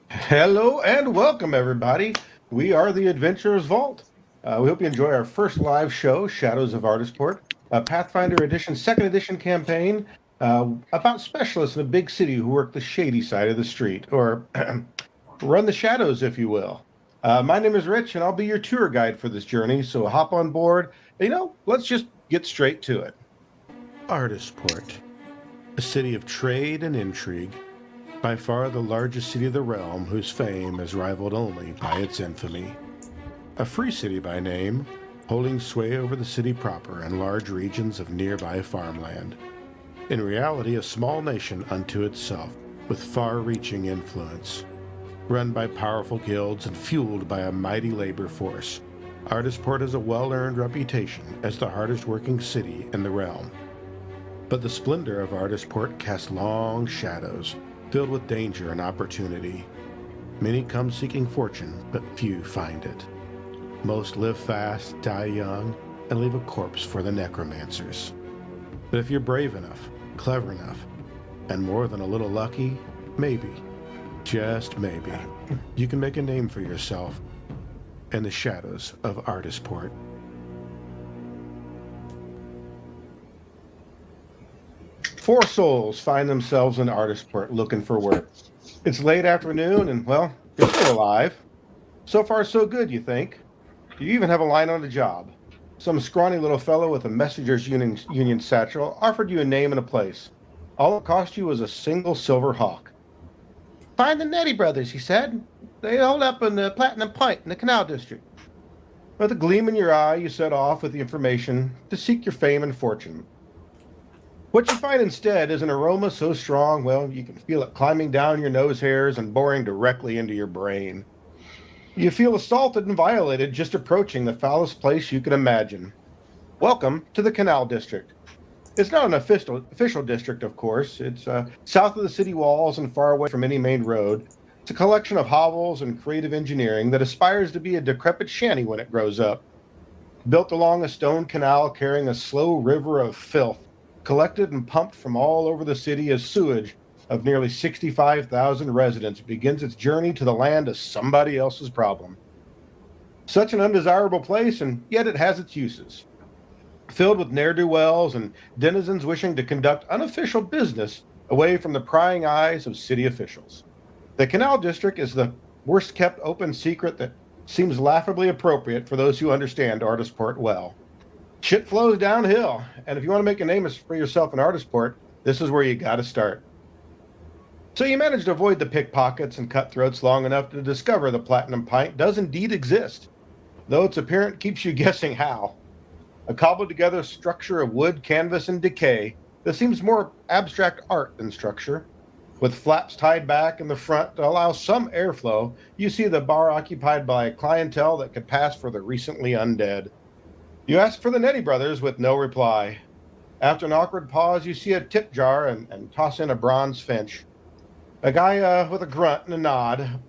Hello and welcome, everybody. We are the Adventurers Vault. We hope you enjoy our first live show, Shadows of Ardisport, a Pathfinder Edition, 2nd Edition campaign about specialists in a big city who work the shady side of the street, or run the shadows, if you will. My name is Rich, and I'll be your tour guide for this journey, so hop on board. Let's just get straight to it. Ardisport, a city of trade and intrigue. By far the largest city of the realm, whose fame is rivaled only by its infamy. A free city by name, holding sway over the city proper and large regions of nearby farmland. In reality, a small nation unto itself, with far-reaching influence. Run by powerful guilds and fueled by a mighty labor force, Ardisport has a well-earned reputation as the hardest-working city in the realm. But the splendor of Ardisport casts long shadows, filled with danger and opportunity. Many come seeking fortune, but few find it. Most live fast, die young, and leave a corpse for the necromancers. But if you're brave enough, clever enough, and more than a little lucky, maybe, just maybe, you can make a name for yourself in the shadows of Ardisport. Four souls find themselves in Ardisport looking for work. It's late afternoon and, well, you're still alive. So far, so good, you think. You even have a line on the job. Some scrawny little fellow with a Messengers Union satchel offered you a name and a place. All it cost you was a single silver hawk. Find the Nettie brothers, he said. They hold up in the Platinum Pint in the Canal District. With a gleam in your eye, you set off with the information to seek your fame and fortune. What you find instead is an aroma so strong, well, you can feel it climbing down your nose hairs and boring directly into your brain. You feel assaulted and violated just approaching the foulest place you can imagine. Welcome to the Canal District. It's not an official district, of course. It's south of the city walls and far away from any main road. It's a collection of hovels and creative engineering that aspires to be a decrepit shanty when it grows up. Built along a stone canal carrying a slow river of filth, collected and pumped from all over the city as sewage of nearly 65,000 residents begins its journey to the land of somebody else's problem. Such an undesirable place, and yet it has its uses. Filled with ne'er-do-wells and denizens wishing to conduct unofficial business away from the prying eyes of city officials. The Canal District is the worst-kept open secret that seems laughably appropriate for those who understand Ardisport well. Shit flows downhill, and if you want to make a name for yourself in Ardisport, this is where you got to start. So you managed to avoid the pickpockets and cutthroats long enough to discover the Platinum Pint does indeed exist, though its appearance keeps you guessing how. A cobbled-together structure of wood, canvas, and decay that seems more abstract art than structure. With flaps tied back in the front to allow some airflow, you see the bar occupied by a clientele that could pass for the recently undead. You ask for the Nettie brothers with no reply. After an awkward pause, you see a tip jar and toss in a bronze finch. A guy with a grunt and a nod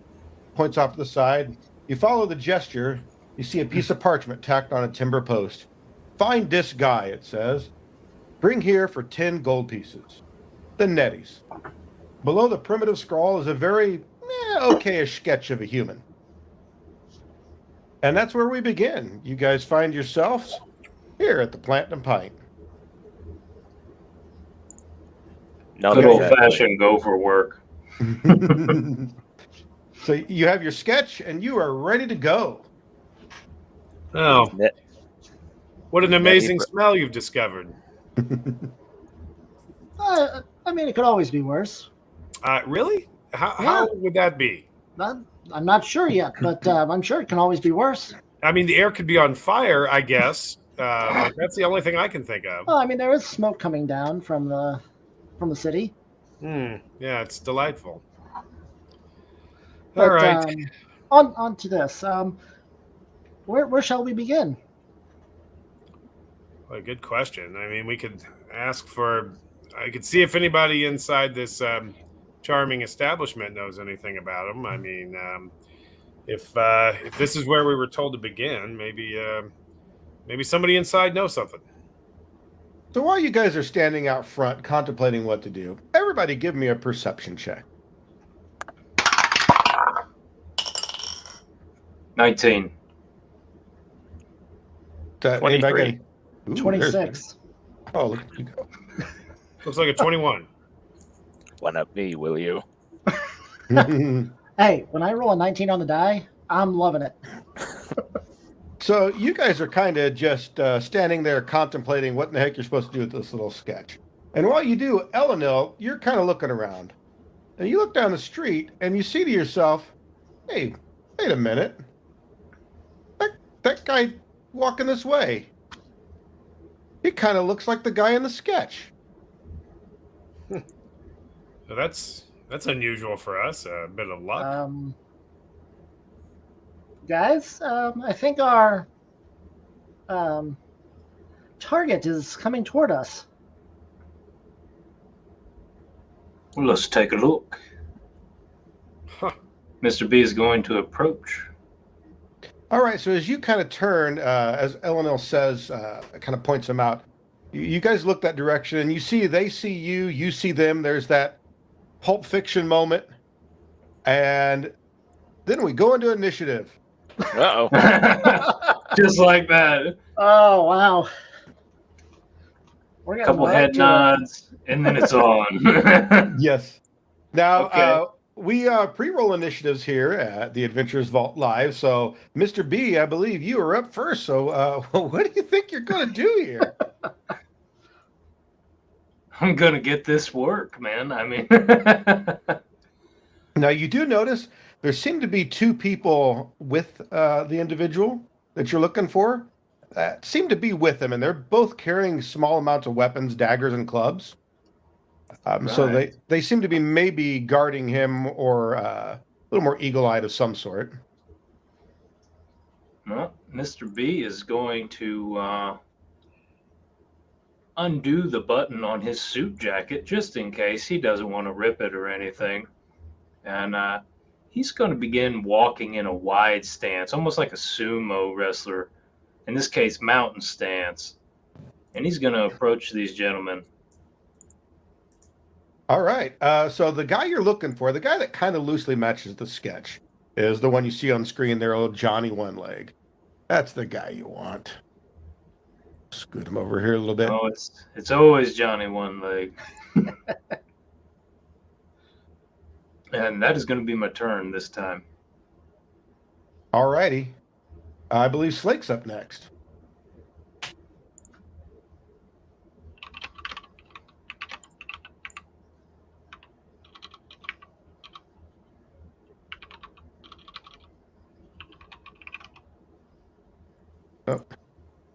points off to the side. You follow the gesture. You see a piece of parchment tacked on a timber post. Find this guy, it says. Bring here for 10 gold pieces. The Netties. Below the primitive scrawl is a very okay-ish sketch of a human. And that's where we begin. You guys find yourselves here at the Platinum Pint. Good old-fashioned go for work. So you have your sketch, and you are ready to go. Oh, what an amazing Net- smell you've discovered. I mean, it could always be worse. Really? Yeah. How would that be? I'm not sure yet, but I'm sure it can always be worse. I mean, the air could be on fire, I guess. But that's the only thing I can think of. Well, I mean, there is smoke coming down from the city. Yeah, it's delightful. But, All right. On to this. Where shall we begin? Well, good question. I mean, we could ask for. I could see if anybody inside this charming establishment knows anything about them. I mean, if this is where we were told to begin, maybe somebody inside knows something. So while you guys are standing out front contemplating what to do, everybody give me a perception check. 19. 23. 26. Oh, look at you go. Looks like a 21. One up me, will you? Hey, when I roll a 19 on the die, I'm loving it. So you guys are kind of just standing there contemplating what in the heck you're supposed to do with this little sketch. And while you do, Elenil, you're kind of looking around. And you look down the street and you see to yourself, hey, wait a minute. That guy walking this way, he kind of looks like the guy in the sketch. So that's unusual for us. A bit of luck. Guys, I think our target is coming toward us. Well, let's take a look. Huh. Mr. B is going to approach. All right, so as you kind of turn, as Elenil says, kind of points them out, you guys look that direction and you see they see you, you see them. There's that Pulp Fiction moment. And then we go into initiative. Uh-oh. Just like that. Oh, wow. We're A getting couple right head to it. nods, and then it's on. Yes. Now, Okay. we pre-roll initiatives here at the Adventurers Vault Live. So, Mr. B, I believe you are up first. So, what do you think you're going to do here? I'm going to get this work, man. I mean, Now, you do notice there seem to be two people with the individual that you're looking for that seem to be with him, and they're both carrying small amounts of weapons, daggers, and clubs. So Right. they seem to be maybe guarding him or a little more eagle-eyed of some sort. well, Mr. B is going to undo the button on his suit jacket just in case he doesn't want to rip it or anything. And he's going to begin walking in a wide stance, almost like a sumo wrestler. In this case, mountain stance. And he's going to approach these gentlemen. All right. So the guy you're looking for, the guy that kind of loosely matches the sketch, is the one you see on screen there, old Johnny One Leg. That's the guy you want. Scoot him over here a little bit. Oh, it's always Johnny One Leg. And that is going to be my turn this time. All righty. I believe Slake's up next. Oh.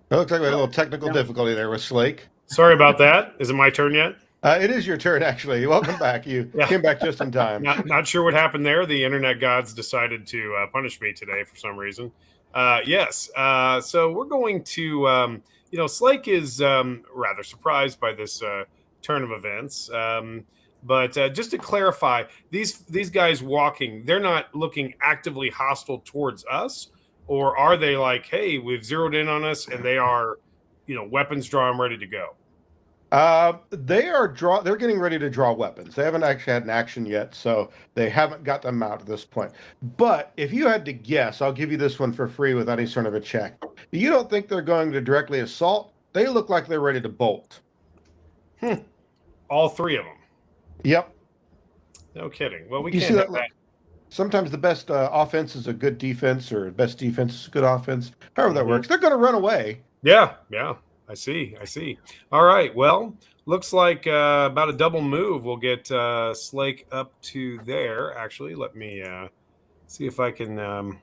It looks like we had a little technical difficulty there with Slake. Sorry about that. Is it my turn yet? It is your turn, actually. Welcome back. You came back just in time. Not sure what happened there. The internet gods decided to punish me today for some reason. Yes. So we're going to, Slake is rather surprised by this turn of events. But just to clarify, these guys walking, they're not looking actively hostile towards us, or are they like, hey, we've zeroed in on us and they are, weapons drawn, ready to go? They're getting ready to draw weapons. They haven't actually had an action yet, so they haven't got them out at this point. But if you had to guess, I'll give you this one for free without any sort of a check. You don't think they're going to directly assault? They look like they're ready to bolt. All three of them. Yep. No kidding. Well, we You can't see have that that. look? sometimes the best offense is a good defense, or best defense is a good offense. However that Mhm. works. They're going to run away. Yeah. I see. All right. Well, looks like about a double move will get Slake up to there. Actually, let me see if I can.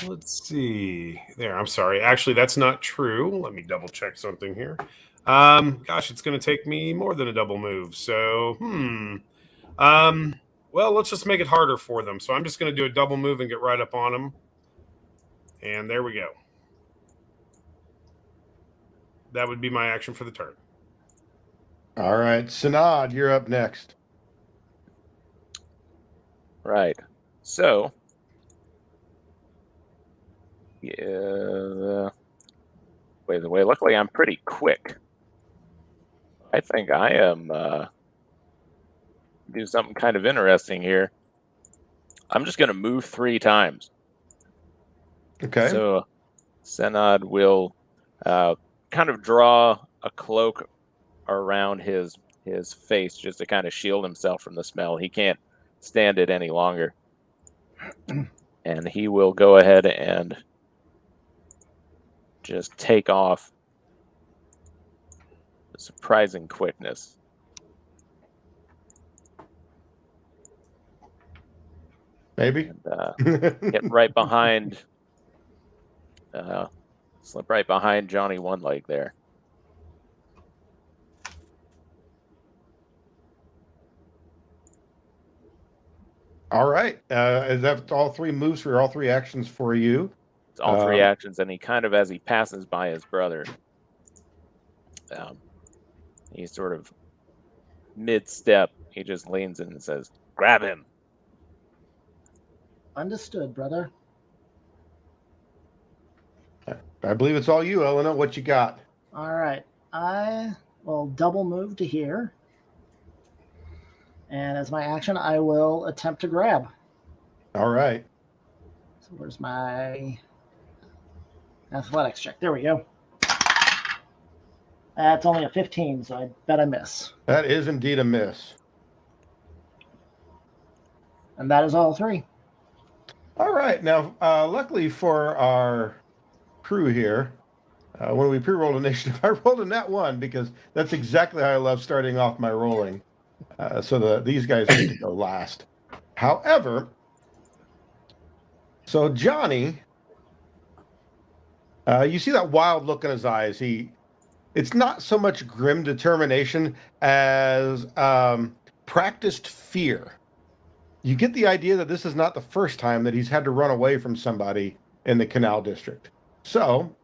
Let's see. There. I'm sorry. Actually, that's not true. Let me double check something here. Gosh, it's going to take me more than a double move. So, well, let's just make it harder for them. So I'm just going to do a double move and get right up on them. And there we go. That would be my action for the turn. All right, Synod, you're up next. Right. So, yeah. The way. Luckily, I'm pretty quick. I think I am do something kind of interesting here. I'm just going to move 3 times. Okay. So, Synod will kind of draw a cloak around his face just to kind of shield himself from the smell. He can't stand it any longer. And he will go ahead and just take off with surprising quickness. Maybe. And get right behind, slip right behind Johnny One Leg there. All right. Is that all 3 moves for all 3 actions for you? It's all 3 actions, and he kind of, as he passes by his brother, he's sort of mid-step. He just leans in and says, "Grab him." Understood, brother. I believe it's all you, Elena. What you got? All right. I will double move to here. And as my action, I will attempt to grab. All right. So where's my athletics check? There we go. That's only a 15, so I bet I miss. That is indeed a miss. And that is all 3. All right. Now, luckily for our crew here, when we pre-rolled initiative, I rolled a nat 1 because that's exactly how I love starting off my rolling. So these guys get to go last. However, so Johnny, you see that wild look in his eyes. It's not so much grim determination as practiced fear. You get the idea that this is not the first time that he's had to run away from somebody in the Canal District. So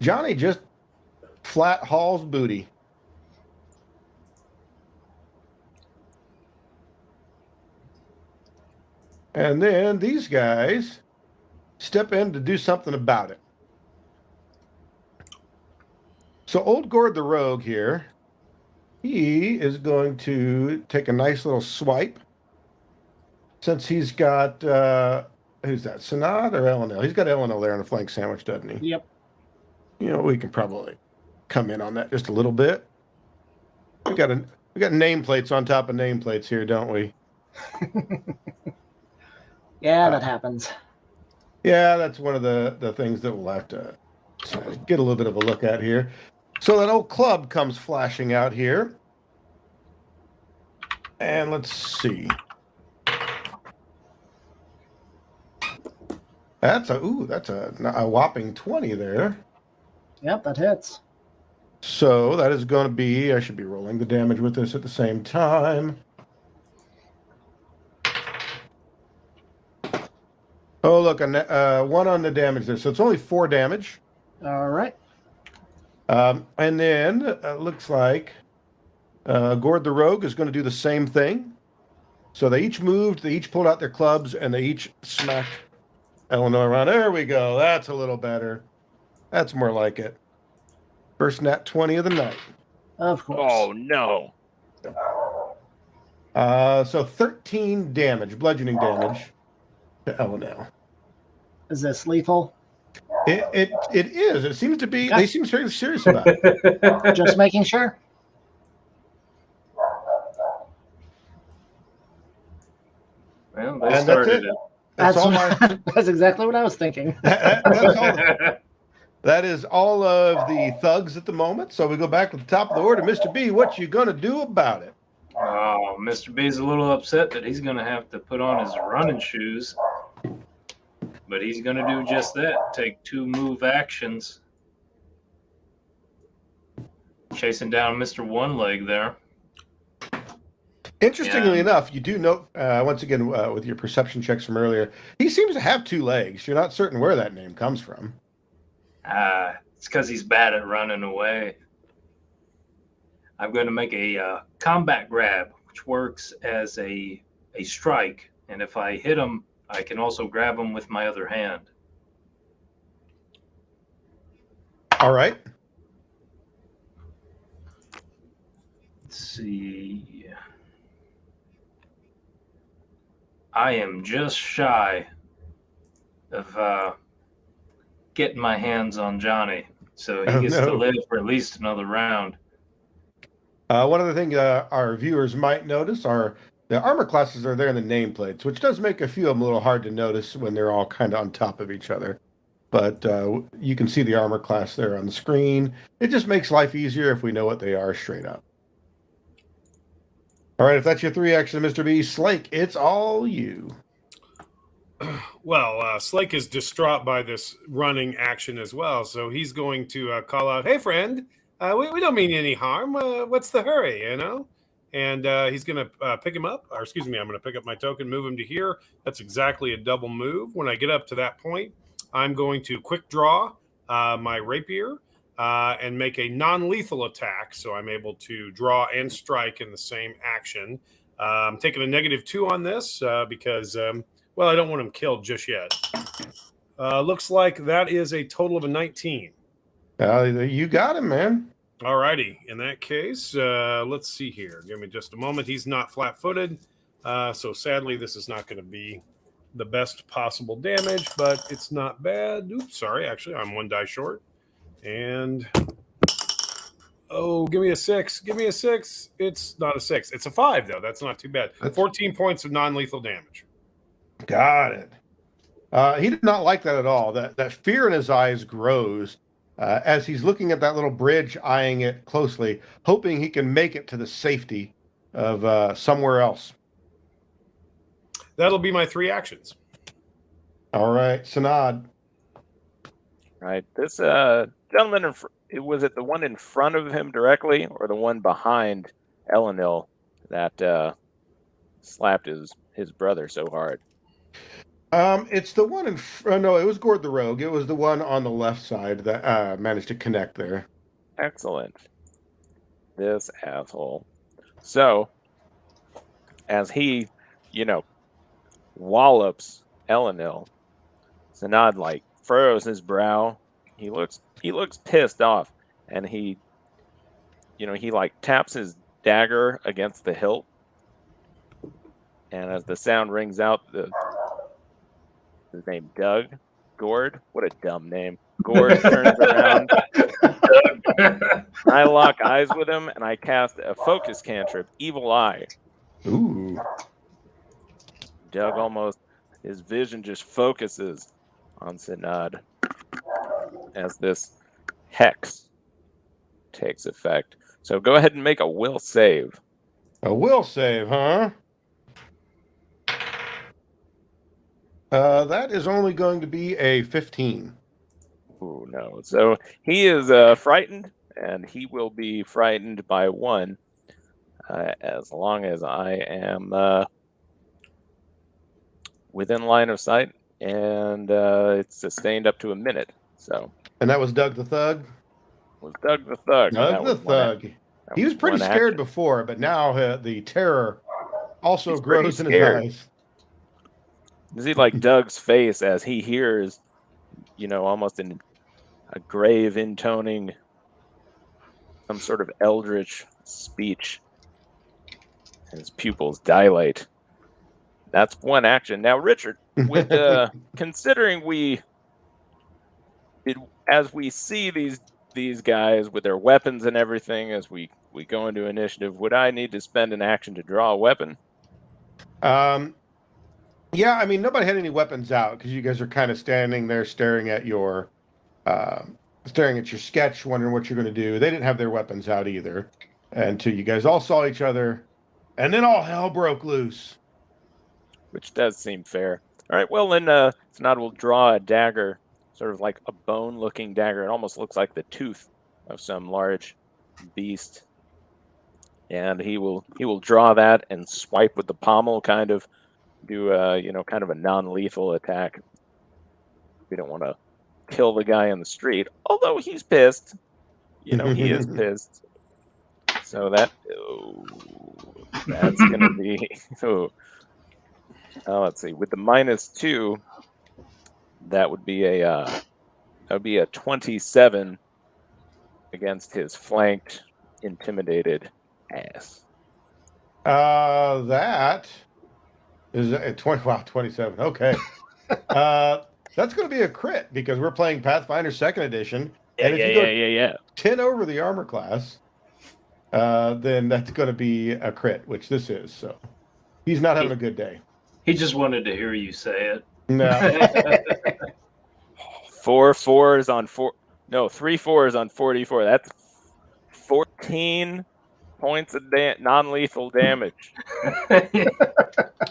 Johnny just flat hauls booty. And then these guys step in to do something about it. So old Gord the Rogue here, he is going to take a nice little swipe. Since he's got, who's that, Synod or Elenil? He's got Elenil there in the flank sandwich, doesn't he? Yep. You know, we can probably come in on that just a little bit. We got nameplates on top of nameplates here, don't we? Yeah, that happens. Yeah, that's one of the things that we'll have to get a little bit of a look at here. So that old club comes flashing out here. And let's see. That's a whopping 20 there. Yep, that hits. So that is going to be, I should be rolling the damage with this at the same time. Oh, look, 1 on the damage there. So it's only 4 damage. All right. And then looks like Gord the Rogue is going to do the same thing. So they each moved, they each pulled out their clubs, and they each smacked Eleanor around. There we go. That's a little better. That's more like it. First nat 20 of the night. Of course. Oh, no. So 13 damage, bludgeoning damage to Eleanor. Is this lethal? It is. It seems to be. Okay. They seem very serious about it. Just making sure. Well, they And that's started it. it. That's all my. That's exactly what I was thinking. That's all. That is all of the thugs at the moment. So we go back to the top of the order. Mr. B, what you gonna do about it? Oh, Mr. B's a little upset that he's going to have to put on his running shoes. But he's going to do just that. Take 2 move actions. Chasing down Mr. One Leg there. Interestingly And- enough, you do note once again with your perception checks from earlier, he seems to have 2 legs. You're not certain where that name comes from. It's because he's bad at running away. I'm going to make a combat grab, which works as a strike. And if I hit him, I can also grab him with my other hand. All right. Let's see. I am just shy of getting my hands on Johnny. So he gets to live for at least another round. One other thing our viewers might notice are the armor classes are there in the nameplates, which does make a few of them a little hard to notice when they're all kind of on top of each other. But you can see the armor class there on the screen. It just makes life easier if we know what they are straight up. All right, if that's your 3 action, Mr. B, Slake, it's all you. Well, Slake is distraught by this running action as well, so he's going to call out, "Hey, friend, we don't mean any harm. What's the hurry, you know?" And he's going to pick him up, or excuse me, I'm going to pick up my token, move him to here. That's exactly a double move. When I get up to that point, I'm going to quick draw my rapier and make a non-lethal attack, so I'm able to draw and strike in the same action. I'm taking a -2 on this because... well, I don't want him killed just yet. Looks like that is a total of a 19. You got him, man. All righty. In that case, let's see here. Give me just a moment. He's not flat-footed, so sadly, this is not going to be the best possible damage, but it's not bad. Oops, sorry. Actually, I'm 1 die short. And... oh, give me a 6. Give me a 6. It's not a 6. It's a 5, though. That's not too bad. 14 points of non-lethal damage. Got it. He did not like that at all. That fear in his eyes grows as he's looking at that little bridge, eyeing it closely, hoping he can make it to the safety of somewhere else. That'll be my 3 actions. All right, Sanad. Right. This gentleman, was it the one in front of him directly or the one behind Elenil that slapped his brother so hard? It's the one in no, it was Gord the Rogue. It was the one on the left side that managed to connect there. Excellent. This asshole. So, as he, wallops Elenil, Sanad furrows his brow. He looks pissed off, and he taps his dagger against the hilt, and as the sound rings out, his name Doug Gord. What a dumb name. Gord turns around. I lock eyes with him, and I cast a focus cantrip, Evil Eye. Ooh. Doug his vision just focuses on Sanad as this hex takes effect. So go ahead and make a will save. A will save, huh? That is only going to be a 15. Ooh, no. So he is frightened, and he will be frightened by 1 as long as I am within line of sight, and it's sustained up to a minute. So. And that was Doug the Thug? Was Doug the Thug. Doug the Thug. He was pretty scared before, but now the terror also grows in his eyes. You see Doug's face as he hears, almost in a grave intoning some sort of eldritch speech. And his pupils dilate. That's 1 action. Now, Richard, with considering we as we see these guys with their weapons and everything, as we go into initiative, would I need to spend an action to draw a weapon? Yeah, I mean, nobody had any weapons out because you guys are kind of standing there staring at your sketch, wondering what you're going to do. They didn't have their weapons out either until you guys all saw each other, and then all hell broke loose. Which does seem fair. All right, well then, Sanad will draw a dagger, sort of like a bone-looking dagger. It almost looks like the tooth of some large beast, and he will draw that and swipe with the pommel, kind of do kind of a non-lethal attack. We don't want to kill the guy in the street, although he's pissed. He is pissed. So that's going to be. Let's see. With the -2, that would be a 27 against his flanked, intimidated ass. That is a 27. Okay. That's going to be a crit because we're playing Pathfinder 2nd Edition. And if you go 10 over the armor class, then that's going to be a crit, which this is. So he's not having a good day. He just wanted to hear you say it. No. 4 4s on 4. No, 3 4s on 44. That's 14 points of non-lethal damage.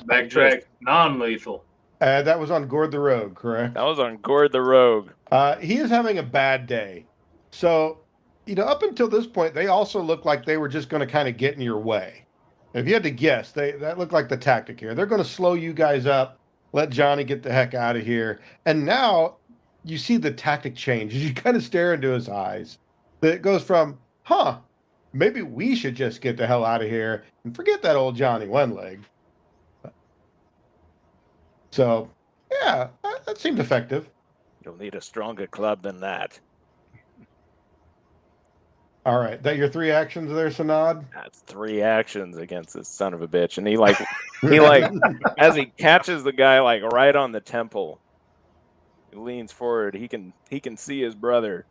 Backtrack, non-lethal. That was on Gord the Rogue, correct? That was on Gord the Rogue. He is having a bad day. So, up until this point, they also looked like they were just going to kind of get in your way. If you had to guess, that looked like the tactic here. They're going to slow you guys up, let Johnny get the heck out of here. And now you see the tactic change as you kind of stare into his eyes. It goes from, maybe we should just get the hell out of here and forget that old Johnny One-Leg. So, yeah, that seemed effective. You'll need a stronger club than that. All right, that your 3 actions there, Sanad? That's 3 actions against this son of a bitch. And he as he catches the guy right on the temple, he leans forward. He can see his brother.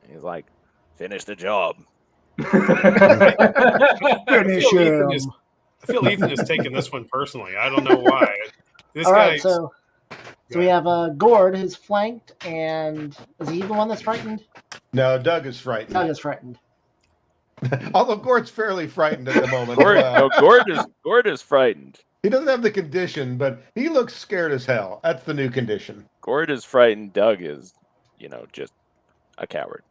He's like, finish the job. I feel Ethan is taking this one personally. I don't know why. All right, so we have Gord who's flanked, and is he the one that's frightened? No, Doug is frightened. Doug is frightened. Although Gord's fairly frightened at the moment. Gord is frightened. He doesn't have the condition, but he looks scared as hell. That's the new condition. Gord is frightened. Doug is, just a coward.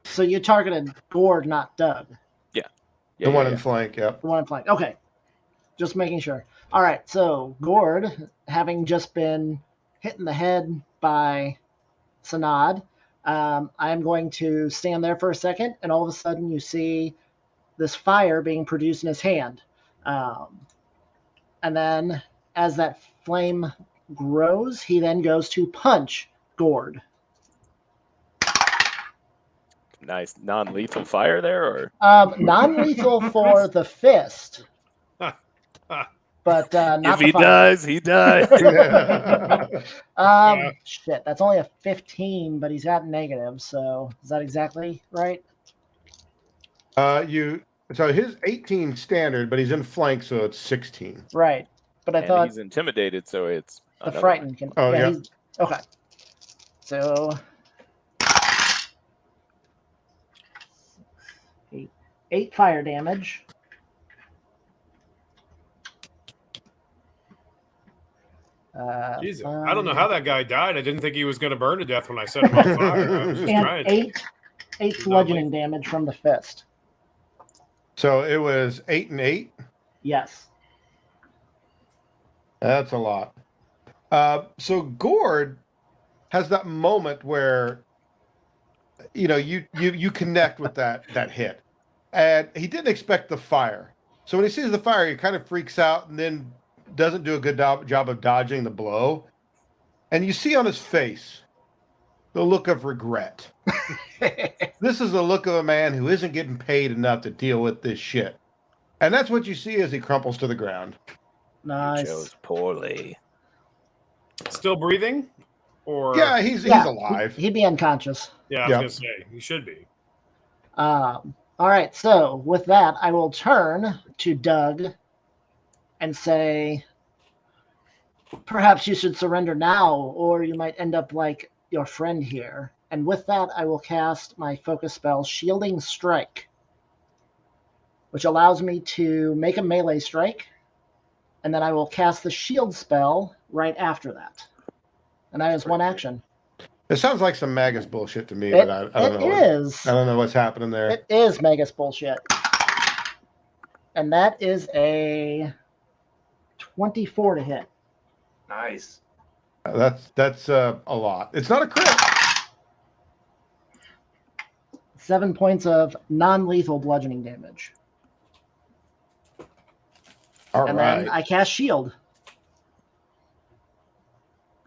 So you targeted Gord, not Doug. Yeah. The one in flank, yep. The one in flank. Okay. Just making sure. All right, so Gord, having just been hit in the head by Sanad, I am going to stand there for a second, and all of a sudden you see this fire being produced in his hand. And then as that flame grows, he then goes to punch Gord. Nice non-lethal fire there, or non-lethal for the fist. But not if he fire. dies, he dies. Shit, that's only a 15, but he's got negative, so is that exactly right? So his 18 standard, but he's in flank, so it's 16. Right. But I thought he's intimidated, so it's the frightened can. Oh, yeah. Okay. So 8 fire damage. Jesus, I don't know how that guy died. I didn't think he was going to burn to death when I set him on fire. I was just And trying. 8 bludgeoning damage from the fist. So it was 8 and 8. Yes. That's a lot. So Gord has that moment where you connect with that hit, and he didn't expect the fire. So when he sees the fire, he kind of freaks out and then doesn't do a good job of dodging the blow. And you see on his face the look of regret. This is the look of a man who isn't getting paid enough to deal with this shit. And that's what you see as he crumples to the ground. Nice. You chose poorly. Still breathing? Or Yeah, he's Yeah, alive. He'd be unconscious. yeah, I was Yep. gonna say he should be. All right, so with that, I will turn to Doug and say, perhaps you should surrender now, or you might end up like your friend here. And with that, I will cast my focus spell, Shielding Strike, which allows me to make a melee strike, and then I will cast the shield spell right after that. And that is one action. It sounds like some Magus bullshit to me, It, but I don't it know. is. I don't know what's happening there. It is Magus bullshit. And that is a 24 to hit. Nice. That's a lot. It's not a crit. 7 points of non-lethal bludgeoning damage. All and right. then I cast shield.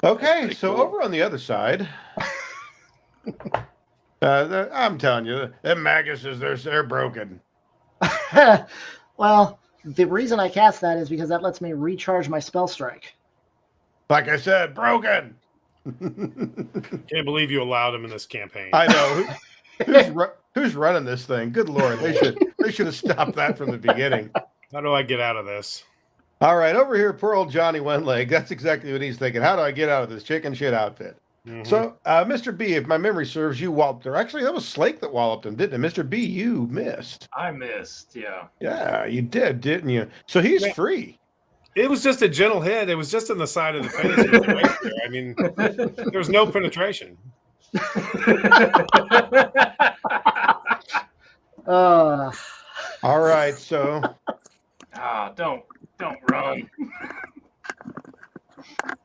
Okay, pretty so cool. over on the other side, I'm telling you, them Maguses, they're broken. Well, the reason I cast that is because that lets me recharge my spell strike. Like I said, broken. Can't believe you allowed him in this campaign. I know. Who's running this thing? Good Lord, they should have stopped that from the beginning. How do I get out of this? All right, over here, poor old Johnny One-Leg. That's exactly what he's thinking. How do I get out of this chicken shit outfit? Mhm. So, Mr. B, if my memory serves, you walloped her. Actually, that was Slake that walloped him, didn't it? Mr. B, you missed. I missed, yeah. Yeah, you did, didn't you? So he's Yeah. free. It was just a gentle hit. It was just in the side of the face. It was right there. I mean, there was no penetration. All right, so Don't run.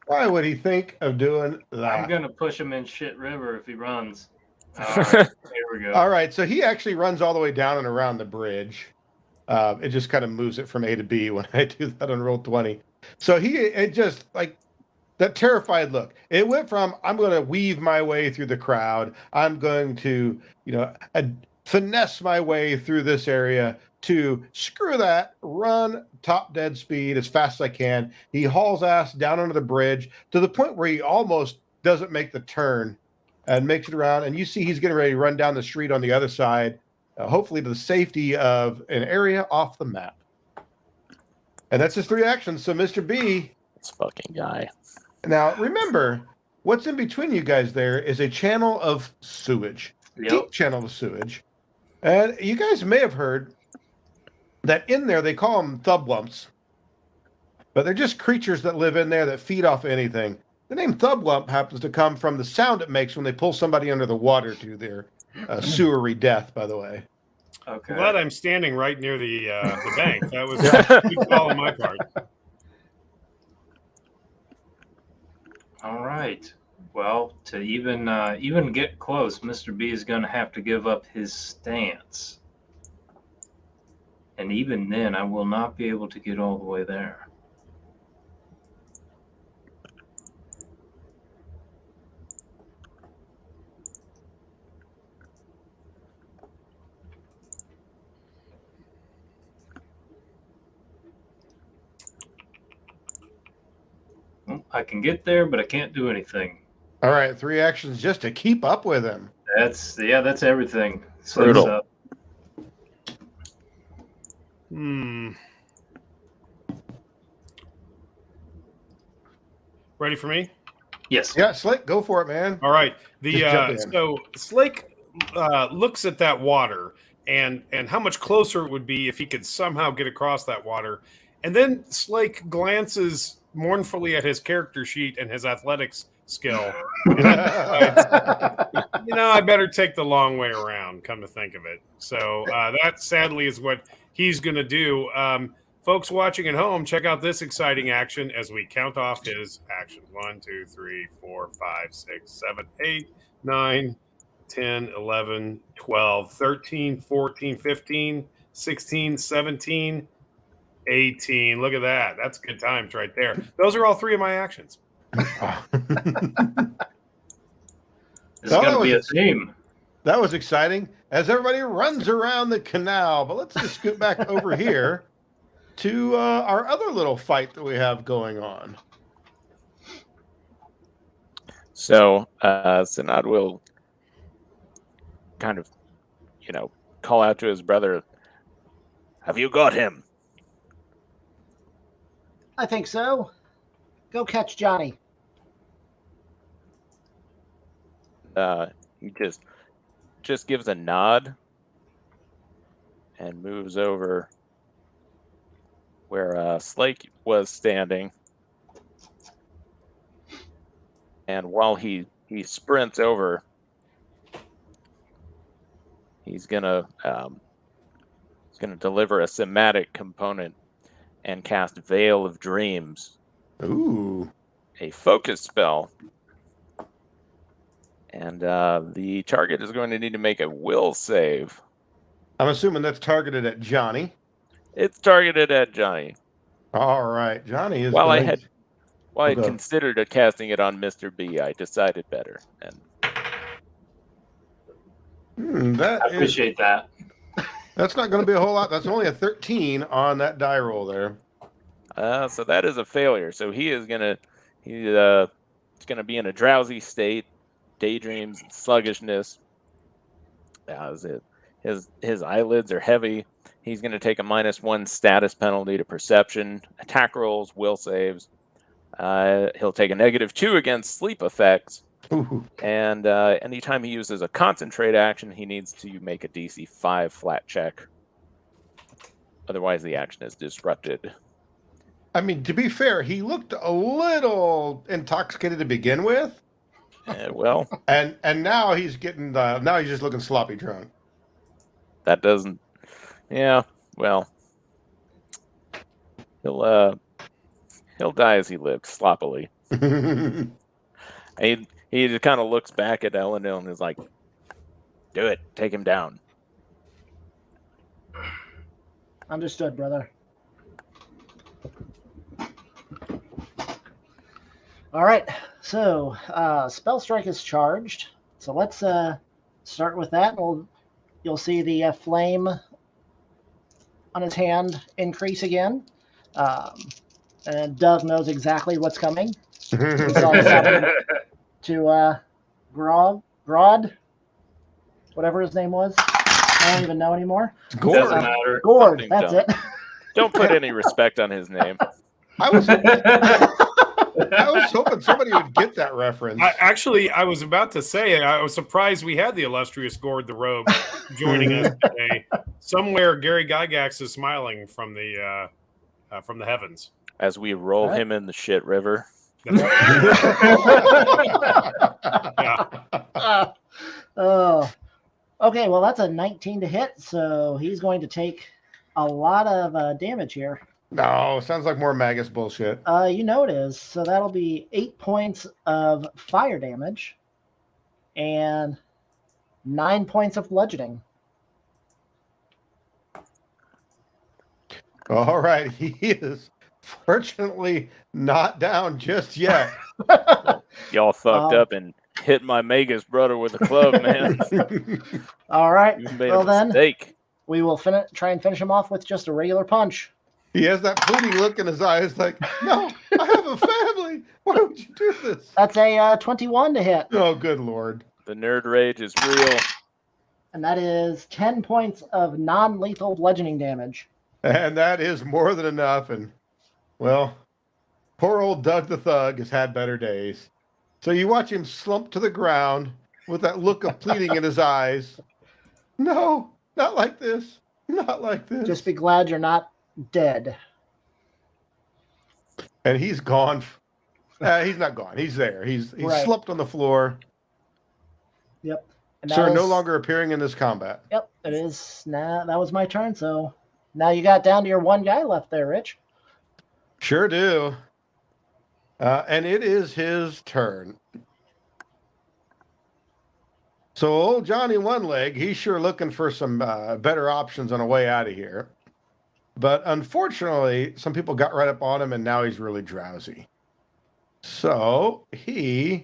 why would he think of doing I'm that? gonna push him in shit river if he runs. All right, here we go. All right, so he actually runs all the way down and around the bridge. It just kind of moves it from A to B when I do that on roll 20. So it just like that terrified look. It went from I'm going to weave my way through the crowd. I'm going to, finesse my way through this area to screw that, run top dead speed as fast as I can. He hauls ass down under the bridge to the point where he almost doesn't make the turn and makes it around. And you see he's getting ready to run down the street on the other side, hopefully to the safety of an area off the map. And that's his 3 actions. So, Mr. B, This fucking guy. now remember, what's in between you guys there is a channel of sewage, Yep. deep channel of sewage. And you guys may have heard that in there they call them thublumps, but they're just creatures that live in there that feed off anything. The name thublump happens to come from the sound it makes when they pull somebody under the water to their sewery death, by the way. Okay. I'm glad I'm standing right near the bank. That was a good call on my part. All right. Well, to even get close, Mr. B is going to have to give up his stance. And even then, I will not be able to get all the way there. Well, I can get there, but I can't do anything. All right, 3 actions just to keep up with him. That's everything. So Brutal. Ready for me? yes. Yeah, Slick, go for it, man. All right. Just jump in. So Slake looks at that water and how much closer it would be if he could somehow get across that water. And then Slake glances mournfully at his character sheet and his athletics skill. And I better take the long way around, come to think of it. So that sadly is what he's going to do. Folks watching at home, check out this exciting action as we count off his actions. 1, 2, 3, 4, 5, 6, 7, 8, 9, 10, 11, 12, 13, 14, 15, 16, 17, 18. Look at that. That's good times right there. Those are all 3 of my actions. It's Well, going to be a theme. That was exciting as everybody runs around the canal. But let's just scoot back over here to our other little fight that we have going on. So Sanad will kind of, call out to his brother, "Have you got him?" I think so. Go catch Johnny. He just gives a nod and moves over where Slake was standing. And while he sprints over, he's gonna deliver a somatic component and cast Veil of Dreams, Ooh. a focus spell. And the target is going to need to make a will save. I'm assuming that's targeted at Johnny. It's targeted at Johnny. All right. Johnny is While I going... had go. considered casting it on Mr. B, I decided better. And that I is... appreciate that. That's not going to be a whole lot. That's only a 13 on that die roll there. so that is a failure. So he's gonna be in a drowsy state, daydreams, and sluggishness. His eyelids are heavy. He's going to take a -1 status penalty to perception, attack rolls, will saves. He'll take a -2 against sleep effects. Ooh. And anytime he uses a concentrate action, he needs to make a DC 5 flat check. Otherwise, the action is disrupted. I mean, to be fair, he looked a little intoxicated to begin with. Well, and now he's getting now he's just looking sloppy drunk. That doesn't. Yeah. Well, he'll die as he lived, sloppily. He just kind of looks back at Elendil and is like, "Do it. Take him down." Understood, brother. All right, so Spell Strike is charged. So let's start with that. You'll see the flame on his hand increase again. And Doug knows exactly what's coming. He's all set to Grod, whatever his name was. I don't even know anymore. Doesn't matter. Gord, Something that's dumb. it. Don't put any respect on his name. I was hoping somebody would get that reference. I was about to say, I was surprised we had the illustrious Gord the Rogue joining us today. Somewhere, Gary Gygax is smiling from the heavens As we roll him in the shit river. Yeah. Okay, well, that's a 19 to hit, so he's going to take a lot of damage here. No, sounds like more Magus bullshit. You know it is. So that'll be 8 points of fire damage and 9 points of bludgeoning. All right, he is fortunately not down just yet. Y'all fucked up and hit my Magus brother with a club, man. All right. You made Well, a mistake. We will try and finish him off with just a regular punch. He has that pleading look in his eyes like, no, I have a family. Why would you do this? That's a 21 to hit. Oh, good Lord. The nerd rage is real. And that is 10 points of non-lethal bludgeoning damage. And that is more than enough. And, well, poor old Doug the Thug has had better days. So you watch him slump to the ground with that look of pleading in his eyes. No, not like this. Not like this. Just be glad you're not dead. And he's gone. He's not gone. He's there. He's Right. slumped on the floor. Yep. And Sir, that no is- longer appearing in this combat. Yep, it is. Now that was my turn, so now you got down to your one guy left there, Rich. Sure do. And it is his turn. So old Johnny One Leg, he's sure looking for some better options on a way out of here. But unfortunately, some people got right up on him, and now he's really drowsy. So where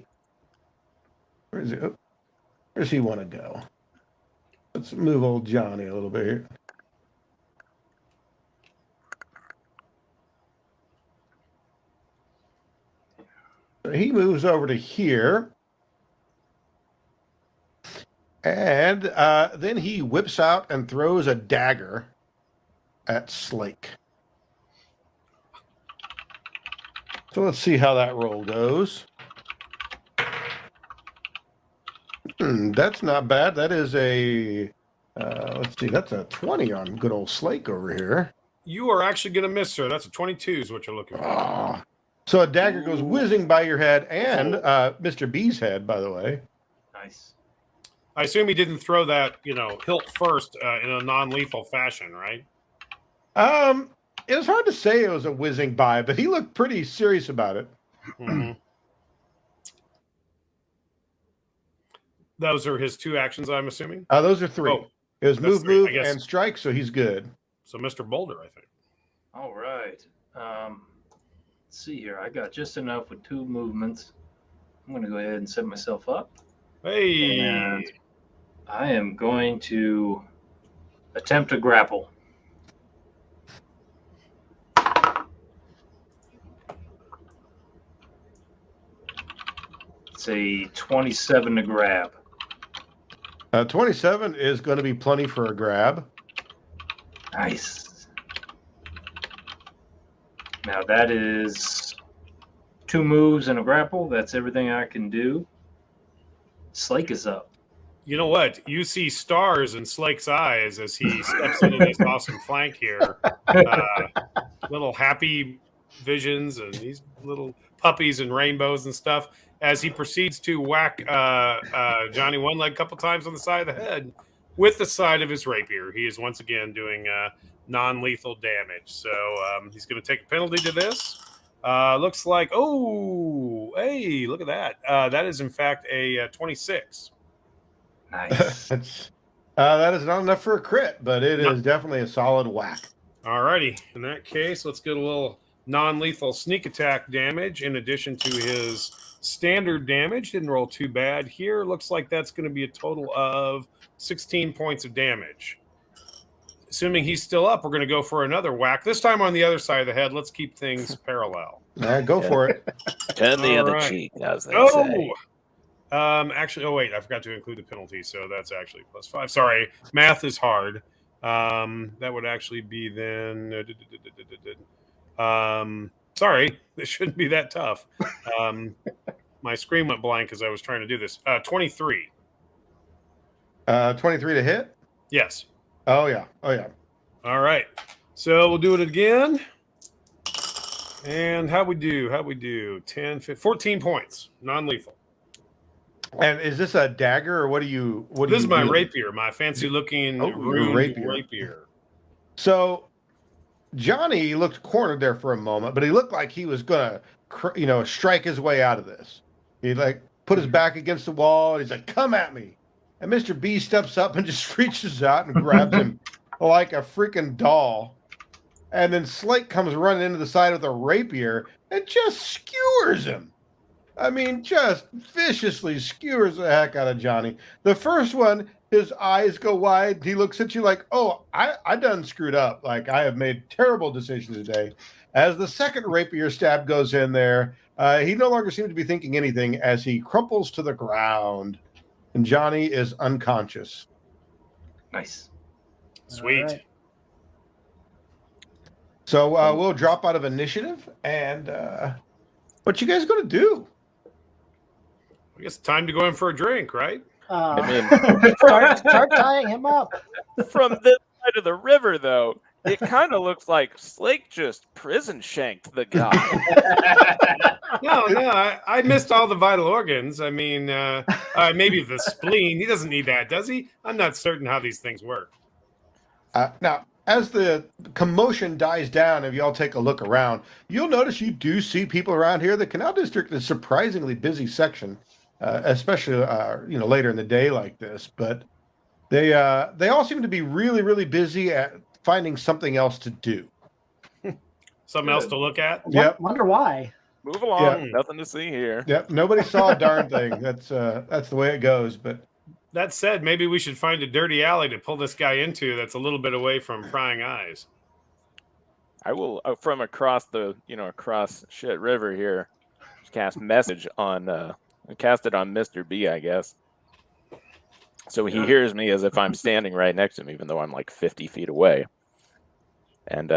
does he want to go? Let's move old Johnny a little bit here. So he moves over to here. And then he whips out and throws a dagger at Slake. So let's see how that roll goes. That's not bad. That is a, let's see, that's a 20 on good old Slake over here. You are actually going to miss, sir. That's a 22 is what you're looking for. Oh. So a dagger goes whizzing by your head and Mr. B's head, by the way. Nice. I assume he didn't throw that, hilt first in a non-lethal fashion, right? It was hard to say it was a whizzing by, but he looked pretty serious about it. Mm-hmm. Those are his 2 actions, I'm assuming? Those are 3. Oh, it was that's move, 3, move, I guess. and strike, so he's good. So Mr. Boulder, I think. All right. Let's see here. I got just enough with 2 movements. I'm going to go ahead and set myself up. Hey! And I am going to attempt to grapple. It's a 27 to grab. 27 is going to be plenty for a grab. Nice. Now that is 2 moves and a grapple. That's everything I can do. Slake is up. You know what? You see stars in Slake's eyes as he steps into this awesome flank here. Little happy visions and these little puppies and rainbows and stuff as he proceeds to whack Johnny One Leg a couple times on the side of the head with the side of his rapier. He is once again doing non-lethal damage. So he's going to take a penalty to this. Looks like, hey, look at that. That is, in fact, a 26. Nice. That is not enough for a crit, but it is definitely a solid whack. All righty. In that case, let's get a little non-lethal sneak attack damage in addition to his standard damage. Didn't roll too bad here. Looks like that's going to be a total of 16 points of damage. Assuming he's still up, we're going to go for another whack. This time on the other side of the head. Let's keep things parallel. All right, go for it. Turn the All other right. cheek, as they say. Actually, wait, I forgot to include the penalty, so that's actually +5. Sorry, math is hard. That would actually be then. Sorry, this shouldn't be that tough. My screen went blank as I was trying to do this. 23. 23 to hit? Yes. Oh, yeah. All right. So we'll do it again. And how we do? 10, 15, 14 points. Non-lethal. And is this a dagger or what do you This is my do? rapier, my fancy looking your rapier. So Johnny looked cornered there for a moment, but he looked like he was going to, strike his way out of this. He put his back against the wall. And he's like, "Come at me!" And Mr. B steps up and just reaches out and grabs him like a freaking doll. And then Slake comes running into the side with a rapier and just skewers him. I mean, just viciously skewers the heck out of Johnny. The first one, his eyes go wide. He looks at you like, "Oh, I done screwed up. Like, I have made terrible decisions today." As the second rapier stab goes in there, he no longer seems to be thinking anything as he crumples to the ground. And Johnny is unconscious. Nice. Sweet. Right. So we'll drop out of initiative. And what you guys going to do? I guess time to go in for a drink, right? Start tying him up. From this side of the river, though, it kind of looks like Slake just prison shanked the guy. No, I missed all the vital organs. I mean, maybe the spleen. He doesn't need that, does he? I'm not certain how these things work. Now, as the commotion dies down, if y'all take a look around, you'll notice you do see people around here. The Canal District is a surprisingly busy section, especially later in the day like this. But they all seem to be really, really busy at finding something else to do. Something else to look at. Yep. Wonder why. Move along. Nothing to see here. Yep. Nobody saw a darn thing. That's the way it goes. But That said, maybe we should find a dirty alley to pull this guy into that's a little bit away from prying eyes. I will, from across the, across shit river here, just cast message on, cast it on Mr. B, I guess. So he hears me as if I'm standing right next to him, even though I'm like 50 feet away. And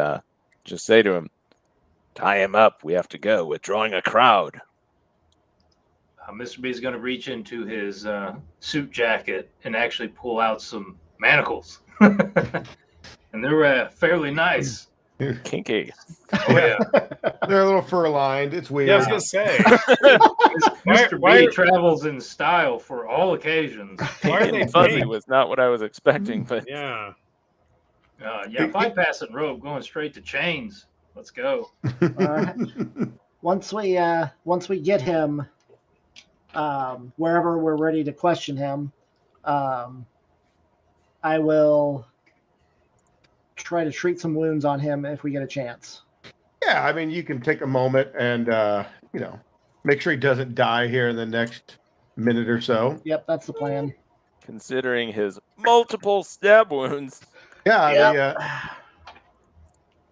just say to him, tie him up. We have to go. We're drawing a crowd. Mr. B is going to reach into his suit jacket and actually pull out some manacles. And they're fairly nice. Kinky. Oh, yeah. They're a little fur lined. It's weird. Yeah, I was gonna say. Mr. B travels in style for all occasions. Why are they Fuzzy pink? was not what I was expecting, but Yeah. Bypassing robe, going straight to chains. Let's go. All right. Once we get him wherever we're ready to question him, I will try to treat some wounds on him if we get a chance. Yeah, I mean, you can take a moment and, make sure he doesn't die here in the next minute or so. Yep, that's the plan. considering his multiple stab wounds. Yeah,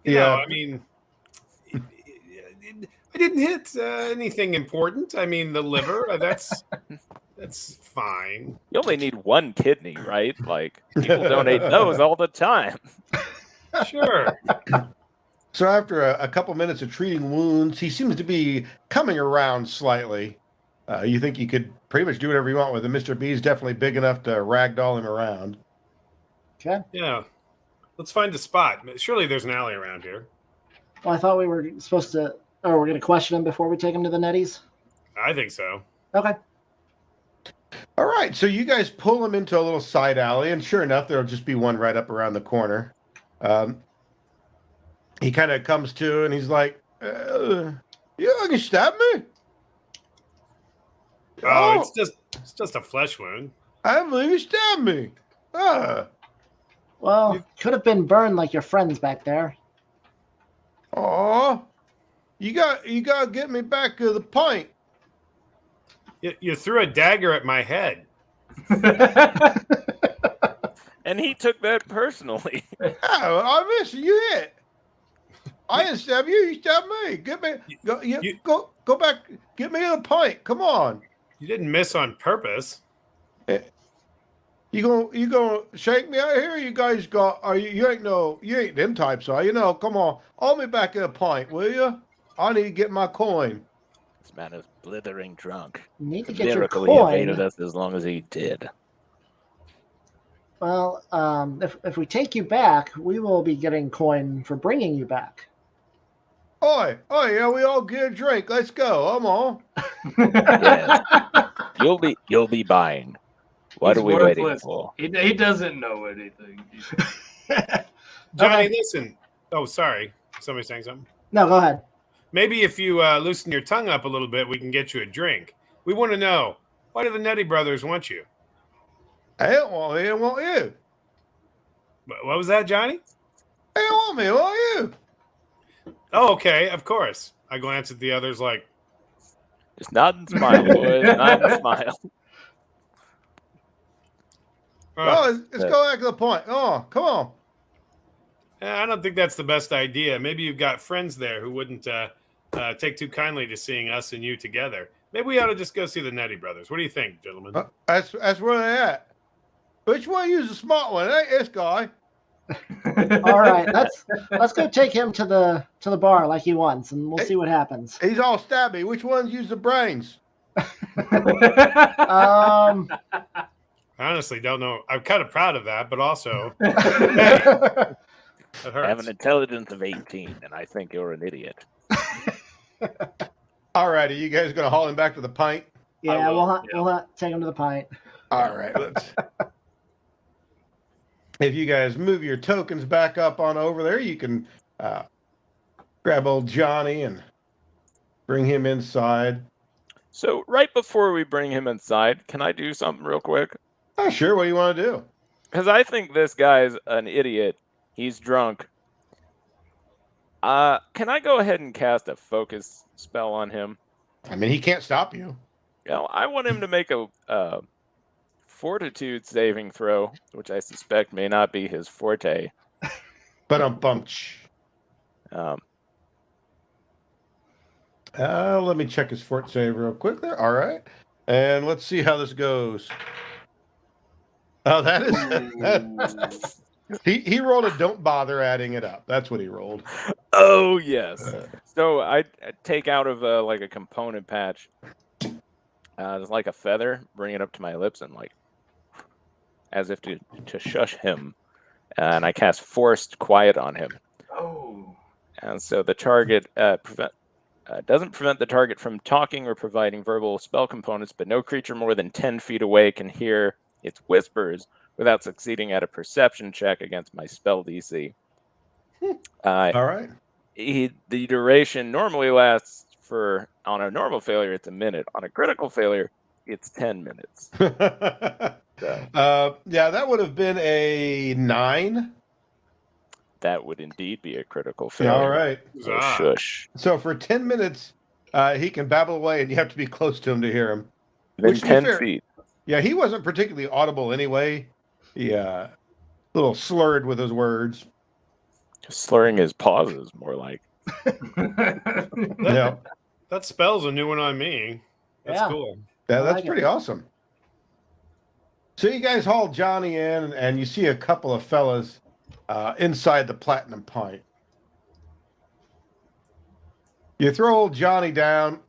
Yep. I mean, I didn't hit anything important. I mean, the liver, that's fine. You only need one kidney, right? Like, people donate those all the time. Sure. So after a couple minutes of treating wounds, he seems to be coming around slightly. You think you could pretty much do whatever you want with him. Mr. B is definitely big enough to ragdoll him around. Okay. Yeah. Let's find a spot. Surely there's an alley around here. Well, I thought we were supposed to, or we're going to question him before we take him to the netties. I think so. Okay. All right, so you guys pull him into a little side alley, and sure enough, there'll just be one right up around the corner. He kind of comes to, and he's like, "You can stab me? Oh, it's just a flesh wound. I believe you stabbed me. Well, could have been burned like your friends back there. Aw, you got to get me back to the pint. You threw a dagger at my head. And he took that personally. I miss you hit. I didn't stab you. You stabbed me. Go back. Get me a pint. Come on. You didn't miss on purpose. You gonna shake me out here? You guys you ain't them types, are you? No, come on. Hold me back in a pint, will you? I need to get my coin. This man is blithering drunk. You need to It's a get your miracle he evaded coin. us as long as he did. Well, if we take you back, we will be getting coin for bringing you back. Oi, yeah, we all get a drink. Let's go. I'm on. Yes. You'll be buying. What He's are we waiting worthless. for? He doesn't know anything. Johnny, Okay. listen. Oh, sorry. Somebody saying something? No, go ahead. Maybe if you loosen your tongue up a little bit, we can get you a drink. We want to know, why do the Nettie brothers want you? I don't want me. I want you. What was that, Johnny? They don't want me. I want you. Oh, okay, of course. I glanced at the others like, Just nod and smile, boys. Nod and smile. Oh, let's go back to the point. Oh, come on. I don't think that's the best idea. Maybe you've got friends there who wouldn't take too kindly to seeing us and you together. Maybe we ought to just go see the Nettie brothers. What do you think, gentlemen? That's where they at. Which one use the smart one? It ain't this guy. All right, let's go take him to the bar like he wants, and we'll see what happens. He's all stabby. Which ones use the brains? I honestly don't know. I'm kind of proud of that, but also that I hurts. have an intelligence of 18, and I think you're an idiot. All righty, you guys gonna haul him back to the pint? Yeah, will, we'll take him to the pint. All right, let's. If you guys move your tokens back up on over there, you can grab old Johnny and bring him inside. So right before we bring him inside, can I do something real quick? Oh, sure. What do you want to do? Because I think this guy's an idiot. He's drunk. Can I go ahead and cast a focus spell on him? I mean, he can't stop you. I want him to make a fortitude saving throw, which I suspect may not be his forte. But let me check his fort save real quick there. All right. And let's see how this goes. Oh, that is. He rolled a don't bother adding it up. That's what he rolled. Oh yes. So I take out of like a component patch, there's like a feather, bring it up to my lips and like, as if to shush him, and I cast Forced Quiet on him. Oh. And so the target doesn't prevent the target from talking or providing verbal spell components, but no creature more than 10 feet away can hear its whispers without succeeding at a perception check against my spell DC. All right. The duration normally lasts for, on a normal failure, it's a minute. On a critical failure, it's 10 minutes. So, yeah, that would have been a 9. that would indeed be a critical failure. All right. Oh, shush. So for 10 minutes, he can babble away, and you have to be close to him to hear him. Within 10 feet. Yeah, he wasn't particularly audible anyway. He a little slurred with his words. Slurring his pauses, more like. Yeah, That spell's a new one on me. That's Yeah. cool. yeah, I that's like pretty it. awesome. So you guys haul Johnny in, and you see a couple of fellas inside the Platinum Pint. You throw old Johnny down,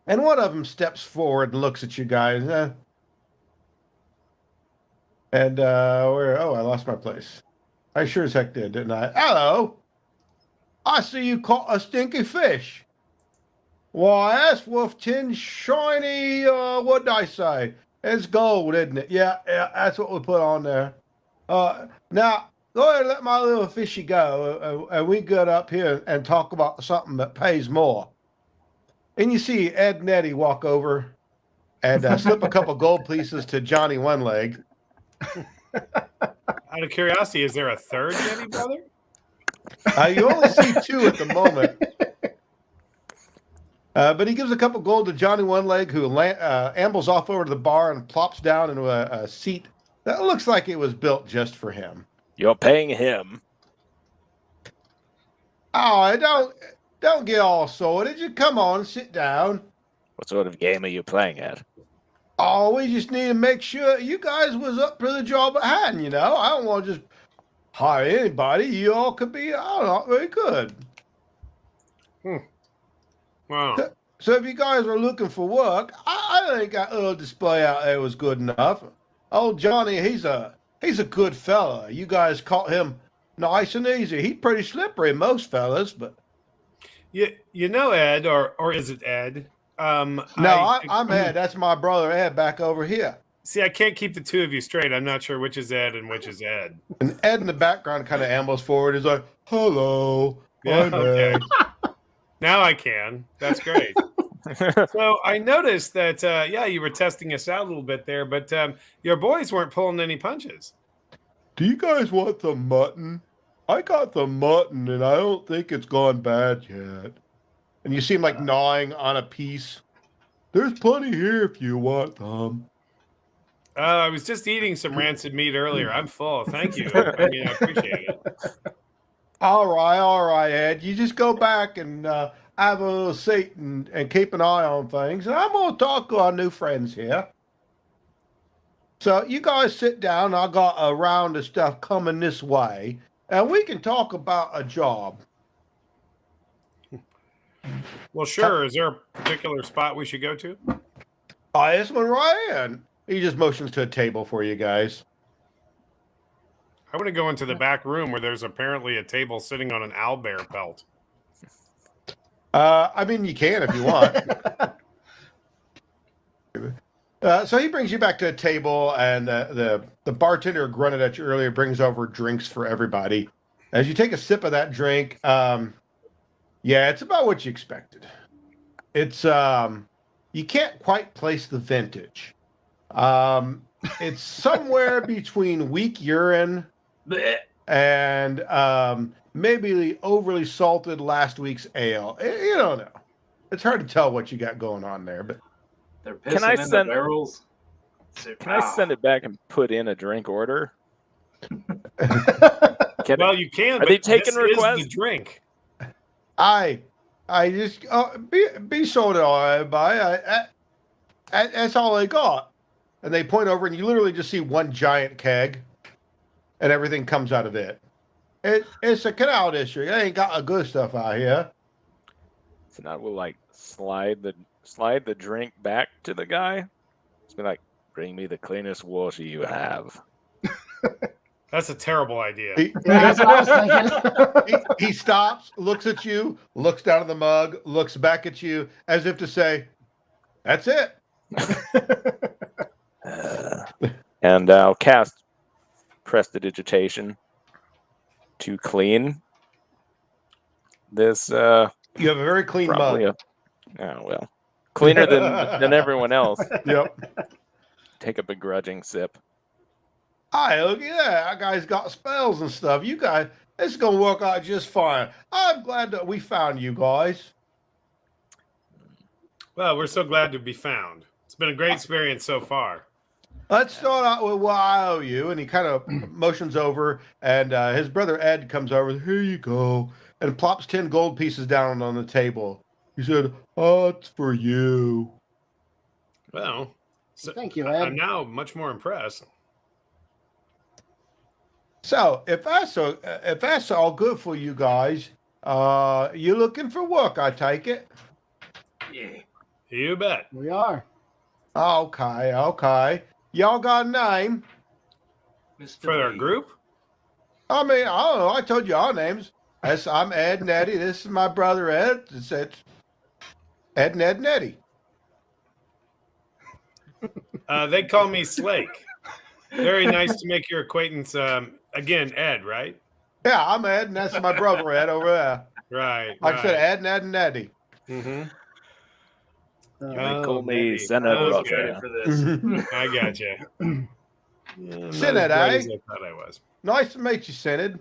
and one of them steps forward and looks at you guys. And where? Oh, I lost my place. I sure as heck did, didn't I? Hello. I see you caught a stinky fish. Why, that's Wolfton shiny. What'd I say? It's gold, isn't it? Yeah, that's what we put on there. Now go ahead and let my little fishy go, and we get up here and talk about something that pays more. And you see Ed and Eddie walk over and slip a couple gold pieces to Johnny One Leg. Out of curiosity, is there a third Yeti brother? You only see 2 at the moment. But he gives a couple gold to Johnny One Leg, who ambles off over to the bar and plops down into a seat that looks like it was built just for him. You're paying him. Oh, don't get all sordid. Just come on, sit down. What sort of game are you playing at? Oh, we just need to make sure you guys was up for the job at hand, you know. I don't want to just hire anybody. You all could be, I don't know, very good. Wow. So if you guys are looking for work, I think that little display out there was good enough. Old Johnny, he's a good fella. You guys caught him nice and easy. He's pretty slippery, most fellas, but You know Ed, or is it Ed? I'm Ed. That's my brother Ed back over here. See, I can't keep the two of you straight. I'm not sure which is Ed and which is Ed. And Ed in the background kind of ambles forward. He's like, "Hello, Yeah, I'm okay. Ed." Now I can. That's great. So I noticed that, you were testing us out a little bit there, but your boys weren't pulling any punches. Do you guys want the mutton? I got the mutton, and I don't think it's gone bad yet. And you see him like gnawing on a piece. There's plenty here if you want them. I was just eating some rancid meat earlier. I'm full. Thank you. I mean, I appreciate it. All right, Ed. You just go back and have a little seat and keep an eye on things. And I'm going to talk to our new friends here. So you guys sit down. I got a round of stuff coming this way. And we can talk about a job. Well, sure. Is there a particular spot we should go to? This one right in. He just motions to a table for you guys. I want to go into the back room where there's apparently a table sitting on an owlbear pelt. I mean, you can if you want. So he brings you back to a table, and the bartender who grunted at you earlier brings over drinks for everybody. As you take a sip of that drink, it's about what you expected. It's you can't quite place the vintage. It's somewhere between weak urine and maybe the overly salted last week's ale. You don't know. It's hard to tell what you got going on there, but They're pissing in the barrels. Can I send it back and put in a drink order? Well, you can. Are But they taking this requests? Is the drink. I just be sort of everybody. That's all they got. and they point over, and you literally just see one giant keg, and everything comes out of it. It's a canal district. They ain't got a good stuff out here. So now we'll like slide the drink back to the guy. It's be like, bring me the cleanest water you have. That's a terrible idea. He, Yeah, that's what I was thinking. he stops, looks at you, looks down at the mug, looks back at you, as if to say, "That's it." And I'll cast prestidigitation to clean this. You have a very clean Probably mug. Oh well, cleaner than everyone else. Yep. Take a begrudging sip. Hi, look at that. That guy's got spells and stuff. You guys, it's going to work out just fine. I'm glad that we found you guys. Well, we're so glad to be found. It's been a great experience so far. Let's start out with what I owe you. And he kind of motions over, and his brother Ed comes over. Here you go. And plops 10 gold pieces down on the table. He said, "Oh, it's for you." Well, so Thank you, Ed. I'm now much more impressed. So if that's all good for you guys, you looking for work, I take it. Yeah. You bet. We are. Okay. Y'all got a name? Mr. For our B. group? I mean, I don't know. I told you our names. I'm Ed and Eddie. This is my brother Ed. It's Ed and Ed and Eddie. They call me Slake. Very nice to make your acquaintance. Again, Ed, right? Yeah, I'm Ed, and that's my brother Ed over there. Right. Like I said, Ed and Eddie. Mm-hmm. They call me maybe. Senate I was Roger. ready for this. I got you. Synod, I eh? thought I was. Nice to meet you, Synod.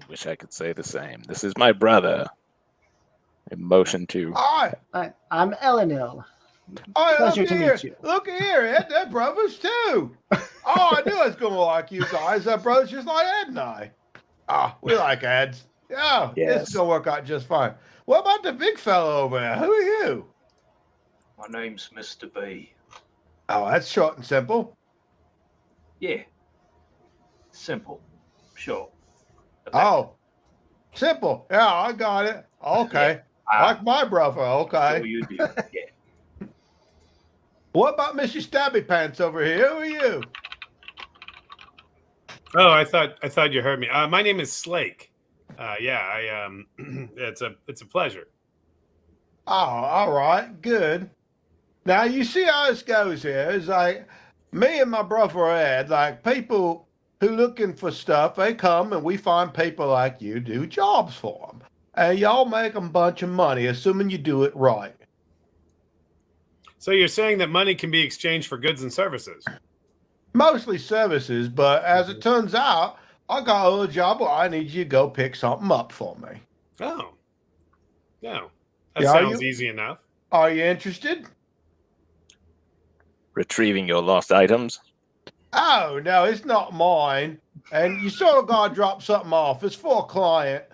Wish I could say the same. This is my brother. A motion to. Hi. I'm Elenil. Oh, Pleasure look to here. meet you. Look here, Ed. They're brothers too. Oh, I knew I was going to like you guys. They're brothers just like Ed and I. We like Eds. Yeah, this Yes. is going to work out just fine. What about the big fellow over there? Who are you? My name's Mr. B. Oh, that's short and simple. Yeah. Simple. Short. Oh, simple. Yeah, I got it. Okay. Like my brother. So Okay. you do. Yeah. What about Mr. Stabby Pants over here? Who are you? Oh, I thought you heard me. My name is Slake. It's a pleasure. Oh, all right. Good. Now, you see how this goes here. It's like me and my brother Ed, like people who looking for stuff, they come and we find people like you do jobs for them. And y'all make a bunch of money, assuming you do it right. So you're saying that money can be exchanged for goods and services? Mostly services, but as it turns out, I got a little job where I need you to go pick something up for me. Oh. No. That Yeah, are sounds you? easy enough. Are you interested? Retrieving your lost items. Oh, no, it's not mine. And you sort of got to drop something off. It's for a client.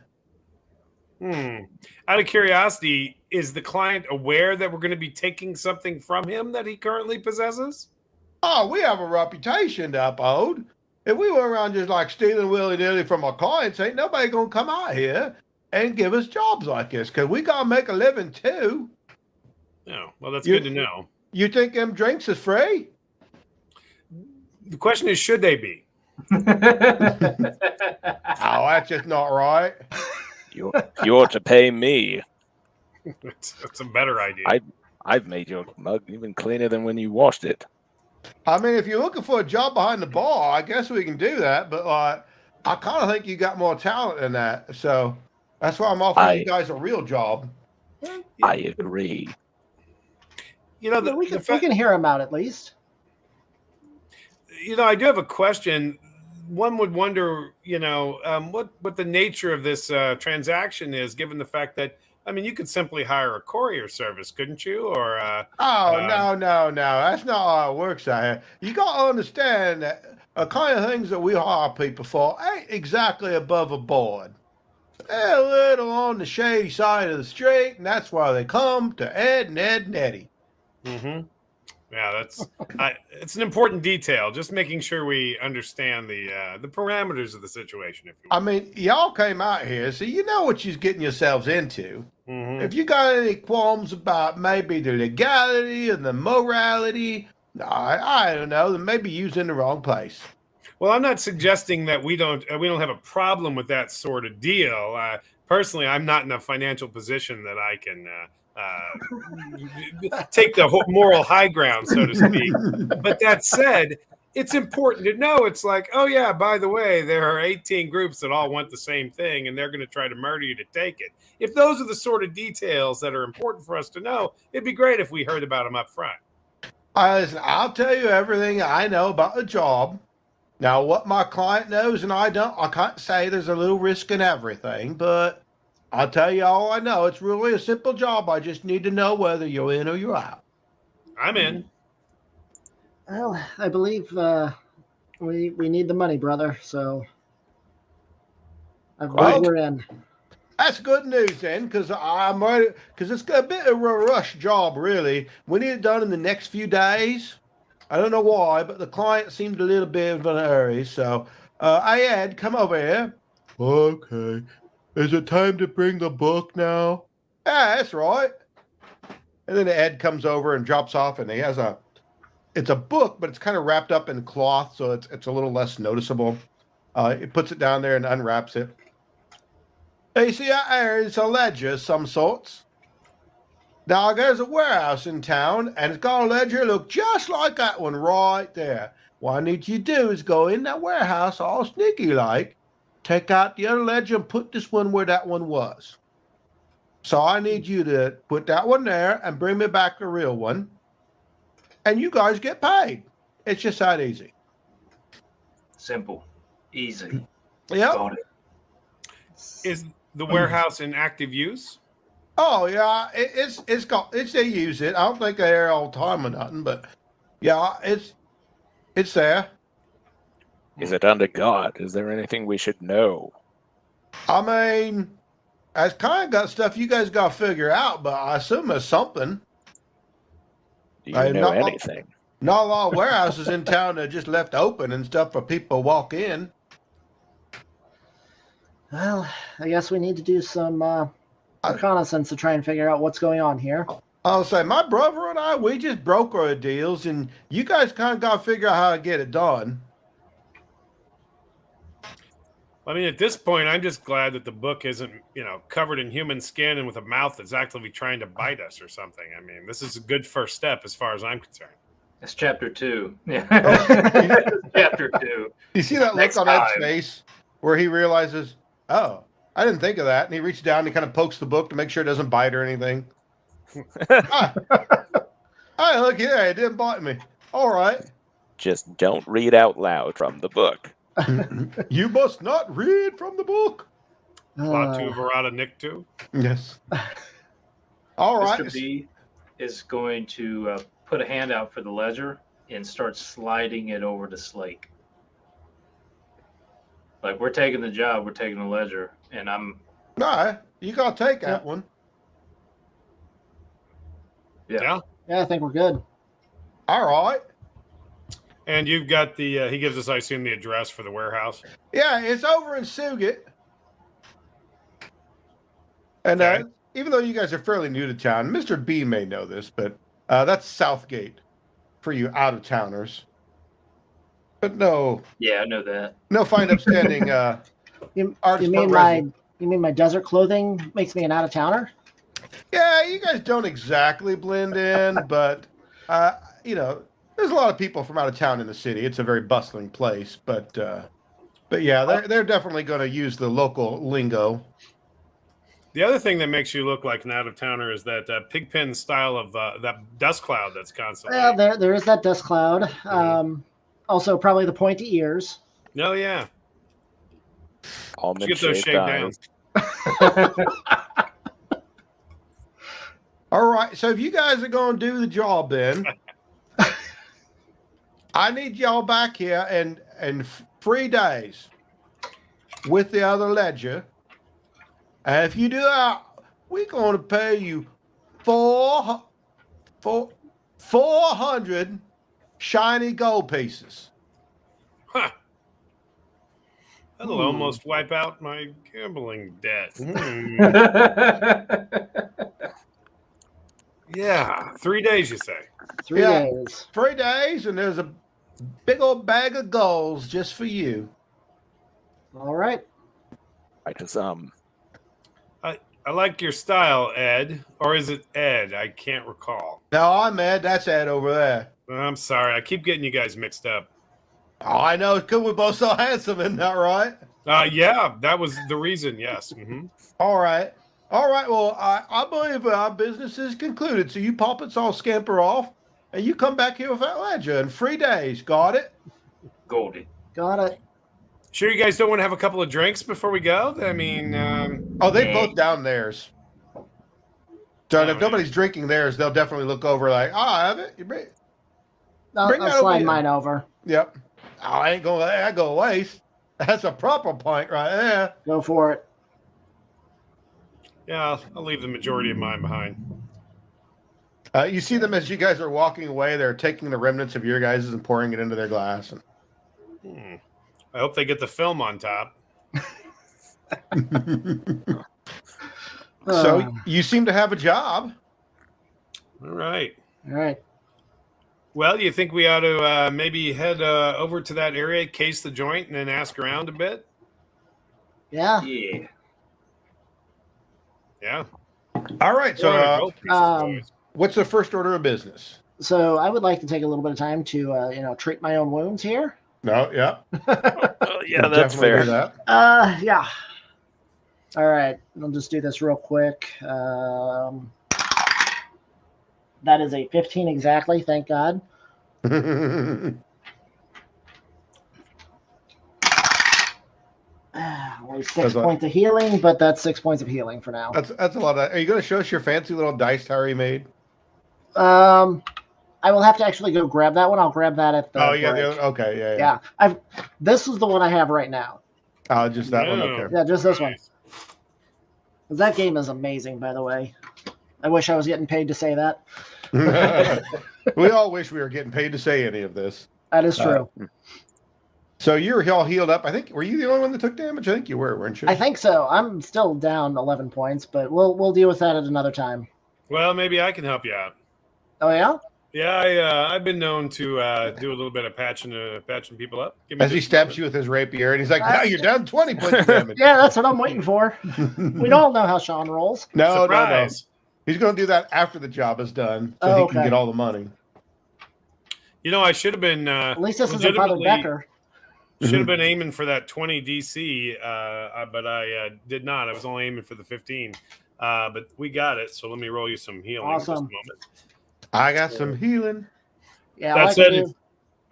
Out of curiosity, is the client aware that we're going to be taking something from him that he currently possesses? Oh, we have a reputation to uphold. If we went around just like stealing willy-nilly from our clients, ain't nobody going to come out here and give us jobs like this, because we got to make a living too. No. Well, that's good to know. You think them drinks is free? The question is, should they be? Oh, that's just not right. You ought to pay me. That's a better idea. I've made your mug even cleaner than when you washed it. I mean, if you're looking for a job behind the bar, I guess we can do that. But I kind of think you got more talent than that. So that's why I'm offering you guys a real job. I agree. You know, we can hear him out at least. I do have a question. One would wonder, what the nature of this transaction is, given the fact that, I mean, you could simply hire a courier service, couldn't you? Or No. That's not how it works out here. You got to understand that the kind of things that we hire people for ain't exactly above a board. They're a little on the shady side of the street, and that's why they come to Ed and Eddie. Mm-hmm. Yeah, that's it's an important detail. Just making sure we understand the parameters of the situation. If you will. I mean, y'all came out here, so you know what you're getting yourselves into. Mhm. If you got any qualms about maybe the legality and the morality, I don't know, then maybe you's in the wrong place. Well, I'm not suggesting that we don't have a problem with that sort of deal. Personally, I'm not in a financial position that I can take the moral high ground, so to speak. But that said, it's important to know. It's like, oh yeah, by the way, there are 18 groups that all want the same thing, and they're going to try to murder you to take it. If those are the sort of details that are important for us to know, it'd be great if we heard about them up front. Listen, I'll tell you everything I know about the job. Now, what my client knows and I don't, I can't say. There's a little risk in everything, but I'll tell you all I know. It's really a simple job. I just need to know whether you're in or you're out. I'm in. Well, I believe we need the money, brother. So I believe Well, we're in. That's good news then, because I'm ready. Because it's a bit of a rush job, really. We need it done in the next few days. I don't know why, but the client seemed a little bit of a hurry. So, hey Ed, come over here. Okay. Is it time to bring the book now? Yeah, that's right. And then Ed comes over and drops off, and he has it's a book, but it's kind of wrapped up in cloth, so it's a little less noticeable. He puts it down there and unwraps it. You see, it's a ledger of some sorts. Now, there's a warehouse in town, and it's got a ledger look just like that one right there. What I need you to do is go in that warehouse all sneaky-like, take out the other ledger and put this one where that one was. So I need you to put that one there and bring me back the real one, and you guys get paid. It's just that easy. Simple. Easy. Yep. Got it. Is the warehouse in active use? Oh yeah, they use it. I don't think they're there all the time or nothing, but yeah, it's there. Is it under guard? Is there anything we should know? I mean, it's kind of got stuff you guys got to figure out, but I assume there's something. Do you know not anything? Not a lot of warehouses in town that are just left open and stuff for people to walk in. Well, I guess we need to do some reconnaissance to try and figure out what's going on here. I'll say, my brother and I, we just broker our deals, and you guys kind of got to figure out how to get it done. I mean, at this point, I'm just glad that the book isn't, covered in human skin and with a mouth that's actively trying to bite us or something. I mean, this is a good first step as far as I'm concerned. That's chapter 2. Yeah. Oh. Chapter 2. You see that Next look on Ed's time. face where he realizes, oh, I didn't think of that. And he reaches down and he kind of pokes the book to make sure it doesn't bite or anything. Hey, look here. It didn't bite me. All right. Just don't read out loud from the book. You must not read from the book. Plot 2 Verata Nick 2. Yes. All right. Mr. B is going to put a hand out for the ledger and start sliding it over to Slake. Like, we're taking the job, we're taking the ledger, and I'm... No, you got to take that one. Yeah. Yeah, I think we're good. All right. And you've got the, he gives us, I assume, the address for the warehouse. Yeah, it's over in Sugat. And Okay. even though you guys are fairly new to town, Mr. B may know this, but that's Southgate for you out-of-towners. But no Yeah, I know that. fine upstanding You Ardisport mean my desert clothing makes me an out of towner? Yeah, you guys don't exactly blend in, but there's a lot of people from out of town in the city. It's a very bustling place, but yeah, they're definitely going to use the local lingo. The other thing that makes you look like an out-of-towner is that pigpen style of that dust cloud that's constantly... Well, there is that dust cloud. Also, probably the pointy ears. Oh, yeah. Almond Get those shaped shaved down. eyes. All right, so if you guys are going to do the job, then I need y'all back here in 3 days with the other ledger. And if you do that, we're going to pay you $400 400 shiny gold pieces. Huh. That'll Ooh. almost wipe out my gambling debt. Yeah, 3 days, you say? 3 Yeah. days. 3 days, and there's a big old bag of golds just for you. All right. Right, 'cause, I like your style, Ed. Or is it Ed? I can't recall. No, I'm Ed. That's Ed over there. I'm sorry. I keep getting you guys mixed up. Oh, I know. It's 'cause we're both so handsome, isn't that right? Yeah, that was the reason. Yes. Mm-hmm. All right. All right. Well, I believe our business is concluded. So you puppets all scamper off, and you come back here with that ledger in 3 days. Got it? Goldie. Got it. Sure, you guys don't want to have a couple of drinks before we go? I mean, Oh, they both down theirs. So if man. nobody's drinking theirs, they'll definitely look over like, I have it. You bring. I'll Bring that over slide here. mine over. Yep. Oh, I ain't gonna let that go waste. That's a proper pint right there. Go for it. yeah, I'll leave the majority of mine behind. You see them as you guys are walking away. They're taking the remnants of your guys' and pouring it into their glass. I hope they get the film on top. So you seem to have a job. All right. All right. Well, you think we ought to maybe head over to that area, case the joint, and then ask around a bit? Yeah. Yeah. Yeah. All right. So Both pieces, boys. what's the first order of business? So I would like to take a little bit of time to, treat my own wounds here. No. Yeah. yeah, that's Definitely do fair. that. Yeah. All right. I'll just do this real quick. That is a 15 exactly. Thank God. Only 6 That's points of healing, but that's 6 points of healing for now. That's a lot of. Are you going to show us your fancy little dice tower you made? I will have to actually go grab that one. I'll grab that at the. Oh yeah. break. Okay. Yeah. Yeah. This is the one I have right now. Oh, just that one. Yeah. Okay. Yeah, just this one. That game is amazing, by the way. I wish I was getting paid to say that. We all wish we were getting paid to say any of this. That is true. So you're all healed up. I think. Were you the only one that took damage? I think you were, weren't you? I think so. I'm still down 11 points, but we'll deal with that at another time. Well, maybe I can help you out. Oh yeah. Yeah, I've been known to do a little bit of patching people up. Give me As he just a stabs moment. you with his rapier, and he's like, "Now you're down 20 points of damage." Yeah, that's what I'm waiting for. We don't know how Sean rolls. No. Surprise. He's going to do that after the job is done, so Oh, he can okay. get all the money. You know, I should have been. At least this isn't Father legitimately- Becker. Should have been aiming for that 20 DC, but I did not. I was only aiming for the 15. But we got it. So let me roll you some healing. in just a Awesome. moment. I got some healing. Yeah, That all I said, can do,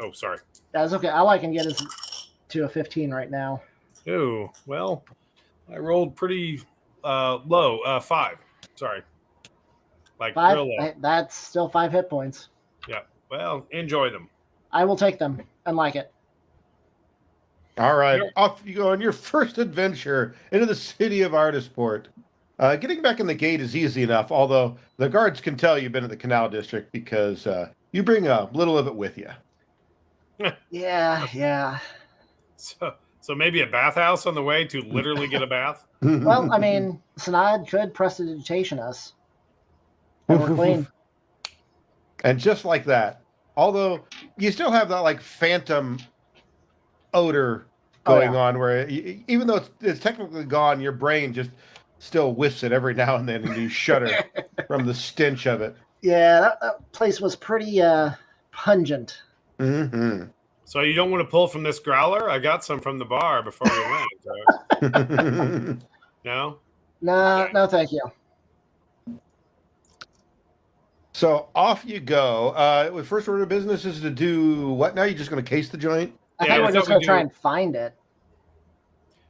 oh, sorry. that's okay. All I can get is to a 15 right now. Oh, well, I rolled pretty low. 5. Sorry. Like 5. real low. That's still 5 hit points. Yeah. Well, enjoy them. I will take them and like it. All right, Sure. off you go on your first adventure into the city of Ardisport. Getting back in the gate is easy enough, although the guards can tell you've been at the Canal District because you bring a little of it with you. Yeah. So maybe a bathhouse on the way to literally get a bath. Well, I mean, Sanad could prestidigitation us. And we're clean. And just like that, although you still have that like phantom odor going on, where even though it's technically gone, your brain just still whiffs it every now and then, and you shudder from the stench of it. Yeah, that place was pretty pungent. Mm-hmm. So you don't want to pull from this growler? I got some from the bar before we went. No? No, thank you. So off you go. With first order of business is to do what now? You're just going to case the joint? I Yeah, think we're that's just what we going to try do. and find it.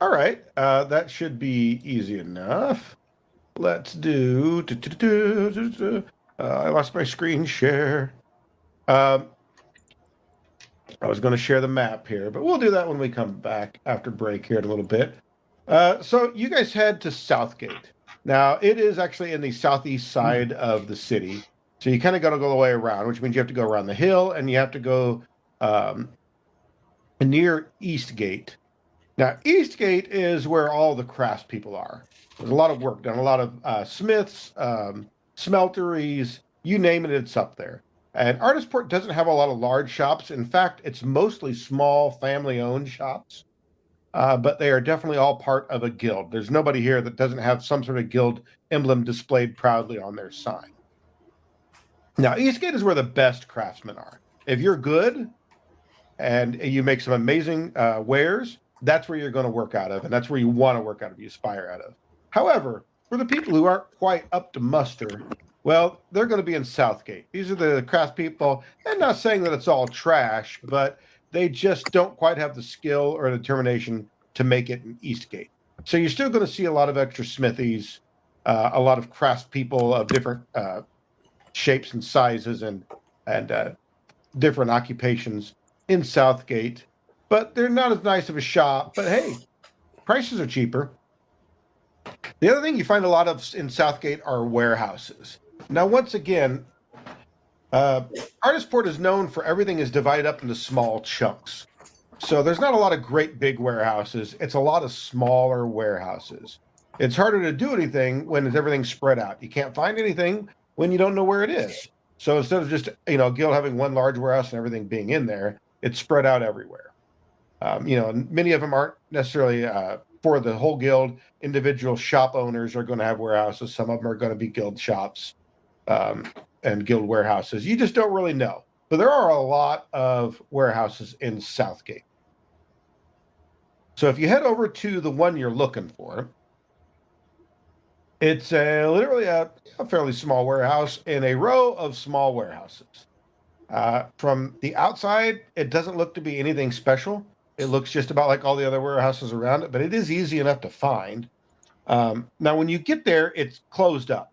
All right. That should be easy enough. Let's do. I lost my screen share. I was going to share the map here, but we'll do that when we come back after break here in a little bit. So you guys head to Southgate. Now, it is actually in the southeast side of the city. So you kind of got to go the way around, which means you have to go around the hill and you have to go near Eastgate. Now, Eastgate is where all the craftspeople are. There's a lot of work done, a lot of smiths, smelteries, you name it, it's up there. And Ardisport doesn't have a lot of large shops. In fact, it's mostly small family-owned shops, but they are definitely all part of a guild. There's nobody here that doesn't have some sort of guild emblem displayed proudly on their sign. Now, Eastgate is where the best craftsmen are. If you're good and you make some amazing wares, that's where you're going to work out of, and that's where you want to work out of, you aspire out of. However, for the people who aren't quite up to muster, well, they're going to be in Southgate. These are the craftspeople. I'm not saying that it's all trash, but they just don't quite have the skill or determination to make it in Eastgate. So you're still going to see a lot of extra smithies, a lot of craftspeople of different shapes and sizes and different occupations in Southgate, but they're not as nice of a shop. But hey, prices are cheaper. The other thing you find a lot of in Southgate are warehouses. Now, once again, Ardisport is known for everything is divided up into small chunks. So there's not a lot of great big warehouses. It's a lot of smaller warehouses. It's harder to do anything when everything's spread out. You can't find anything when you don't know where it is. So instead of just, a guild having one large warehouse and everything being in there, it's spread out everywhere. And many of them aren't necessarily for the whole guild. Individual shop owners are going to have warehouses. Some of them are going to be guild shops and guild warehouses. You just don't really know. But there are a lot of warehouses in Southgate. So if you head over to the one you're looking for, it's literally a fairly small warehouse in a row of small warehouses. From the outside, it doesn't look to be anything special. It looks just about like all the other warehouses around it, but it is easy enough to find. Now, when you get there, it's closed up.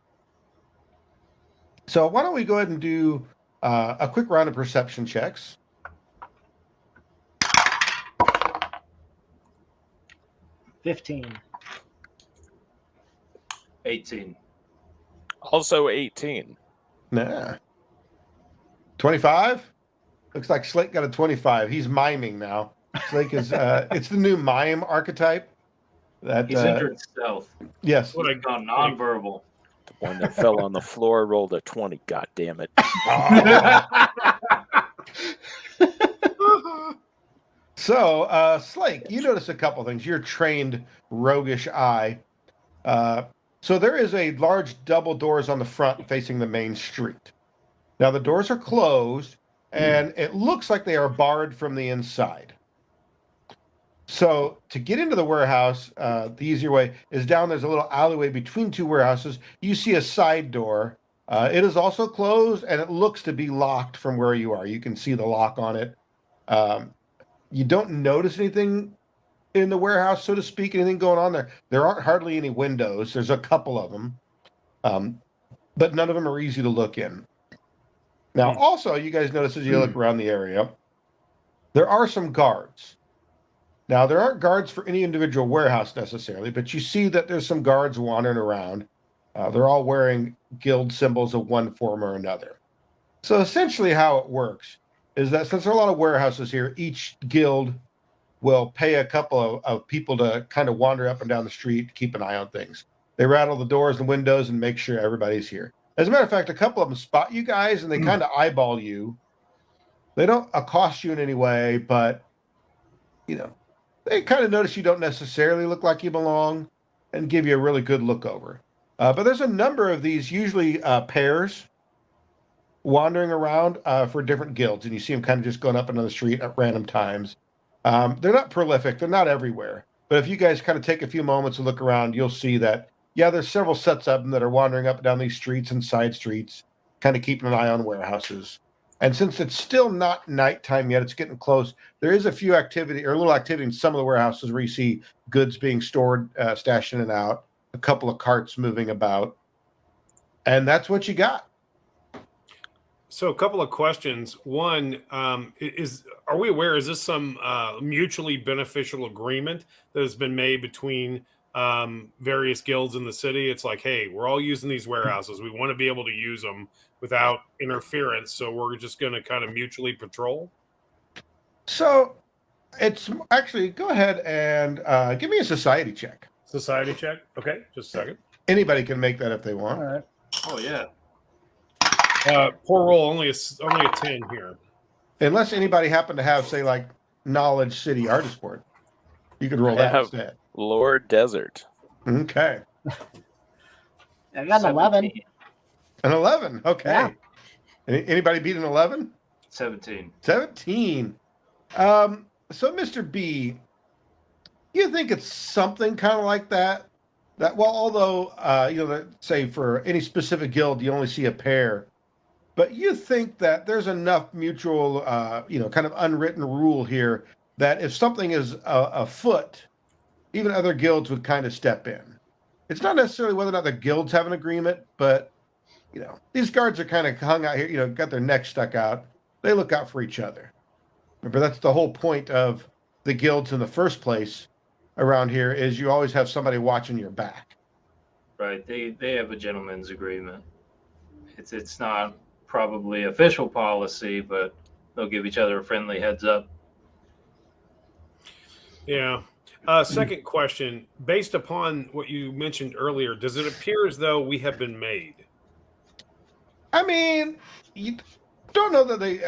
So why don't we go ahead and do a quick round of perception checks. 15. 18. Also 18. Nah. 25? Looks like Slake got a 25. He's miming now. Slake is it's the new mime archetype. That He's entered stealth. yes. What I call nonverbal. The one that fell on the floor rolled a 20. God damn it. So, Slake, you notice a couple things. Your trained roguish eye. So there is a large double doors on the front facing the main street. Now the doors are closed, and it looks like they are barred from the inside. So to get into the warehouse, the easier way is down. There's a little alleyway between two warehouses. You see a side door. It is also closed, and it looks to be locked from where you are. You can see the lock on it. You don't notice anything in the warehouse, so to speak, anything going on there. There aren't hardly any windows. There's a couple of them, but none of them are easy to look in. Now, also, you guys notice as you look around the area, there are some guards. Now, there aren't guards for any individual warehouse necessarily, but you see that there's some guards wandering around. They're all wearing guild symbols of one form or another. So essentially how it works is that since there are a lot of warehouses here, each guild will pay a couple of people to kind of wander up and down the street to keep an eye on things. They rattle the doors and windows and make sure everybody's here. As a matter of fact, a couple of them spot you guys and they kind of eyeball you. They don't accost you in any way, but, they kind of notice you don't necessarily look like you belong and give you a really good look over. But there's a number of these, usually pairs, wandering around for different guilds, and you see them kind of just going up and down the street at random times. They're not prolific. They're not everywhere. But if you guys kind of take a few moments to look around, you'll see that, there's several sets of them that are wandering up and down these streets and side streets, kind of keeping an eye on warehouses. And since it's still not nighttime yet, it's getting close, there is a little activity in some of the warehouses where you see goods being stored, stashed in and out, a couple of carts moving about. And that's what you got. So a couple of questions. One, are we aware, is this some mutually beneficial agreement that has been made between various guilds in the city. It's like, hey, we're all using these warehouses. We want to be able to use them without interference. So we're just going to kind of mutually patrol. So it's actually, go ahead and give me a society check. Society check. Okay, just a second. Anybody can make that if they want. All right. Oh yeah. Poor roll, only a 10 here. Unless anybody happened to have, say, like Knowledge City Ardisport. You could roll that instead. Lord Desert. Okay. I got an 11. An 11. Okay. Yeah. Anybody beat an 11? 17. 17. So, Mr. B, you think it's something kind of like that? That, well, although, say for any specific guild, you only see a pair. But you think that there's enough mutual, kind of unwritten rule here that if something is afoot, even other guilds would kind of step in. It's not necessarily whether or not the guilds have an agreement, but, these guards are kind of hung out here, got their necks stuck out. They look out for each other. Remember, that's the whole point of the guilds in the first place around here is you always have somebody watching your back. Right. They have a gentleman's agreement. It's not probably official policy, but they'll give each other a friendly heads up. Yeah. Second question, based upon what you mentioned earlier, does it appear as though we have been made? I mean, you don't know that they.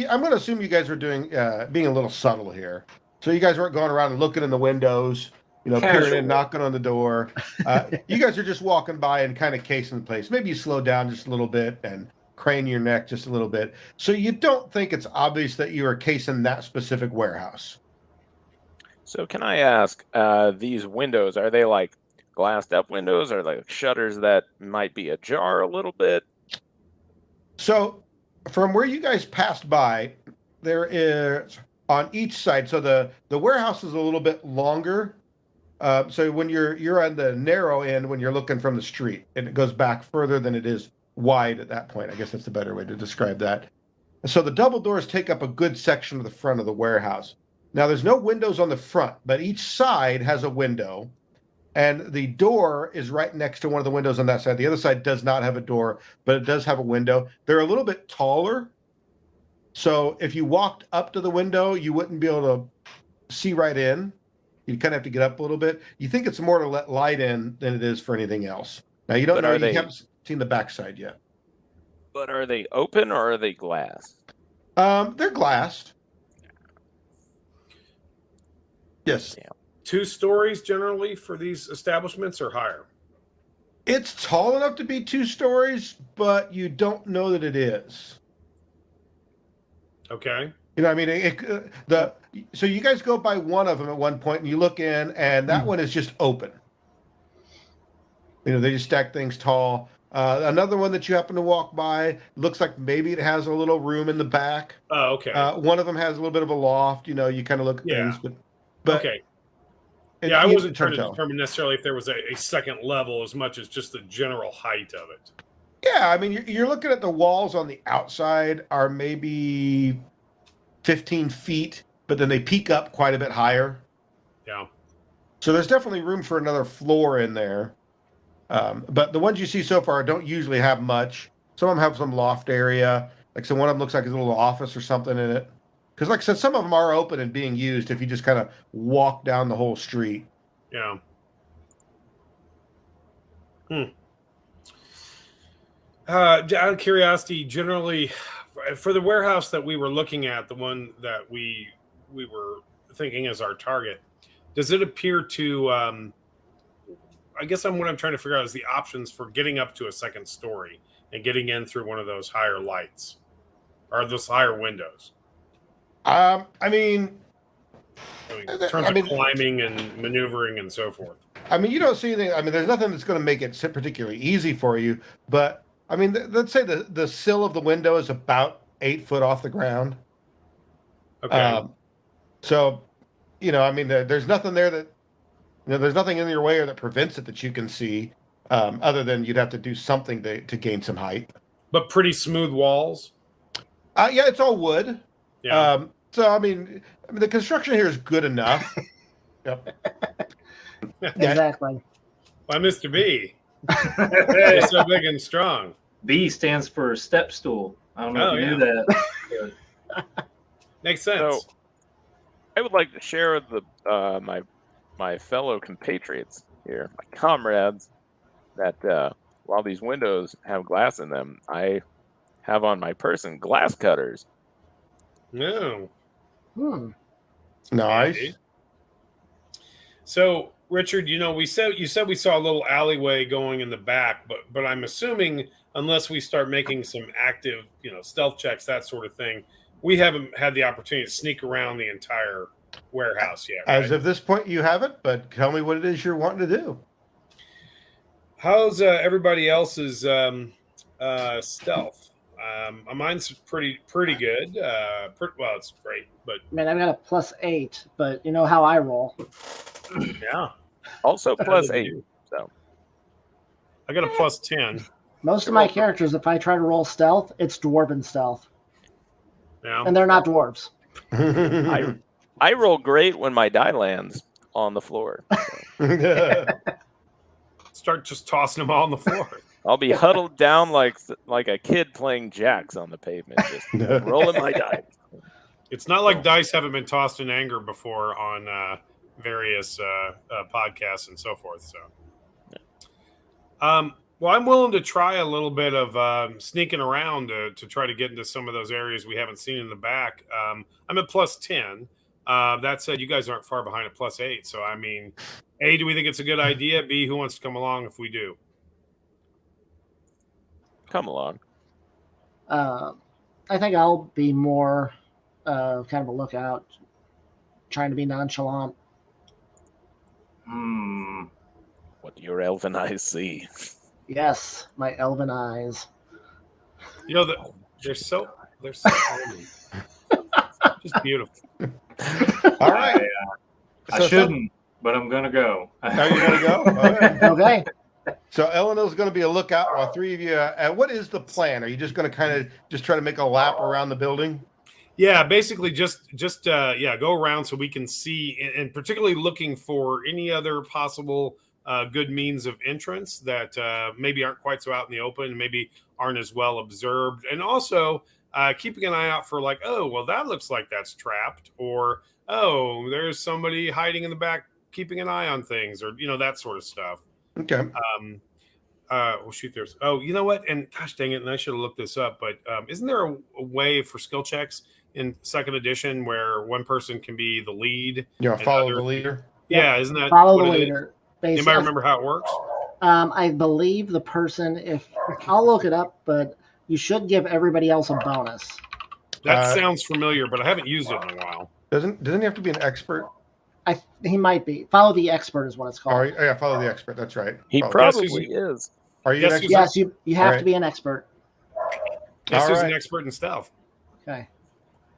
I'm going to assume you guys were being a little subtle here. So you guys weren't going around and looking in the windows, peering in, knocking on the door. You guys are just walking by and kind of casing the place. Maybe you slow down just a little bit and crane your neck just a little bit. So you don't think it's obvious that you are casing that specific warehouse. So can I ask, these windows, are they like glassed up windows? Are they like shutters that might be ajar a little bit? So from where you guys passed by, there is on each side. So the warehouse is a little bit longer. So when you're on the narrow end when you're looking from the street, and it goes back further than it is wide at that point. I guess that's the better way to describe that. So the double doors take up a good section of the front of the warehouse. Now there's no windows on the front, but each side has a window, and the door is right next to one of the windows on that side. The other side does not have a door, but it does have a window. They're a little bit taller. So if you walked up to the window, you wouldn't be able to see right in. You kind of have to get up a little bit. You think it's more to let light in than it is for anything else. Now you don't know. You haven't seen the backside yet. But are they open or are they glass? They're glassed. Yes. Yeah. 2 stories generally for these establishments or higher? It's tall enough to be 2 stories, but you don't know that it is. Okay. I mean, so you guys go by one of them at one point, and you look in, and that one is just open. They just stack things tall. Another one that you happen to walk by looks like maybe it has a little room in the back. Oh, okay. One of them has a little bit of a loft. You kind of look at things, but okay. Yeah, I wasn't trying to determine necessarily if there was a second level as much as just the general height of it. Yeah, I mean, you're looking at the walls on the outside are maybe 15 feet, but then they peak up quite a bit higher. Yeah. So there's definitely room for another floor in there. But the ones you see so far don't usually have much. Some of them have some loft area. Like, so one of them looks like a little office or something in it. Because, like I said, some of them are open and being used if you just kind of walk down the whole street. Yeah. Out of curiosity, generally, for the warehouse that we were looking at, the one that we were thinking as our target, does it appear to? I guess what I'm trying to figure out is the options for getting up to a second story and getting in through one of those higher lights or those higher windows. I mean, in terms of climbing and maneuvering and so forth. I mean, you don't see anything. I mean, there's nothing that's going to make it particularly easy for you. But I mean, let's say the sill of the window is about 8 foot off the ground. Okay. So, I mean, there's nothing there that, there's nothing in your way or that prevents it that you can see, other than you'd have to do something to gain some height. But pretty smooth walls. Yeah, it's all wood. Yeah. So I mean, the construction here is good enough. Yep. Exactly. By Mr. B. You're so big and strong. B stands for step stool. I don't know Oh, if you yeah. knew that. Makes sense. So, I would like to share with my fellow compatriots here, my comrades, that while these windows have glass in them, I have on my person glass cutters. No. Nice. Andy? So, Richard, you said we saw a little alleyway going in the back, but I'm assuming unless we start making some active, stealth checks, that sort of thing, we haven't had the opportunity to sneak around the entire warehouse yet. Right? As of this point, you haven't, but tell me what it is you're wanting to do. How's everybody else's stealth? Mine's pretty good. Well, it's great, but Man, I've got a +8, but you know how I roll. yeah. Also How plus did 8. you? So I got a +10. Most of my characters, if I try to roll stealth, it's dwarven stealth, Yeah. and they're not dwarves. I roll great when my die lands on the floor. Start just tossing them all on the floor. I'll be huddled down like a kid playing jacks on the pavement, just rolling my dice. It's not like dice haven't been tossed in anger before on various podcasts and so forth. So, well, I'm willing to try a little bit of sneaking around to try to get into some of those areas we haven't seen in the back. I'm at +10. That said, you guys aren't far behind at +8. So, I mean, A, do we think it's a good idea? B, who wants to come along if we do? Come along. I think I'll be more kind of a lookout, trying to be nonchalant. What do your elven eyes see? Yes, my elven eyes. They're so pretty. Just beautiful. All right. I shouldn't, but I'm gonna go. Are you going to go? Okay. Okay. So Eleanor's going to be a lookout while three of you. What is the plan? Are you just going to kind of just try to make a lap around the building? Yeah, basically just go around so we can see, and particularly looking for any other possible good means of entrance that maybe aren't quite so out in the open, maybe aren't as well observed, and also keeping an eye out for like, oh, well, that looks like that's trapped, or oh, there's somebody hiding in the back keeping an eye on things, or that sort of stuff. Okay. Well, shoot, you know what? And gosh dang it, and I should have looked this up, but isn't there a way for skill checks in second edition where one person can be the lead? Follow the leader. Yeah, isn't that Follow what the it is? leader. Anybody remember how it works? I believe the person, if I'll look it up, but you should give everybody else a bonus. That sounds familiar, but I haven't used it in a while. Doesn't he have to be an expert? He might be. Follow the expert is what it's called. Oh, yeah, follow the expert. That's right. He Follow. probably is. Are you an expert? Yes, you have All to be an expert. Guess All who's right. an expert in stealth? Okay.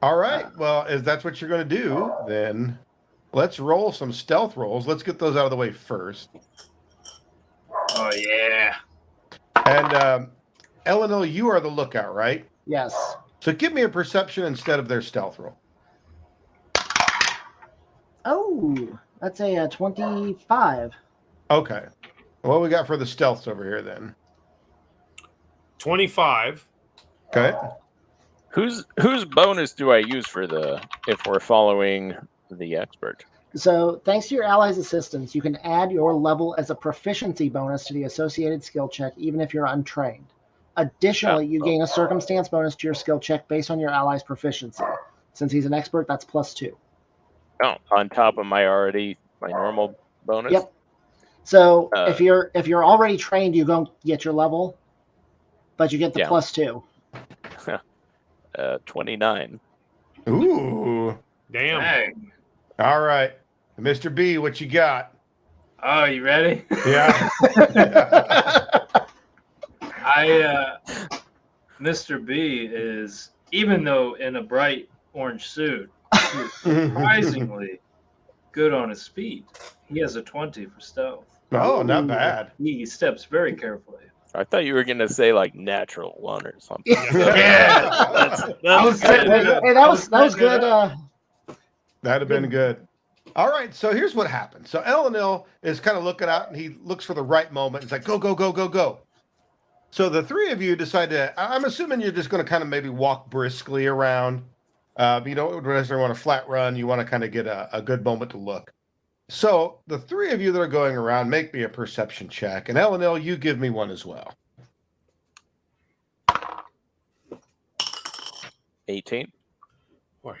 All right. Well, if that's what you're going to do, then let's roll some stealth rolls. Let's get those out of the way first. Oh yeah. And Eleanor, you are the lookout, right? Yes. So give me a perception instead of their stealth roll. Oh, that's a 25. Okay. What we got for the stealths over here then? 25. Okay. Whose bonus do I use for if we're following the expert? So, thanks to your allies' assistance, you can add your level as a proficiency bonus to the associated skill check, even if you're untrained. Additionally, you gain a circumstance bonus to your skill check based on your ally's proficiency. Since he's an expert, that's +2. Oh, on top of my normal bonus. Yep. So if you're already trained, you don't get your level, but you get the +2. 29. Ooh. Damn. Dang. All right. Mr. B, what you got? Oh, you ready? Yeah. Mr. B is, even though in a bright orange suit, he's surprisingly good on his feet. He has a 20 for stealth. Oh, not bad. He steps very carefully. I thought you were going to say like natural 1 or something. Yeah. That's Hey, that was good. That'd have been good. All right, so here's what happened. So Elenil is kind of looking out, and he looks for the right moment. He's like, go, go, go, go, go. So the three of you decide to, I'm assuming you're just going to kind of maybe walk briskly around. You don't necessarily want to flat run. You want to kind of get a good moment to look. So the three of you that are going around, make me a perception check. And Elenil, you give me one as well. 18. Boy.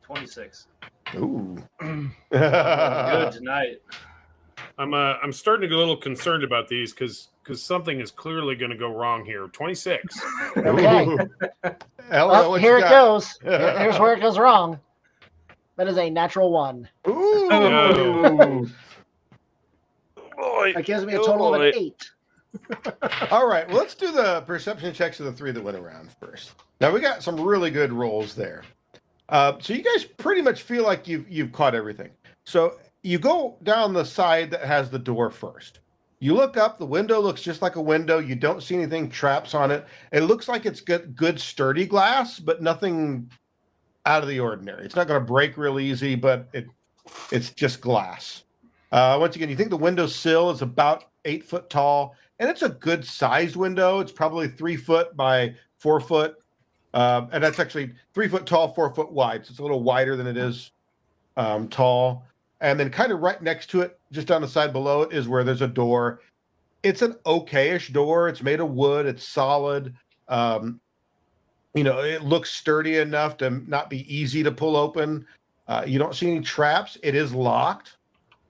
26. Ooh. Good tonight. I'm starting to get a little concerned about these because something is clearly going to go wrong here. 26. Okay. Elenil, Well, what here you it got? goes. Here's where it goes wrong. That is a natural 1. Ooh. No. Boy. That gives me a total of an 8. All right, well, let's do the perception checks of the three that went around first. Now we got some really good rolls there. So you guys pretty much feel like you've caught everything. So you go down the side that has the door first. You look up, the window looks just like a window. You don't see anything traps on it. It looks like it's good sturdy glass, but nothing out of the ordinary. It's not going to break real easy, but it's just glass. Once again, you think the window sill is about 8 foot tall, and it's a good sized window. It's probably 3 foot by 4 foot. And that's actually 3 foot tall, 4 foot wide. So it's a little wider than it is tall. And then kind of right next to it, just on the side below it, is where there's a door. It's an okay-ish door. It's made of wood. It's solid. It looks sturdy enough to not be easy to pull open. You don't see any traps. It is locked.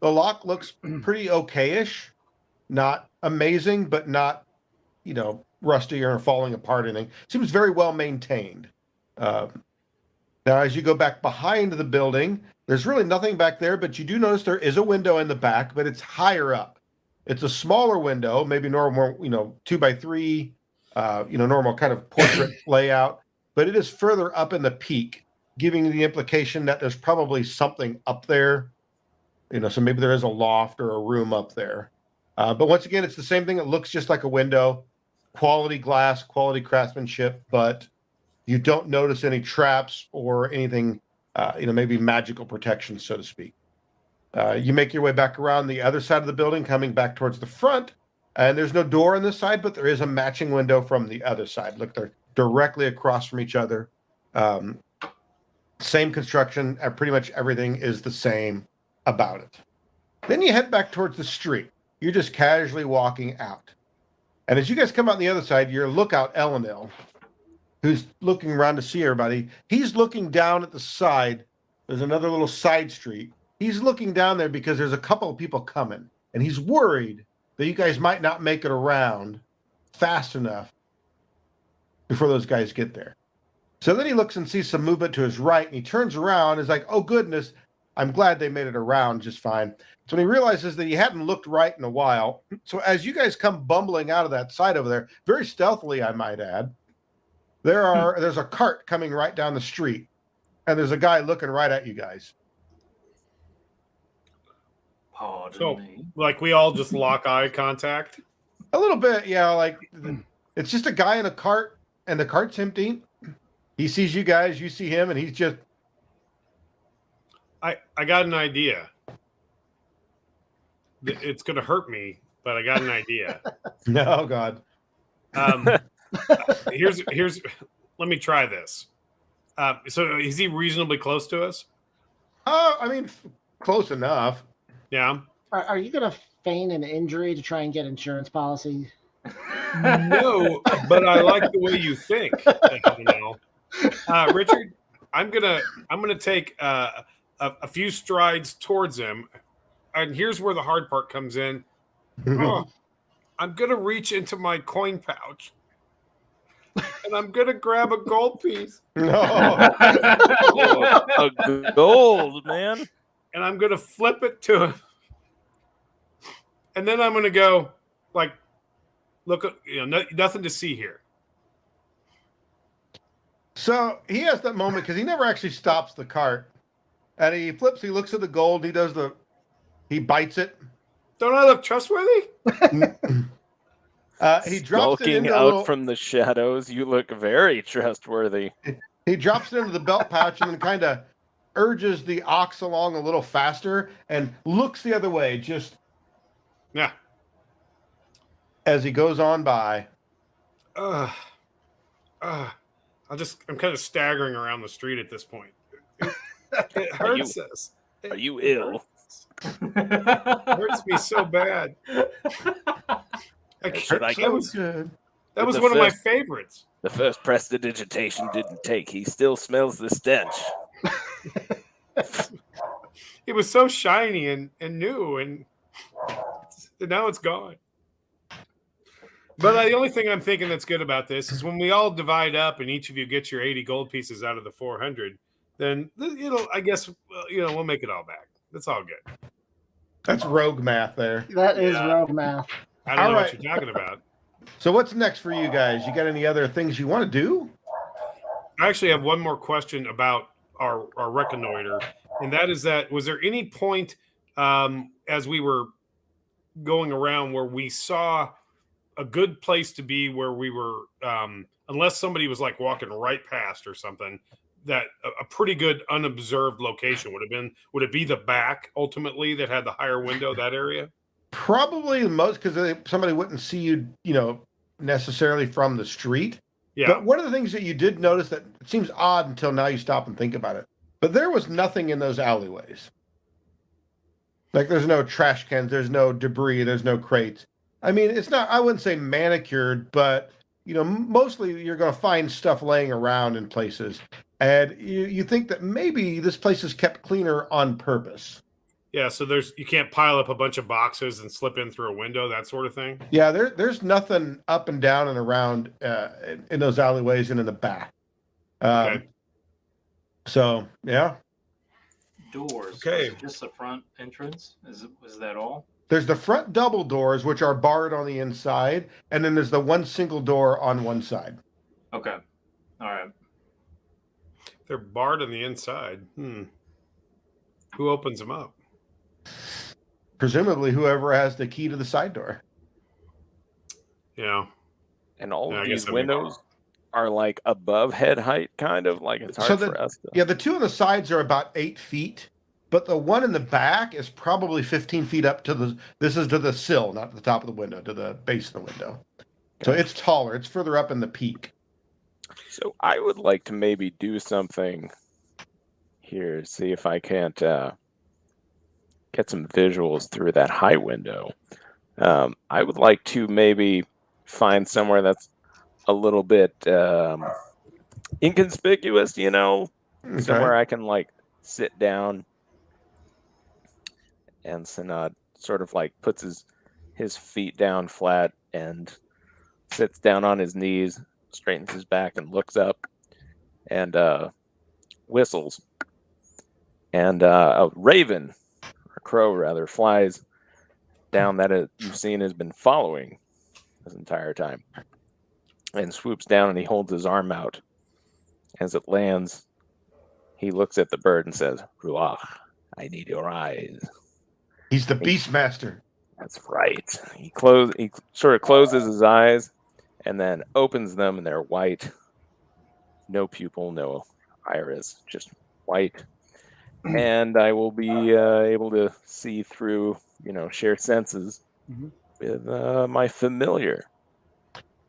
The lock looks pretty okay-ish. Not amazing, but not, rusty or falling apart or anything. Seems very well maintained. Now, as you go back behind the building, there's really nothing back there, but you do notice there is a window in the back, but it's higher up. It's a smaller window, maybe normal, 2x3, normal kind of portrait layout, but it is further up in the peak, giving you the implication that there's probably something up there. So maybe there is a loft or a room up there. But once again, it's the same thing. It looks just like a window. Quality glass, quality craftsmanship, but you don't notice any traps or anything, maybe magical protection, so to speak. You make your way back around the other side of the building, coming back towards the front, and there's no door on this side, but there is a matching window from the other side. Look, they're directly across from each other. Same construction, pretty much everything is the same about it. Then you head back towards the street. You're just casually walking out. And as you guys come out on the other side, your lookout, Elenil, who's looking around to see everybody, he's looking down at the side. There's another little side street. He's looking down there because there's a couple of people coming, and he's worried that you guys might not make it around fast enough before those guys get there. So then he looks and sees some movement to his right, and he turns around and is like, oh, goodness, I'm glad they made it around just fine. So when he realizes that he hadn't looked right in a while, so as you guys come bumbling out of that side over there, very stealthily, I might add, there's a cart coming right down the street, and there's a guy looking right at you guys. Pardon me. Like we all just lock eye contact? A little bit, yeah. Like it's just a guy in a cart, and the cart's empty. He sees you guys, you see him, and he's just... I got an idea. It's going to hurt me, but I got an idea. No, God. Here's. Let me try this. So is he reasonably close to us? Close enough. Yeah. Are you going to feign an injury to try and get insurance policy? No, but I like the way you think. Richard, I'm gonna take a few strides towards him, and here's where the hard part comes in. I'm gonna reach into my coin pouch, and I'm gonna grab a gold piece. No. A gold, man. And I'm gonna flip it to him, and then I'm gonna go like, look, nothing to see here. So he has that moment because he never actually stops the cart, and he flips. He looks at the gold. He bites it. Don't I look trustworthy? He drops it into out from the shadows. You look very trustworthy. He drops it into the belt pouch and then kind of urges the ox along a little faster and looks the other way just Yeah. as he goes on by. I'm kind of staggering around the street at this point. It hurts us. Are you ill? It hurts me so bad. Should I That go? was Good. one of my favorites. The first prestidigitation didn't take. He still smells the stench. It was so shiny and new, and now it's gone. But the only thing I'm thinking that's good about this is when we all divide up and each of you gets your 80 gold pieces out of the 400, then I guess we'll make it all back. That's all good. That's rogue math there. That is rogue math. I don't know All what you're talking about. So what's next for you guys? You got any other things you want to do? I actually have one more question about our reconnoiter, and that is was there any point as we were going around where we saw a good place to be where we were, unless somebody was like walking right past or something, that a pretty good unobserved location would it be the back ultimately that had the higher window, that area? Probably the most, because somebody wouldn't see you, necessarily from the street. Yeah. But one of the things that you did notice that seems odd until now you stop and think about it, but there was nothing in those alleyways. Like there's no trash cans, there's no debris, there's no crates. I mean, it's not, I wouldn't say manicured, but, mostly you're going to find stuff laying around in places. And you think that maybe this place is kept cleaner on purpose. Yeah, so you can't pile up a bunch of boxes and slip in through a window, that sort of thing. Yeah, there's nothing up and down and around in those alleyways and in the back. Okay. So yeah. Doors. Okay. Just the front entrance. Was that all? There's the front double doors, which are barred on the inside, and then there's the one single door on one side. Okay. All right. They're barred on the inside. Who opens them up? Presumably whoever has the key to the side door. Yeah. And all Yeah, I of guess these that'd be windows are like above head height, kind of like it's hard for us to. Yeah, the two on the sides are about 8 feet, but the one in the back is probably 15 feet up to this is to the sill, not to the top of the window, to the base of the window. So it's taller. It's further up in the peak. So I would like to maybe do something here, see if I can't get some visuals through that high window. I would like to maybe find somewhere that's a little bit inconspicuous, somewhere I can like sit down. And Sanad sort of like puts his feet down flat and sits down on his knees, straightens his back and looks up and whistles. And a raven, or crow rather, flies down that you've seen has been following this entire time. And swoops down and he holds his arm out. As it lands, he looks at the bird and says, Ruach, I need your eyes. He's the Beastmaster. That's right. He sort of closes his eyes and then opens them, and they're white. No pupil, no iris, just white. And I will be able to see through, share senses with my familiar.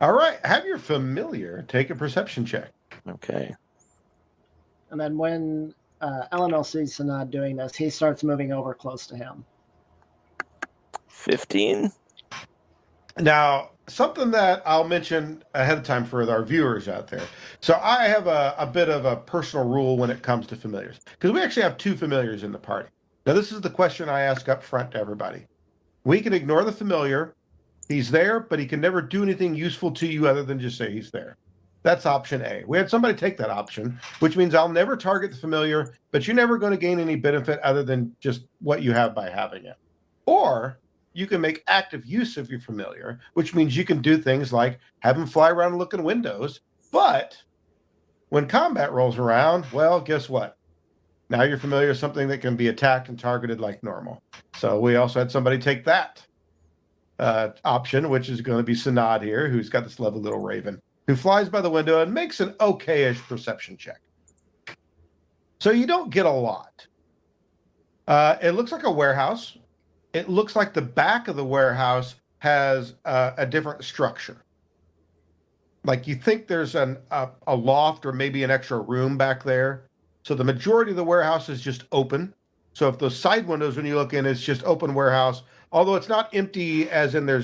All right. Have your familiar take a perception check. Okay. And then when Eleanor sees Sanad doing this, he starts moving over close to him. 15. Now, something that I'll mention ahead of time for our viewers out there. So I have a bit of a personal rule when it comes to familiars, because we actually have 2 familiars in the party. Now, this is the question I ask up front to everybody. We can ignore the familiar. He's there, but he can never do anything useful to you other than just say he's there. That's option A. We had somebody take that option, which means I'll never target the familiar, but you're never going to gain any benefit other than just what you have by having it. Or you can make active use of your familiar, which means you can do things like have him fly around and look in windows. But when combat rolls around, well, guess what? Now your familiar is something that can be attacked and targeted like normal. So we also had somebody take that option, which is going to be Sanad here, who's got this lovely little raven, who flies by the window and makes an okay-ish perception check. So you don't get a lot. It looks like a warehouse. It looks like the back of the warehouse has a different structure. Like you think there's a loft or maybe an extra room back there. So the majority of the warehouse is just open. So if those side windows, when you look in, it's just open warehouse. Although it's not empty, as in there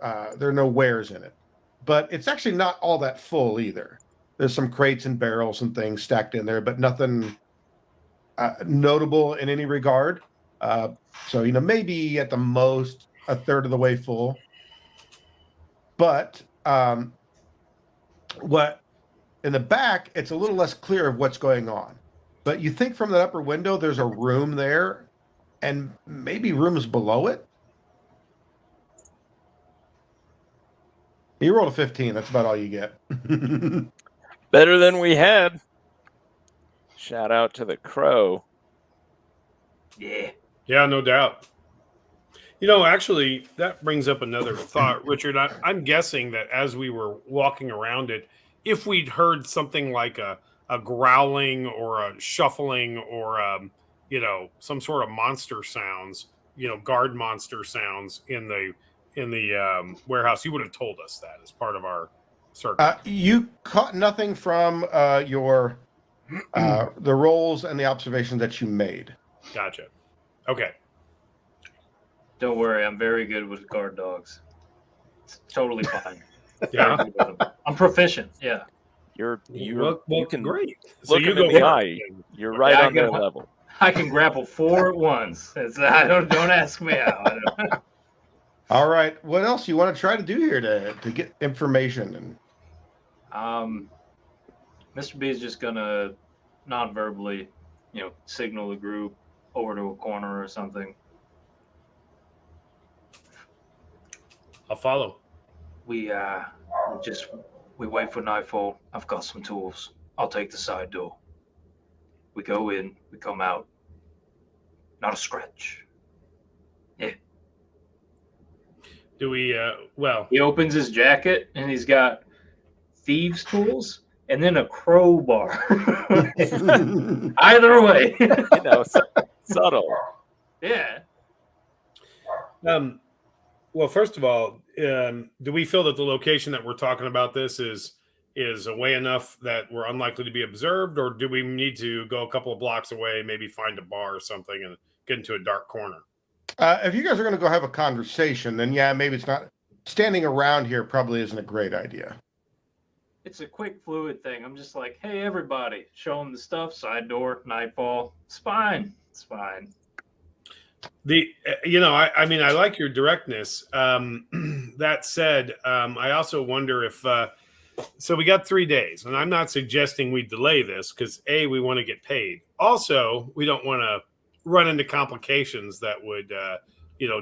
are no wares in it. But it's actually not all that full either. There's some crates and barrels and things stacked in there, but nothing notable in any regard. So maybe at the most a third of the way full. But what in the back, it's a little less clear of what's going on. But you think from that upper window, there's a room there, and maybe rooms below it. You rolled a 15. That's about all you get. Better than we had. Shout out to the crow. Yeah. Yeah, no doubt. Actually, that brings up another thought, Richard. I'm guessing that as we were walking around it, if we'd heard something like a growling or a shuffling or some sort of monster sounds, guard monster sounds in the warehouse, you would have told us that as part of our circle. You caught nothing from your the rolls and the observations that you made. Gotcha. Okay. Don't worry, I'm very good with guard dogs. It's totally fine. Yeah. Very good with them. I'm proficient. Yeah. You can great. So you go in the eye. You're right Yeah, on their level. I can grapple 4 at once. Don't ask me how. All right. What else you want to try to do here to get information? And Mr. B is just gonna non-verbally, signal the group over to a corner or something. I'll follow. We wait for nightfall. I've got some tools. I'll take the side door. We go in, we come out. Not a scratch. Yeah. Do we, He opens his jacket and he's got thieves' tools and then a crowbar. Either way. Subtle. Yeah. Well, first of all, do we feel that the location that we're talking about this is away enough that we're unlikely to be observed, or do we need to go a couple of blocks away, maybe find a bar or something and get into a dark corner? If you guys are going to go have a conversation, then yeah, maybe it's not standing around here. Probably isn't a great idea. It's a quick, fluid thing. I'm just like, hey, everybody, show them the stuff. Side door, nightfall. It's fine. It's fine. I like your directness. That said, I also wonder if so we got 3 days, and I'm not suggesting we delay this because we want to get paid. Also, we don't want to run into complications that would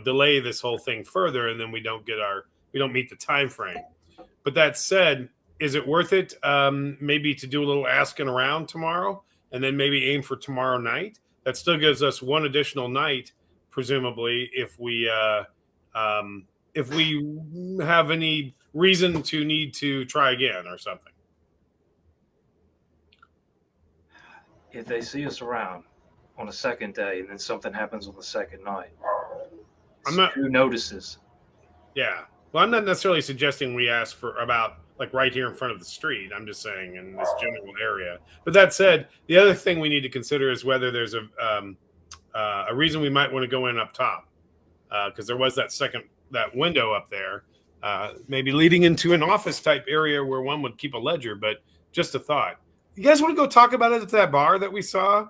delay this whole thing further, and then we don't meet the time frame. But that said, is it worth it maybe to do a little asking around tomorrow and then maybe aim for tomorrow night? That still gives us one additional night, presumably, if we have any reason to need to try again or something. If they see us around on a second day and then something happens on the second night, who notices? Yeah. Well, I'm not necessarily suggesting we ask for about like right here in front of the street. I'm just saying in this general area. But that said, the other thing we need to consider is whether there's a reason we might want to go in up top, because there was that window up there, maybe leading into an office type area where one would keep a ledger. But just a thought. You guys want to go talk about it at that bar that we saw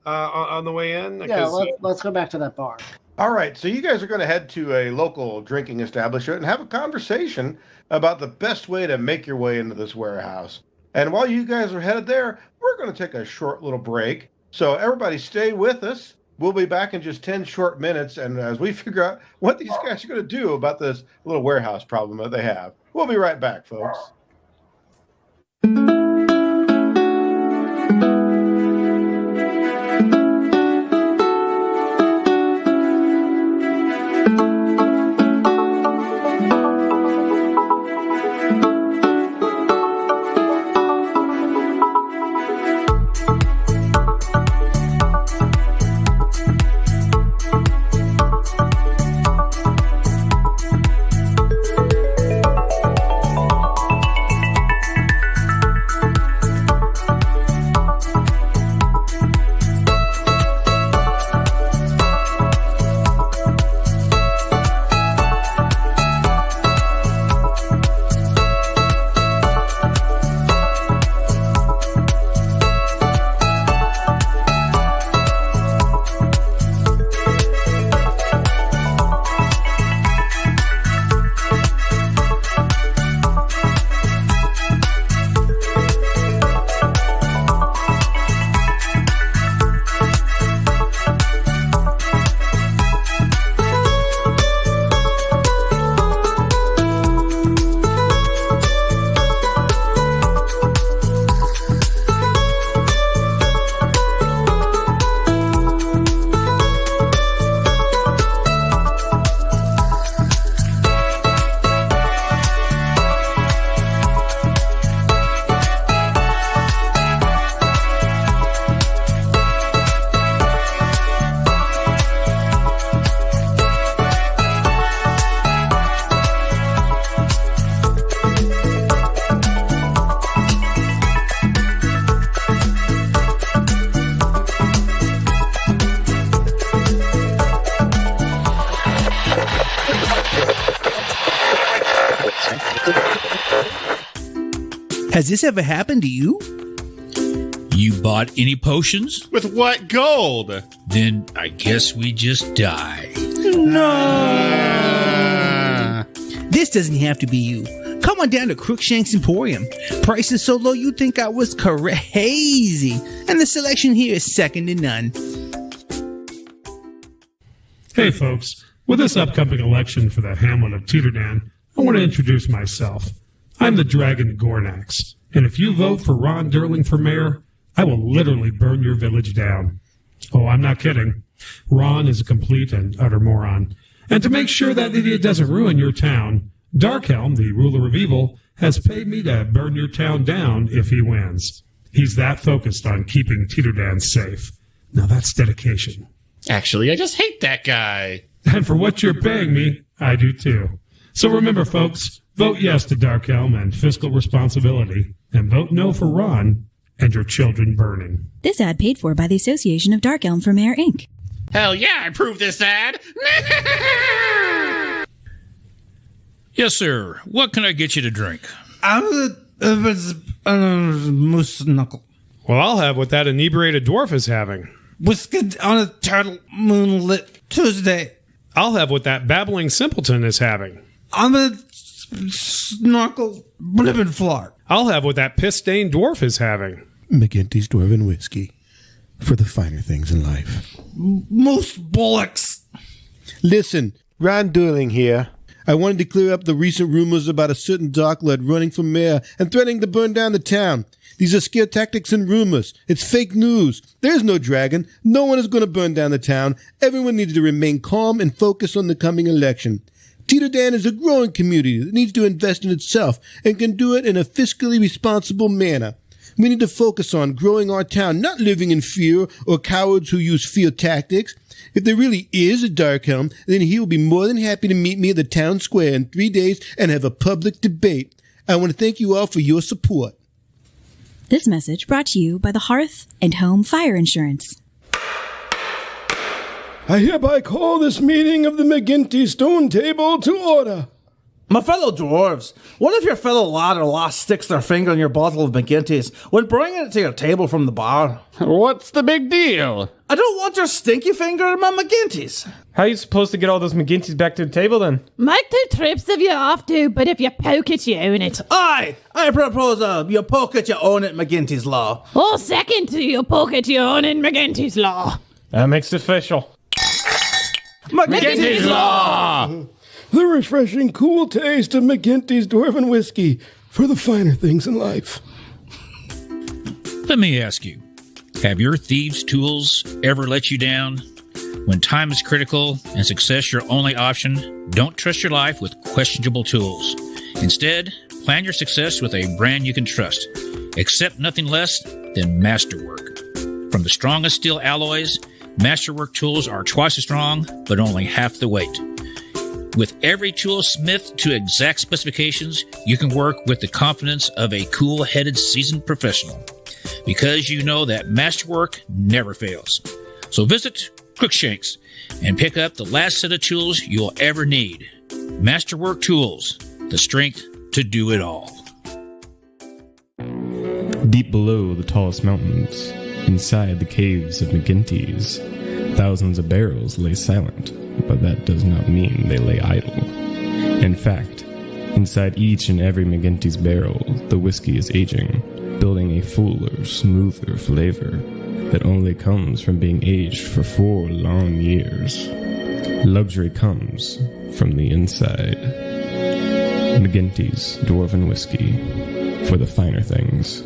on the way in? Yeah, let's go back to that bar. All right, so you guys are going to head to a local drinking establishment and have a conversation about the best way to make your way into this warehouse. And while you guys are headed there, we're going to take a short little break. So everybody stay with us. We'll be back in just 10 short minutes. And as we figure out what these guys are going to do about this little warehouse problem that they have, we'll be right back, folks. Has this ever happened to you? You bought any potions? With what gold? Then I guess we just die. No! This doesn't have to be you. Come on down to Crookshank's Emporium. Prices so low you'd think I was crazy. And the selection here is second to none. Hey folks, with this upcoming election for the hamlet of Teeterdan, I want to introduce myself. I'm the Dragon Gornax, and if you vote for Ron Derling for mayor, I will literally burn your village down. Oh, I'm not kidding. Ron is a complete and utter moron. And to make sure that idiot doesn't ruin your town, Darkhelm, the ruler of evil, has paid me to burn your town down if he wins. He's that focused on keeping Teeterdan safe. Now that's dedication. Actually, I just hate that guy. And for what you're paying me, I do too. So remember, folks, vote yes to Darkhelm and fiscal responsibility, and vote no for Ron and your children burning. This ad paid for by the Association of Dark Elm for Mayor, Inc. Hell yeah, I approve this ad. Yes, sir. What can I get you to drink? Moose knuckle. Well, I'll have what that inebriated dwarf is having. Whiskey on a turtle moonlit Tuesday. I'll have what that babbling simpleton is having. I'm a snorkel blibbin flark. I'll have what that piss-stained dwarf is having. McGinty's Dwarven Whiskey. For the finer things in life. Moose bullocks. Listen, Ron Durling here. I wanted to clear up the recent rumors about a certain dark lord running for mayor and threatening to burn down the town. These are scare tactics and rumors. It's fake news. There's no dragon. No one is going to burn down the town. Everyone needs to remain calm and focus on the coming election. Teeterdan is a growing community that needs to invest in itself and can do it in a fiscally responsible manner. We need to focus on growing our town, not living in fear or cowards who use fear tactics. If there really is a Darkhelm, then he will be more than happy to meet me at the town square in 3 days and have a public debate. I want to thank you all for your support. This message brought to you by the Hearth and Home Fire Insurance. I hereby call this meeting of the McGinty Stone Table to order. My fellow dwarves, what if your fellow lad or lass sticks their finger in your bottle of McGinty's when bringing it to your table from the bar? What's the big deal? I don't want your stinky finger in my McGinty's. How are you supposed to get all those McGinty's back to the table then? Make 2 trips if you have to, but if you poke it, you own it. Aye, I propose you poke it, you own it, McGinty's law. Oh, second to you poke it, you own it, McGinty's law. That makes it official. McGinty's law! The refreshing, cool taste of McGinty's Dwarven Whiskey for the finer things in life. Let me ask you, have your thieves' tools ever let you down? When time is critical and success your only option, don't trust your life with questionable tools. Instead, plan your success with a brand you can trust. Accept nothing less than Masterwork. From the strongest steel alloys, Masterwork tools are twice as strong, but only half the weight. With every tool smithed to exact specifications, you can work with the confidence of a cool-headed seasoned professional. Because you know that Masterwork never fails. So visit Crookshanks and pick up the last set of tools you'll ever need. Masterwork Tools, the strength to do it all. Deep below the tallest mountains, inside the caves of McGinty's, thousands of barrels lay silent, but that does not mean they lay idle. In fact, inside each and every McGinty's barrel, the whiskey is aging, building a fuller, smoother flavor that only comes from being aged for 4 long years. Luxury comes from the inside. McGinty's Dwarven Whiskey, for the finer things.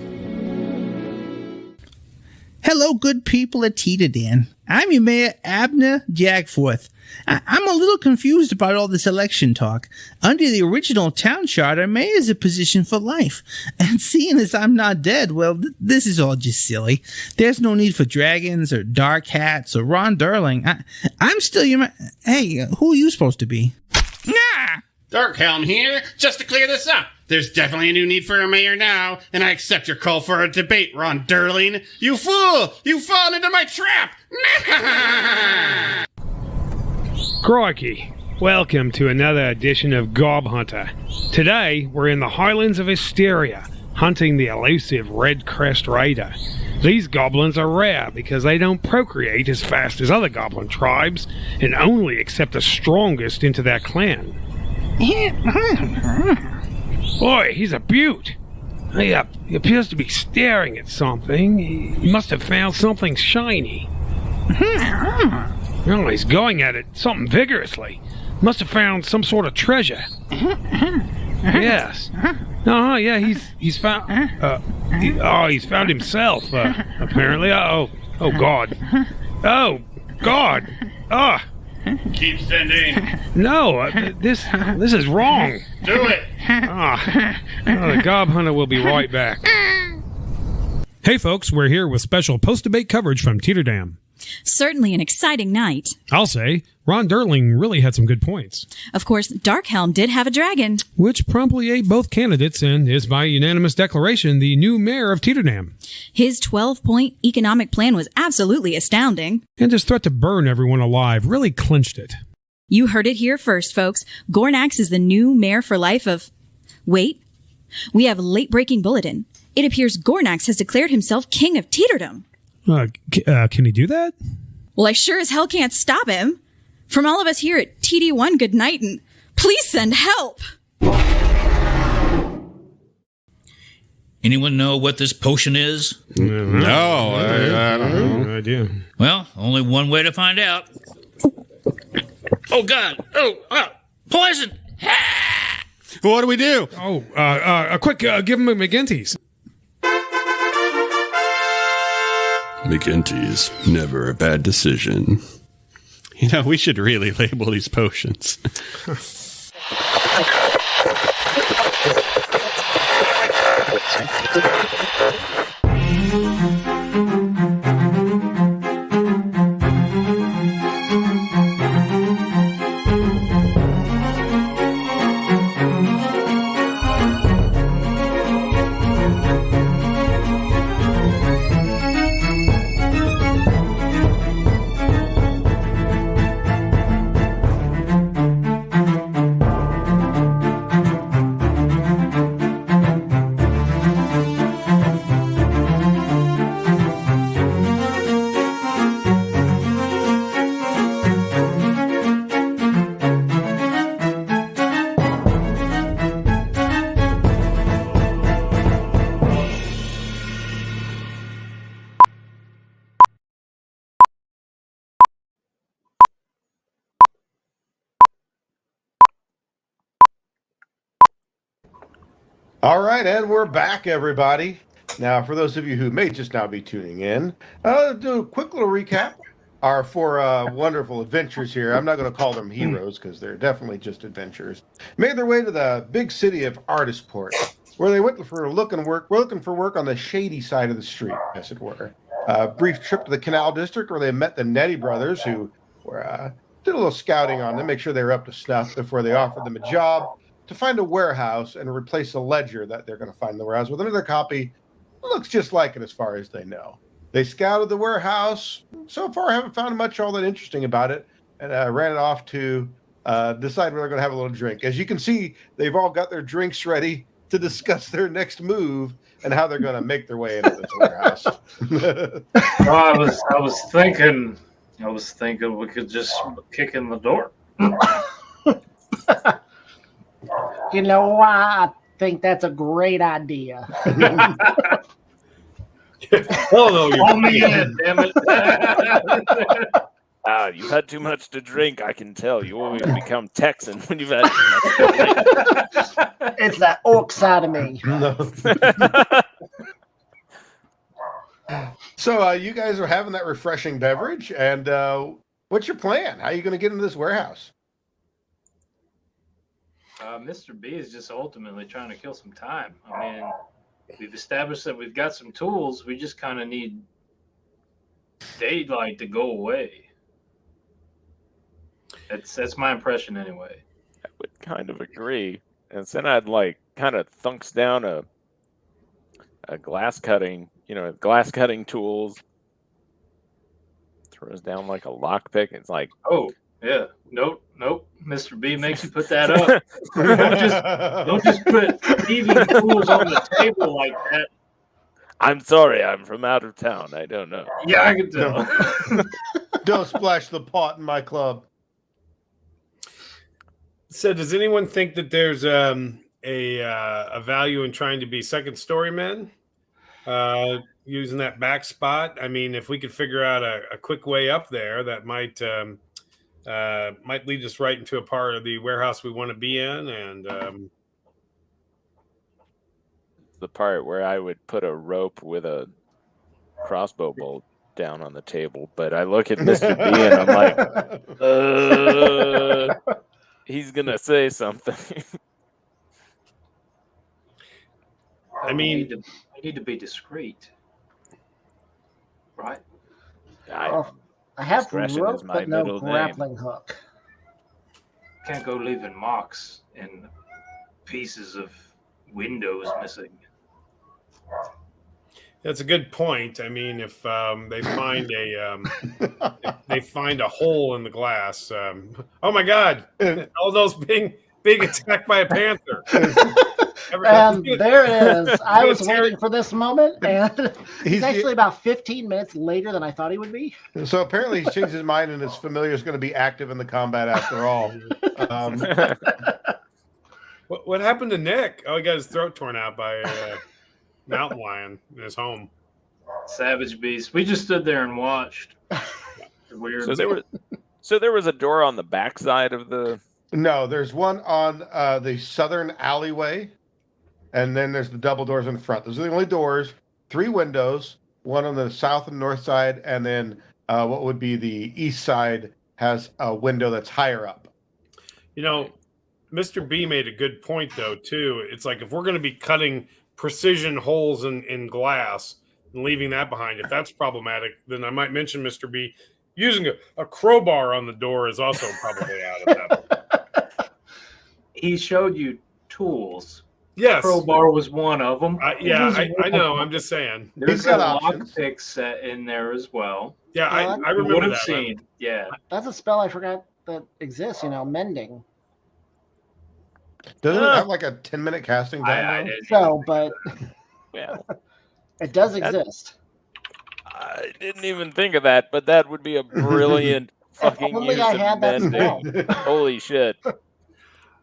Hello, good people at Teeterdan. I'm your mayor, Abner Jagforth. I'm a little confused about all this election talk. Under the original town charter, mayor is a position for life. And seeing as I'm not dead, well, this is all just silly. There's no need for dragons or dark hats or Ron Derling. I'm still your mayor. Hey, who are you supposed to be? Nah! Darkhelm here, just to clear this up. There's definitely a new need for a mayor now, and I accept your call for a debate, Ron Derling. You fool! You've fallen into my trap! Crikey. Welcome to another edition of Gob Hunter. Today, we're in the highlands of Hysteria, hunting the elusive Red Crest Raider. These goblins are rare because they don't procreate as fast as other goblin tribes and only accept the strongest into their clan. Boy, he's a beaut. He appears to be staring at something. He must have found something shiny. Oh, he's going at it something vigorously. Must have found some sort of treasure. Yes. Yeah, he's found... he's found himself, apparently. Oh, God. Oh, God. Keep sending. No, this is wrong. Do it. The Gob Hunter will be right back. Hey, folks, we're here with special post-debate coverage from Teeterdam. Certainly an exciting night. I'll say, Ron Derling really had some good points. Of course, Darkhelm did have a dragon. Which promptly ate both candidates and is, by unanimous declaration, the new mayor of Teeterdam. His 12-point economic plan was absolutely astounding. And his threat to burn everyone alive really clinched it. You heard it here first, folks. Gornax is the new mayor for life of... Wait. We have late-breaking bulletin. It appears Gornax has declared himself king of Teeterdam. Can he do that? Well, I sure as hell can't stop him. From all of us here at TD1, good night, and please send help. Anyone know what this potion is? No, I don't know. No idea. Well, only one way to find out. Oh, God. Poison. What do we do? Quick, give him a McGinty's. McGinty's, never a bad decision. You know, we should really label these potions. All right, and we're back, everybody. Now, for those of you who may just now be tuning in, I'll do a quick little recap. Our four wonderful adventurers here, I'm not going to call them heroes because they're definitely just adventurers, made their way to the big city of Ardisport, where they went for looking for work on the shady side of the street, as it were. A brief trip to the Canal District where they met the Nettie brothers, who were did a little scouting on them, make sure they were up to snuff before they offered them a job to find a warehouse and replace a ledger that they're going to find in the warehouse with another copy. Looks just like it as far as they know. They scouted the warehouse. So far, haven't found much all that interesting about it, and ran it off to decide where they're going to have a little drink. As you can see, they've all got their drinks ready to discuss their next move and how they're going to make their way into this warehouse. I was thinking we could just kick in the door. You know what? I think that's a great idea. Call me in, damn it. You've had too much to drink, I can tell. You always become Texan when you've had too much to drink. It's that orc side of me. So you guys are having that refreshing beverage, and what's your plan? How are you going to get into this warehouse? Mr. B is just ultimately trying to kill some time. I mean, we've established that we've got some tools. We just kind of need daylight to go away. That's my impression anyway. I would kind of agree. And then kind of thunks down a glass cutting tools, throws down like a lockpick. It's like, oh, Yeah. Nope. Mr. B makes you put that up. don't just put thieving tools on the table like that. I'm sorry, I'm from out of town. I don't know. Yeah, I can tell. Don't splash the pot in my club. So, does anyone think that there's a value in trying to be second story men? Using that back spot. I mean, if we could figure out a quick way up there, that might lead us right into a part of the warehouse we want to be in. And the part where I would put a rope with a crossbow bolt down on the table, but I look at Mr. B and I'm like, he's gonna say something. I mean, we need to be discreet, right? I have discretion rope, is my but no middle name. grappling hook. Can't go leaving marks and pieces of windows missing. that's a good point. I mean, if they find if they find a hole in the glass, oh my God! All those being attacked by a panther. And there it is. I was waiting for this moment, and he's actually about 15 minutes later than I thought he would be. So apparently he's changed his mind, and his familiar is going to be active in the combat after all. What happened to Nick? Oh, he got his throat torn out by a mountain lion in his home. Savage beast. We just stood there and watched. Weird. So there was a door on the backside of the. No, there's one on the southern alleyway, and then there's the double doors in front. Those are the only doors. 3 windows, one on the south and north side, and then what would be the east side has a window that's higher up. You know, Mr. B made a good point, though, too. It's like if we're going to be cutting precision holes in glass and leaving that behind, if that's problematic, then I might mention Mr. B. Using a crowbar on the door is also probably out of that. He showed you tools. Yes. Crowbar was one of them. I know. I'm just saying. There's a lockpick set in there as well. Yeah, I remember would have that. seen. Yeah. That's a spell I forgot that exists, mending. Doesn't it have like a 10-minute casting time? But yeah, it does exist. I didn't even think of that, but that would be a brilliant fucking use I of had that mending. Holy shit.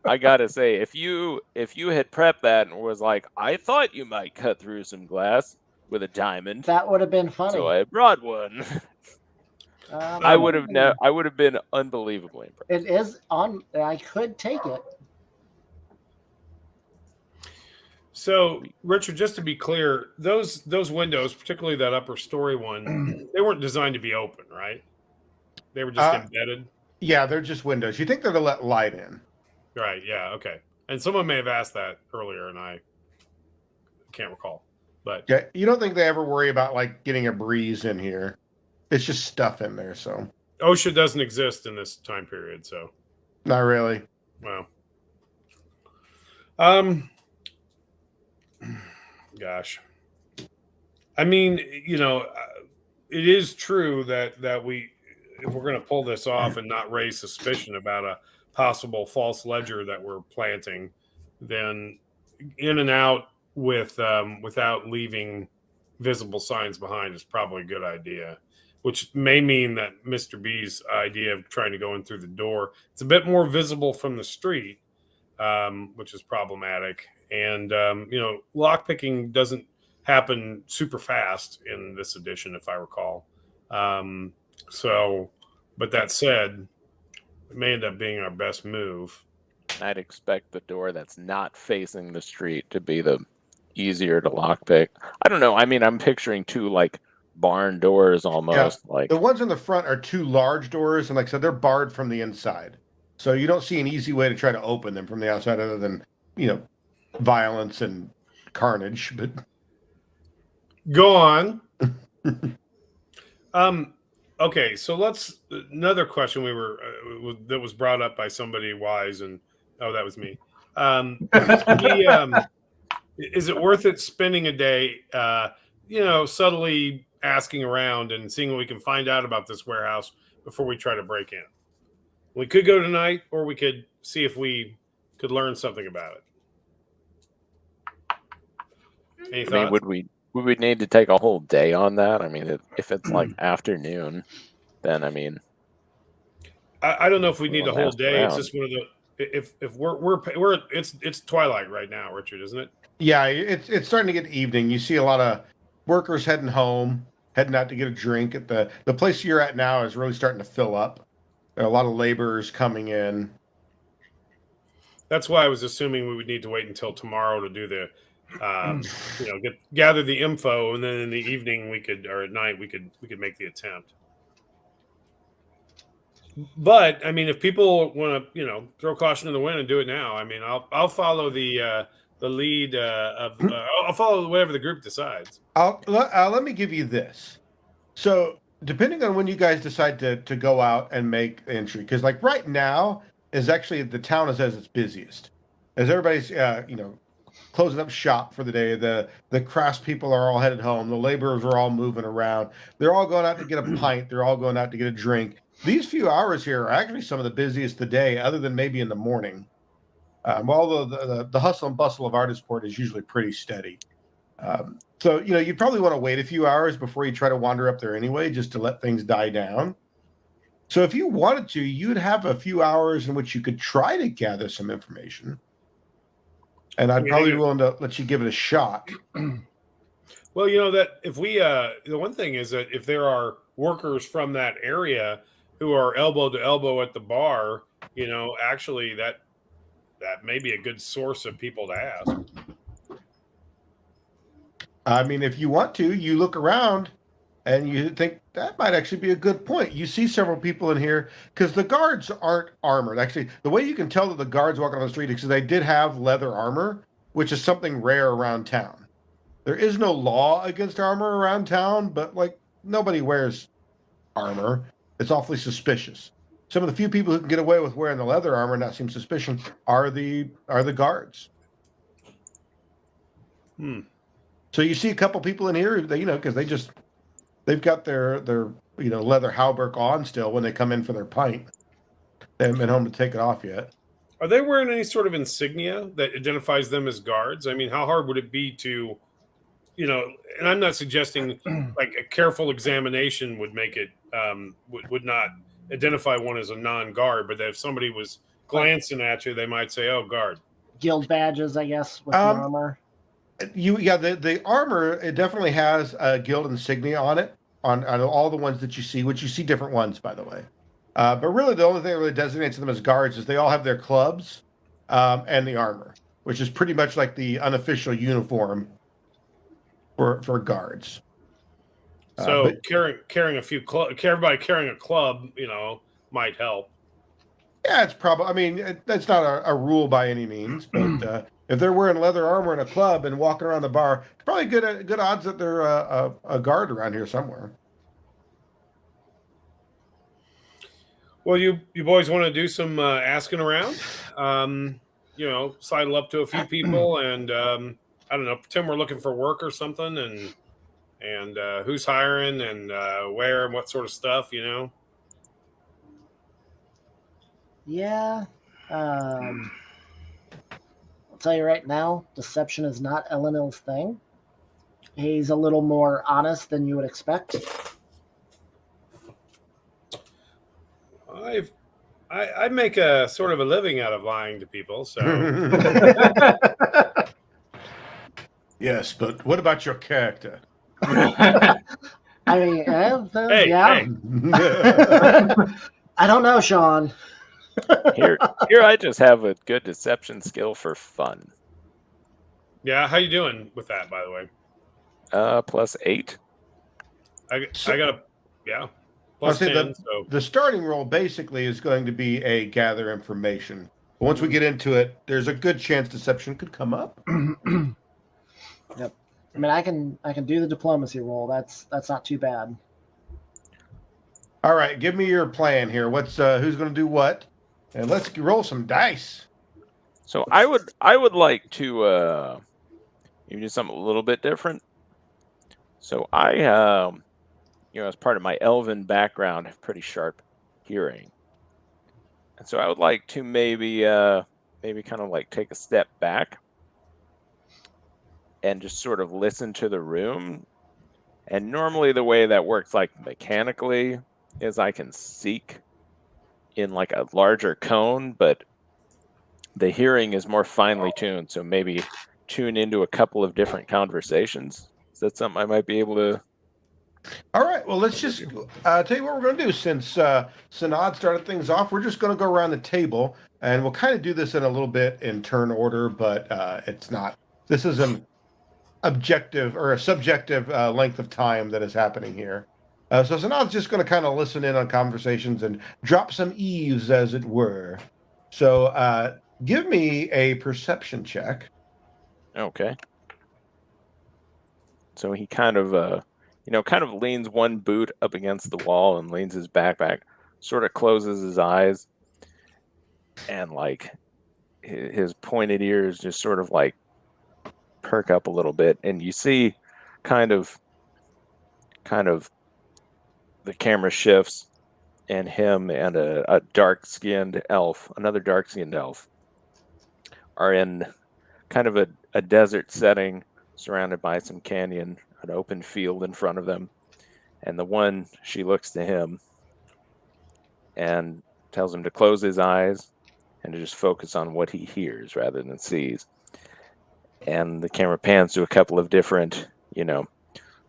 I gotta say, if you had prepped that and was like, I thought you might cut through some glass with a diamond. That would have been funny. So I brought one. I would have been unbelievably impressed. It is on. I could take it. So, Richard, just to be clear, those windows, particularly that upper story one, they weren't designed to be open, right? They were just embedded. Yeah, they're just windows. You think they're to let light in? Right. Yeah. Okay. And someone may have asked that earlier, and I can't recall. But yeah, you don't think they ever worry about like getting a breeze in here? It's just stuff in there. So OSHA doesn't exist in this time period. So not really. Well. Gosh. I mean, it is true that we, if we're going to pull this off and not raise suspicion about a possible false ledger that we're planting, then in and out without leaving visible signs behind is probably a good idea, which may mean that Mr. B's idea of trying to go in through the door, it's a bit more visible from the street, which is problematic. And, lockpicking doesn't happen super fast in this edition, if I recall. But that said, it may end up being our best move. I'd expect the door that's not facing the street to be the easier to lockpick. I don't know. I mean, I'm picturing 2 like barn doors almost. Yeah. Like the ones in the front are 2 large doors, and like I said, they're barred from the inside. So you don't see an easy way to try to open them from the outside other than, violence and carnage. But go on. Okay, so another question that was brought up by somebody wise, and that was me. Is it worth it spending a day, subtly asking around and seeing what we can find out about this warehouse before we try to break in? We could go tonight, or we could see if we could learn something about it. Any thoughts? I mean, would we need to take a whole day on that? I mean, if it's like afternoon, then I mean, I don't know if we need the We'll whole ask day. It's around. just one of the if we're it's twilight right now, Richard, isn't it? Yeah, it's starting to get evening. You see a lot of workers heading home, heading out to get a drink. At the place you're at now is really starting to fill up. There are a lot of laborers coming in. That's why I was assuming we would need to wait until tomorrow to do the, gather the info, and then in the evening or at night we could make the attempt. But I mean, if people want to, throw caution to the wind and do it now, I mean, I'll follow the lead I'll follow whatever the group decides. Let me give you this. So depending on when you guys decide to go out and make entry, because like right now is actually the town is at its busiest, as everybody's closing up shop for the day. The craftspeople are all headed home. The laborers are all moving around. They're all going out to get a pint. They're all going out to get a drink. These few hours here are actually some of the busiest of the day, other than maybe in the morning. Although the hustle and bustle of Ardisport is usually pretty steady. So, you'd probably want to wait a few hours before you try to wander up there anyway, just to let things die down. So if you wanted to, you'd have a few hours in which you could try to gather some information. And I'd probably be willing to let you give it a shot. Well, that if we, the one thing is that if there are workers from that area who are elbow to elbow at the bar, actually that may be a good source of people to ask. I mean, if you want to, you look around and you think that might actually be a good point. You see several people in here because the guards aren't armored. Actually, the way you can tell that the guards walking on the street is because they did have leather armor, which is something rare around town. There is no law against armor around town, but like nobody wears armor. It's awfully suspicious. Some of the few people who can get away with wearing the leather armor and not seem suspicious are the guards. So you see a couple people in here, because they've got their leather hauberk on still when they come in for their pint. They haven't been home to take it off yet. Are they wearing any sort of insignia that identifies them as guards? I mean, how hard would it be to, and I'm not suggesting like a careful examination would make it, would not identify one as a non-guard, but that if somebody was glancing at you, they might say, "Oh, guard." Guild badges, I guess, with the armor. The armor, it definitely has a guild insignia on it, on all the ones that you see, which you see different ones, by the way. But really, the only thing that really designates them as guards is they all have their clubs and the armor, which is pretty much like the unofficial uniform for guards. So carrying a few everybody carrying a club, might help. Yeah, it's probably. I mean, that's not a rule by any means, but if they're wearing leather armor and a club and walking around the bar, it's probably good odds that they're a guard around here somewhere. Well, you boys want to do some asking around? Sidle up to a few people and I don't know, pretend we're looking for work or something, and who's hiring and where and what sort of stuff, Yeah. I'll tell you right now, deception is not Elenil's thing. He's a little more honest than you would expect. I make a sort of a living out of lying to people, so. Yes, but what about your character? I mean, yeah. Hey. I don't know, Sean. Here I just have a good deception skill for fun. Yeah, how you doing with that, by the way? +8. I got plus 10. The starting role basically is going to be a gather information. But once we get into it, there's a good chance deception could come up. Yep. I mean, I can do the diplomacy roll. That's not too bad. All right, give me your plan here. What's who's going to do what? And let's roll some dice. So I would like to do something a little bit different. So I as part of my elven background, have pretty sharp hearing. so I would like to maybe kind of like take a step back and just sort of listen to the room. And normally the way that works, like mechanically, is I can seek in like a larger cone, but the hearing is more finely tuned. So maybe tune into a couple of different conversations. Is that something I might be able to? All right. Well, let's just tell you what we're going to do. Since Sanad started things off, we're just going to go around the table, and we'll kind of do this in a little bit in turn order, but it's not. This is an objective or a subjective length of time that is happening here. So Sanad's just going to kind of listen in on conversations and drop some eaves, as it were. So give me a perception check. Okay. So he kind of, kind of leans one boot up against the wall and leans his back, sort of closes his eyes, and like his pointed ears just sort of like perk up a little bit, and you see kind of the camera shifts, and him and a dark-skinned elf, another dark-skinned elf, are in kind of a desert setting surrounded by some canyon, an open field in front of them. And the one, she looks to him and tells him to close his eyes and to just focus on what he hears rather than sees. And the camera pans to a couple of different,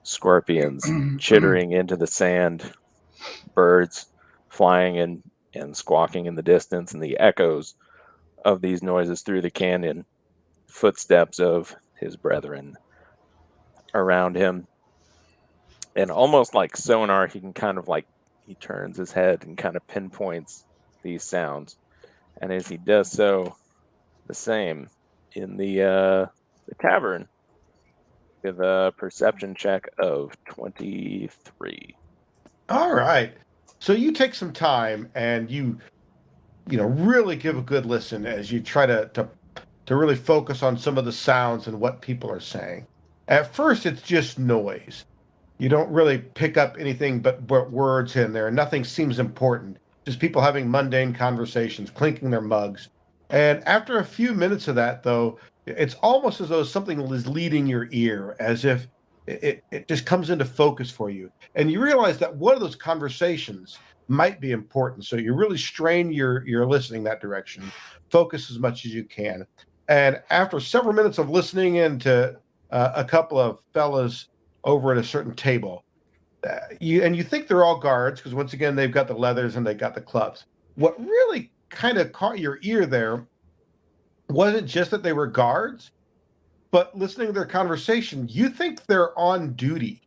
scorpions chittering into the sand, birds flying and squawking in the distance, and the echoes of these noises through the canyon, footsteps of his brethren around him. And almost like sonar, he can kind of like, he turns his head and kind of pinpoints these sounds. And as he does so, the same in the tavern with a perception check of 23. All right. So you take some time and you really give a good listen as you try to really focus on some of the sounds and what people are saying. At first, it's just noise. You don't really pick up anything but words in there. Nothing seems important. Just people having mundane conversations, clinking their mugs. And after a few minutes of that, though, it's almost as though something is leading your ear, as if it just comes into focus for you. And you realize that one of those conversations might be important. So you really strain your listening that direction, focus as much as you can. And after several minutes of listening into a couple of fellas over at a certain table, you think they're all guards, because once again, they've got the leathers and they got the clubs. What really kind of caught your ear there wasn't just that they were guards, but listening to their conversation, you think they're on duty.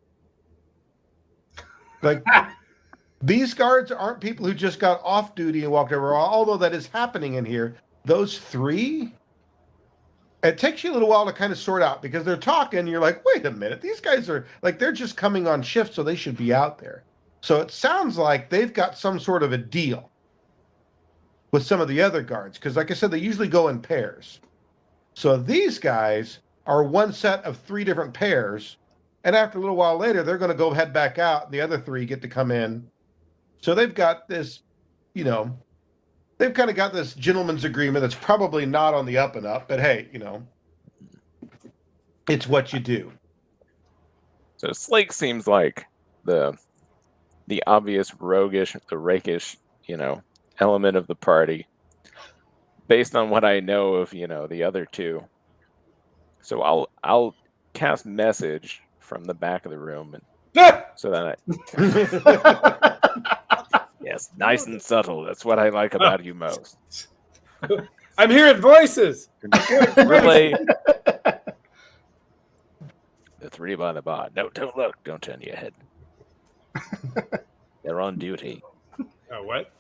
Like, these guards aren't people who just got off duty and walked over, although that is happening in here. Those three, it takes you a little while to kind of sort out, because they're talking, and you're like, wait a minute, these guys are, like, they're just coming on shift, so they should be out there. So it sounds like they've got some sort of a deal with some of the other guards, because like I said, they usually go in pairs. So these guys are one set of three different pairs, and after a little while later, they're going to head back out, and the other three get to come in. So they've got this, they've kind of got this gentleman's agreement that's probably not on the up and up, but hey, it's what you do. So Slake seems like the obvious roguish, the rakish, element of the party, based on what I know of, the other two. So I'll cast message from the back of the room, and so that yes, nice and subtle. That's what I like about you most. I'm hearing voices. Relay the three by the bar. No, don't look. Don't turn your head. They're on duty. Oh, what?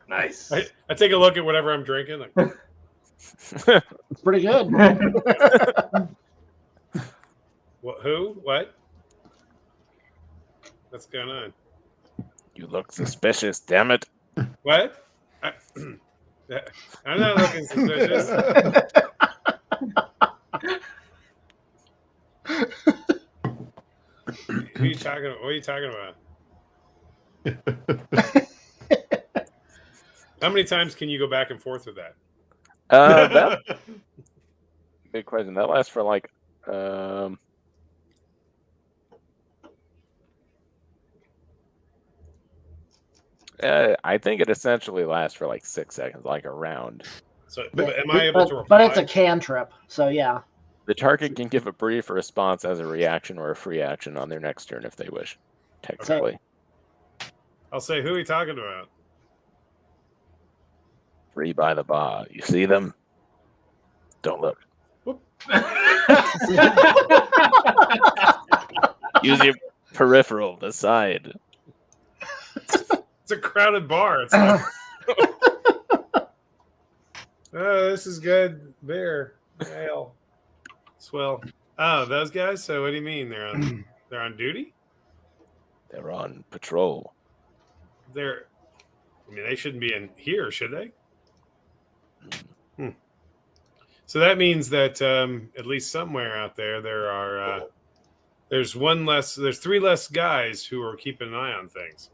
Nice. I take a look at whatever I'm drinking. Like, it's pretty good. what? Who? What? What's going on? You look suspicious, damn it. What? I'm not looking suspicious. What are you talking about? How many times can you go back and forth with that? That big question. That lasts for like I think it essentially lasts for like 6 seconds, like a round. So, am I able to reply? But it's a cantrip, so yeah. The target can give a brief response as a reaction or a free action on their next turn if they wish. Technically. I'll say, who are you talking about? Free by the bar. You see them? Don't look. Use your peripheral. Decide. It's a crowded bar. It's like, oh, this is good. Beer. Ale. Swell. Oh, those guys? So what do you mean? They're on duty? They're on patrol. I mean, they shouldn't be in here, should they? So that means that at least somewhere out there, there's 3 less guys who are keeping an eye on things.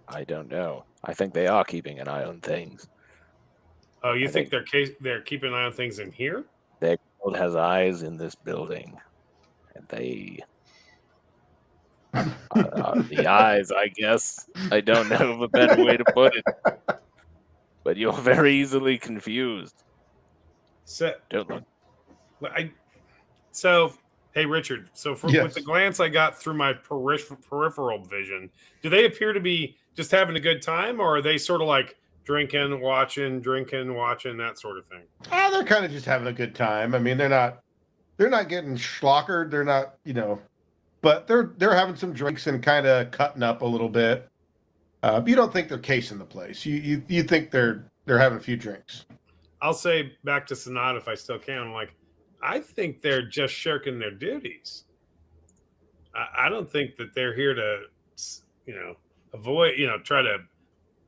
I don't know. I think they are keeping an eye on things. Oh, you think they're keeping an eye on things in here? Their world has eyes in this building, and they the eyes, I guess. I don't know of a better way to put it, but you're very easily confused. Don't look. Hey, Richard. So Yes. with the glance I got through my peripheral vision, do they appear to be just having a good time, or are they sort of like drinking, watching, that sort of thing? They're kind of just having a good time. I mean, they're not getting schlockered. They're not, but they're having some drinks and kind of cutting up a little bit. You don't think they're casing the place. You think they're having a few drinks. I'll say back to Sanad if I still can. I'm like, I think they're just shirking their duties. I don't think that they're here to, avoid, try to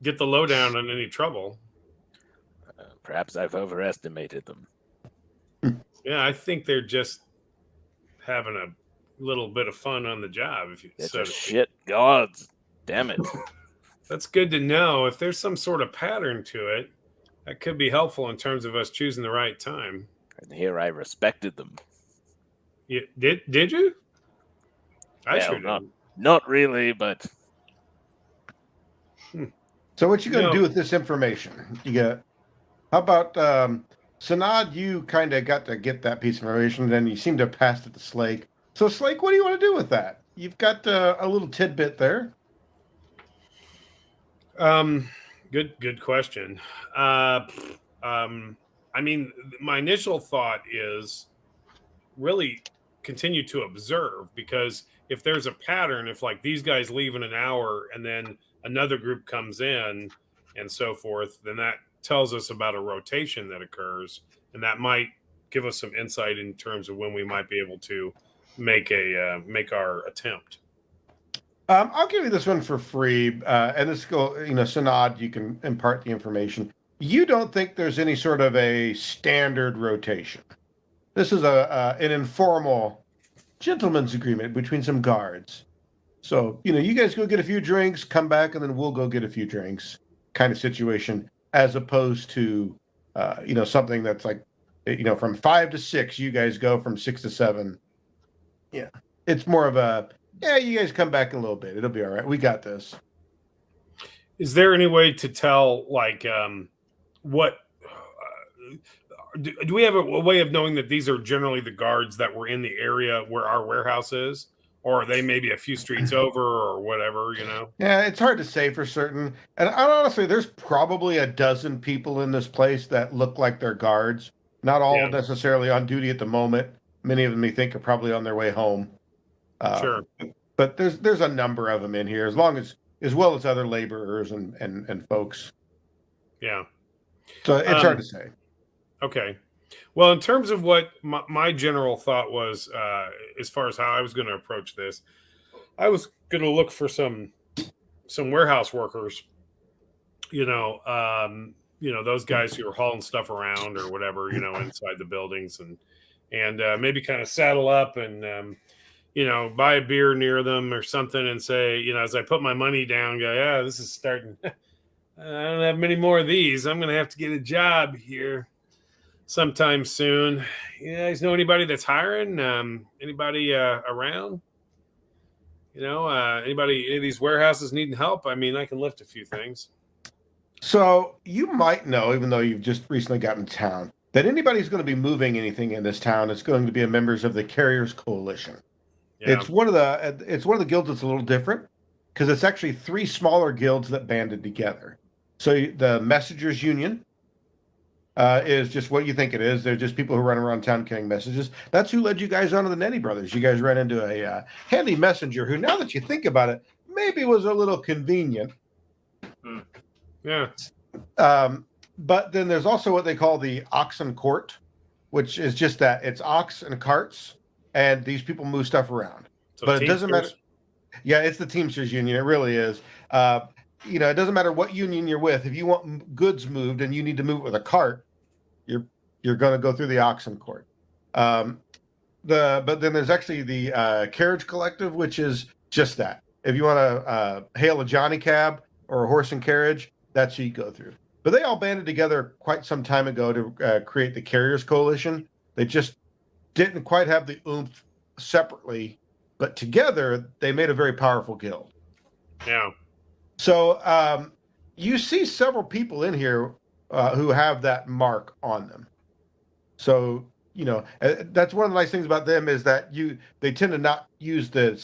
get the lowdown on any trouble. Perhaps I've overestimated them. Yeah, I think they're just having a little bit of fun on the job. It's a shit gods. Damn it. That's good to know. If there's some sort of pattern to it, that could be helpful in terms of us choosing the right time. And here I respected them. Did you? I sure did. Not really, but. So what you going to do with this information? How about Sanad? You kind of got to get that piece of information, then you seem to have passed it to Slake. So Slake, what do you want to do with that? You've got a little tidbit there. Good question. I mean, my initial thought is really continue to observe, because if there's a pattern, if like these guys leave in an hour and then another group comes in and so forth, then that tells us about a rotation that occurs, and that might give us some insight in terms of when we might be able to make our attempt. I'll give you this one for free, and this go. Sanad, you can impart the information. You don't think there's any sort of a standard rotation. This is an informal gentleman's agreement between some guards. So, you guys go get a few drinks, come back, and then we'll go get a few drinks kind of situation, as opposed to, something that's like, from 5 to 6, you guys go from 6 to 7. Yeah. It's more of a, you guys come back in a little bit. It'll be all right. We got this. Is there any way to tell, like, what do we have a way of knowing that these are generally the guards that were in the area where our warehouse is, or are they maybe a few streets over or whatever? Yeah, it's hard to say for certain. And honestly, there's probably a dozen people in this place that look like they're guards. Not all necessarily on duty at the moment. Many of them, you think, are probably on their way home. Sure, but there's a number of them in here, as well as other laborers and folks. Yeah. So it's hard to say. Okay. Well, in terms of what my general thought was, as far as how I was going to approach this, I was going to look for some warehouse workers, those guys who are hauling stuff around or whatever, inside the buildings, and maybe kind of saddle up and, buy a beer near them or something and say, as I put my money down, go, yeah, this is starting. I don't have many more of these. I'm going to have to get a job here sometime soon. You guys know anybody that's hiring? Anybody around? Any of these warehouses needing help? I mean, I can lift a few things. So you might know, even though you've just recently gotten to town, that anybody who's going to be moving anything in this town is going to be a members of the Carriers Coalition. Yeah. It's one of the guilds that's a little different because it's actually 3 smaller guilds that banded together. So the Messengers Union is just what you think it is. They're just people who run around town carrying messages. That's who led you guys on to the Nettie brothers. You guys ran into a handy messenger who, now that you think about it, maybe was a little convenient. Yeah. But then there's also what they call the Oxen Court, which is just that. It's ox and carts, and these people move stuff around. So but it doesn't matter. Teamsters? Yeah, it's the Teamsters Union. It really is. It doesn't matter what union you're with. If you want goods moved and you need to move it with a cart, you're going to go through the Oxen Court. But then there's actually the Carriage Collective, which is just that. If you want to hail a Johnny cab or a horse and carriage, that's who you go through. But they all banded together quite some time ago to create the Carriers Coalition. They just didn't quite have the oomph separately, but together they made a very powerful guild. Yeah. So you see several people in here who have that mark on them. So, that's one of the nice things about them is that they tend to not use the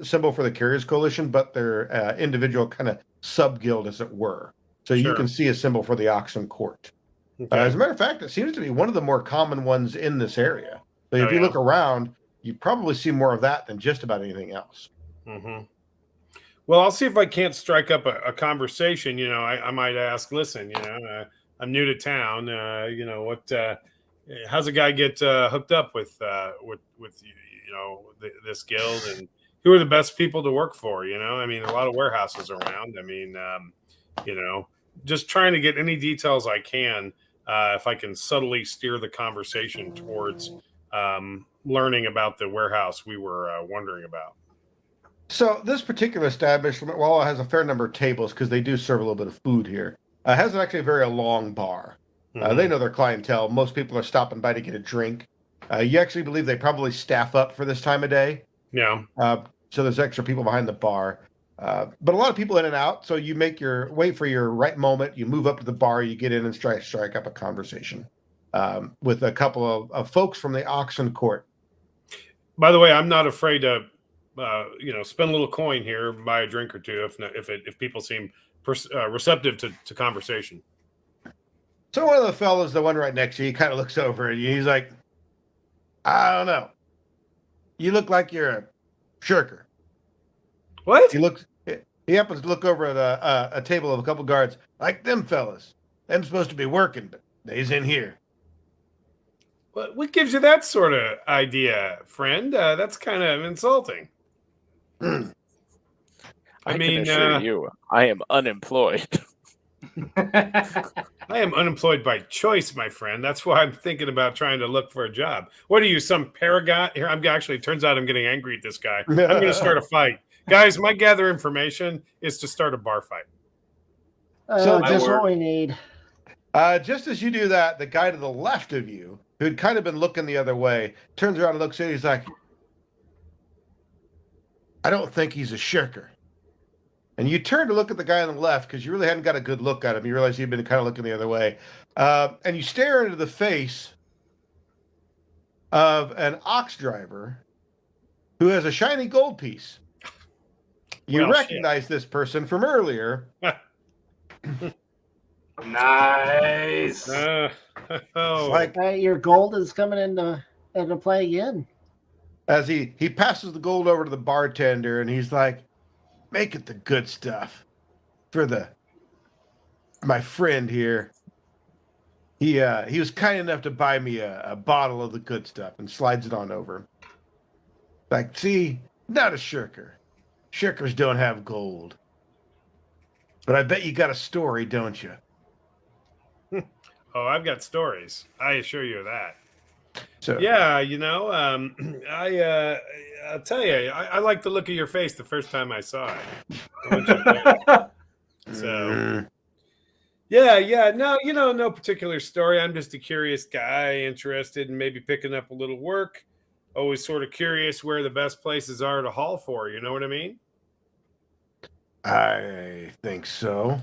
symbol for the Carriers Coalition, but their individual kind of sub-guild, as it were. So you can see a symbol for the Oxen Court. Okay. As a matter of fact, it seems to be one of the more common ones in this area. So if you look around, you probably see more of that than just about anything else. Mm-hmm. Well, I'll see if I can't strike up a conversation. I might ask, listen, I'm new to town. How's a guy get hooked up with this guild, and who are the best people to work for? I mean, a lot of warehouses around. I mean, just trying to get any details I can, if I can subtly steer the conversation towards learning about the warehouse we were wondering about. So this particular establishment, while it has a fair number of tables, because they do serve a little bit of food here, has actually a very long bar. They know their clientele. Most people are stopping by to get a drink. You actually believe they probably staff up for this time of day. Yeah. So there's extra people behind the bar. But a lot of people in and out. So you wait for your right moment. You move up to the bar. You get in and strike up a conversation with a couple of folks from the Oxen Court. By the way, I'm not afraid to, spend a little coin here, buy a drink or two if people seem receptive to conversation. So one of the fellas, the one right next to you, kind of looks over at you. He's like, I don't know. You look like you're a shirker. What? He happens to look over at a table of a couple guards. Like them fellas. Them supposed to be working, but they's in here. What gives you that sort of idea, friend? That's kind of insulting. I can assure you, I am unemployed. I am unemployed by choice, my friend. That's why I'm thinking about trying to look for a job. What are you, some paragon? Here, turns out I'm getting angry at this guy. I'm going to start a fight. Guys, my gather information is to start a bar fight. So just what we need. Just as you do that, the guy to the left of you, who'd kind of been looking the other way, turns around and looks at you. He's like, I don't think he's a shirker. And you turn to look at the guy on the left because you really hadn't got a good look at him. You realize you've been kind of looking the other way. And you stare into the face of an ox driver who has a shiny gold piece. You recognize this person from earlier. Nice. Your gold is coming into play again. As he passes the gold over to the bartender, and he's like, make it the good stuff for my friend here. He was kind enough to buy me a bottle of the good stuff and slides it on over. Like, see, not a shirker. Shirkers don't have gold. But I bet you got a story, don't you? Oh, I've got stories. I assure you of that. So Yeah, I'll tell you, I like the look of your face the first time I saw it. So, yeah. No, no particular story. I'm just a curious guy interested in maybe picking up a little work. Always sort of curious where the best places are to haul for. You know what I mean? I think so.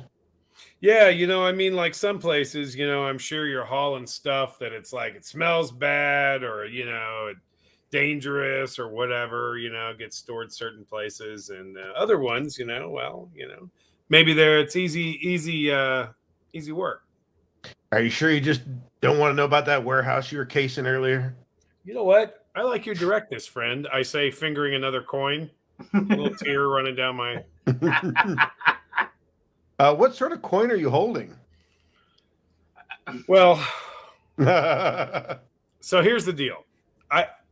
Yeah, I mean, like some places, I'm sure you're hauling stuff that it's like it smells bad or, dangerous or whatever, gets stored certain places. And other ones, maybe it's easy work. Are you sure you just don't want to know about that warehouse you were casing earlier? You know what? I like your directness, friend. I say, fingering another coin, a little tear running down my. What sort of coin are you holding? Well, so here's the deal.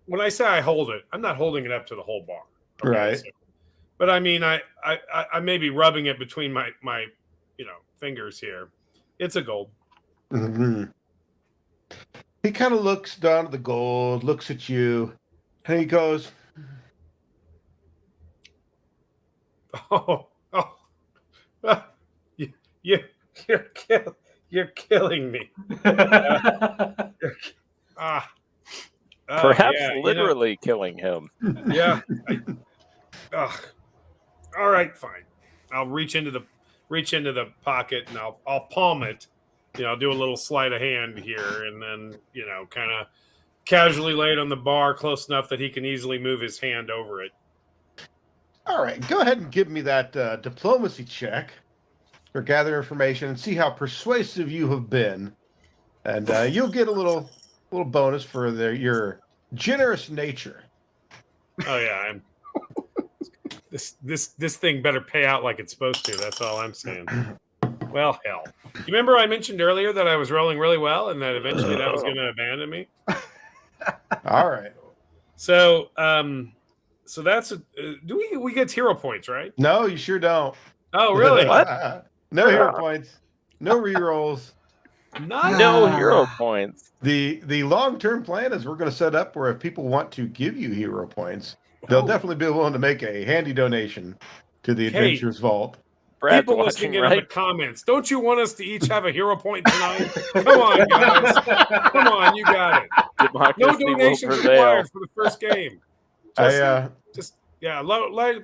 When I say I hold it, I'm not holding it up to the whole bar. Okay? Right. But I mean, I may be rubbing it between my fingers here. It's a gold. Mm-hmm. He kind of looks down at the gold, looks at you, and he goes, "Oh, you're killing me." Perhaps literally killing him. Yeah. All right, fine. I'll reach into the pocket and I'll palm it. I'll do a little sleight of hand here, and then kind of casually lay it on the bar close enough that he can easily move his hand over it. all right, go ahead and give me that diplomacy check or gather information and see how persuasive you have been. And you'll get a little bonus for your generous nature. Oh yeah, this thing better pay out like it's supposed to. That's all I'm saying. Well, hell. You remember I mentioned earlier that I was rolling really well and that eventually that was going to abandon me? All right. So, so that's do we get hero points, right? No, you sure don't. Oh, really? What? No hero points. No rerolls. No hero points. The long-term plan is we're going to set up where if people want to give you hero points, they'll definitely be willing to make a handy donation to the Adventurers Vault. Brad's People watching, listening in right? the comments, don't you want us to each have a hero point tonight? Come on, guys. Come on, you got it. Democracy No will donations prevail. required for the first game. Like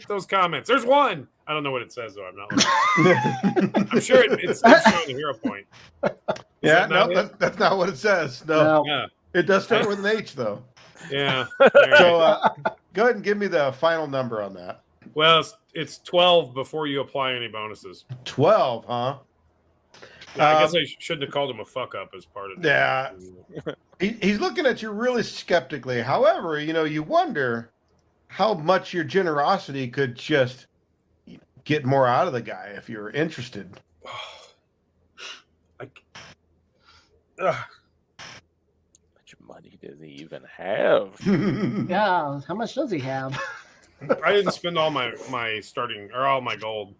those comments. There's one. I don't know what it says though. I'm not looking. I'm sure it's showing the hero point. Yeah, that's not what it says. No. Yeah. It does start with an H though. Yeah. So go ahead and give me the final number on that. Well, it's 12 before you apply any bonuses. 12, huh? Yeah, I guess I shouldn't have called him a fuck up as part of that. Yeah. He's looking at you really skeptically. However, you wonder how much your generosity could just get more out of the guy if you're interested. How much money does he even have? Yeah, how much does he have? I didn't spend all my starting or all my gold.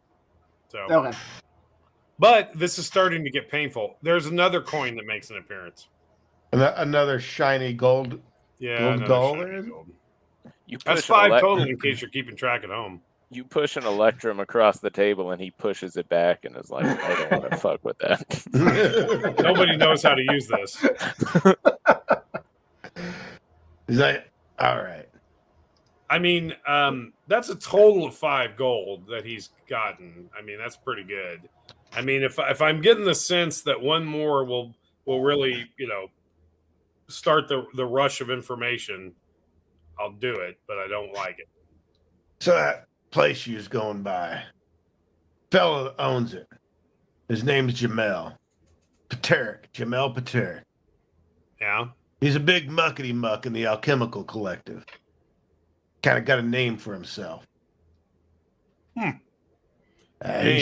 So Okay. But this is starting to get painful. There's another coin that makes an appearance. Another shiny gold. Yeah, gold. That's 5 total in case you're keeping track at home. You push an electrum across the table and he pushes it back and is like, I don't want to fuck with that. Nobody knows how to use this. He's like, all right. I mean, that's a total of 5 gold that he's gotten. I mean, that's pretty good. I mean, if I'm getting the sense that one more will really, start the rush of information, I'll do it, but I don't like it. So that place you was going by, fellow that owns it, his name's Jamel Paterick. Yeah. He's a big muckety muck in the alchemical collective. Kind of got a name for himself. He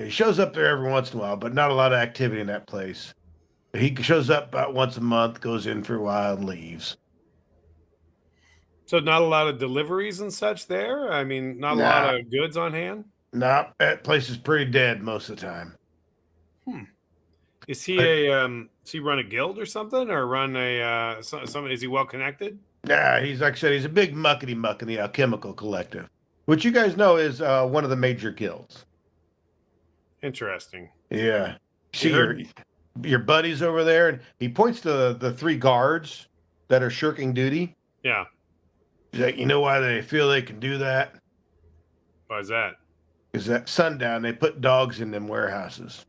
shows up there every once in a while, but not a lot of activity in that place. He shows up about once a month, goes in for a while, and leaves. So not a lot of deliveries and such there? I mean, not a lot of goods on hand? Nah, that place is pretty dead most of the time. Is he does he run a guild or something, or run a something? Is he well connected? Yeah, he's like I said, he's a big muckety muck in the Alchemical Collective, which you guys know is one of the major guilds. Interesting. Yeah. See your buddies over there, and he points to the 3 guards that are shirking duty. Yeah. He's like, you know why they feel they can do that? Why is that? Because at sundown they put dogs in them warehouses.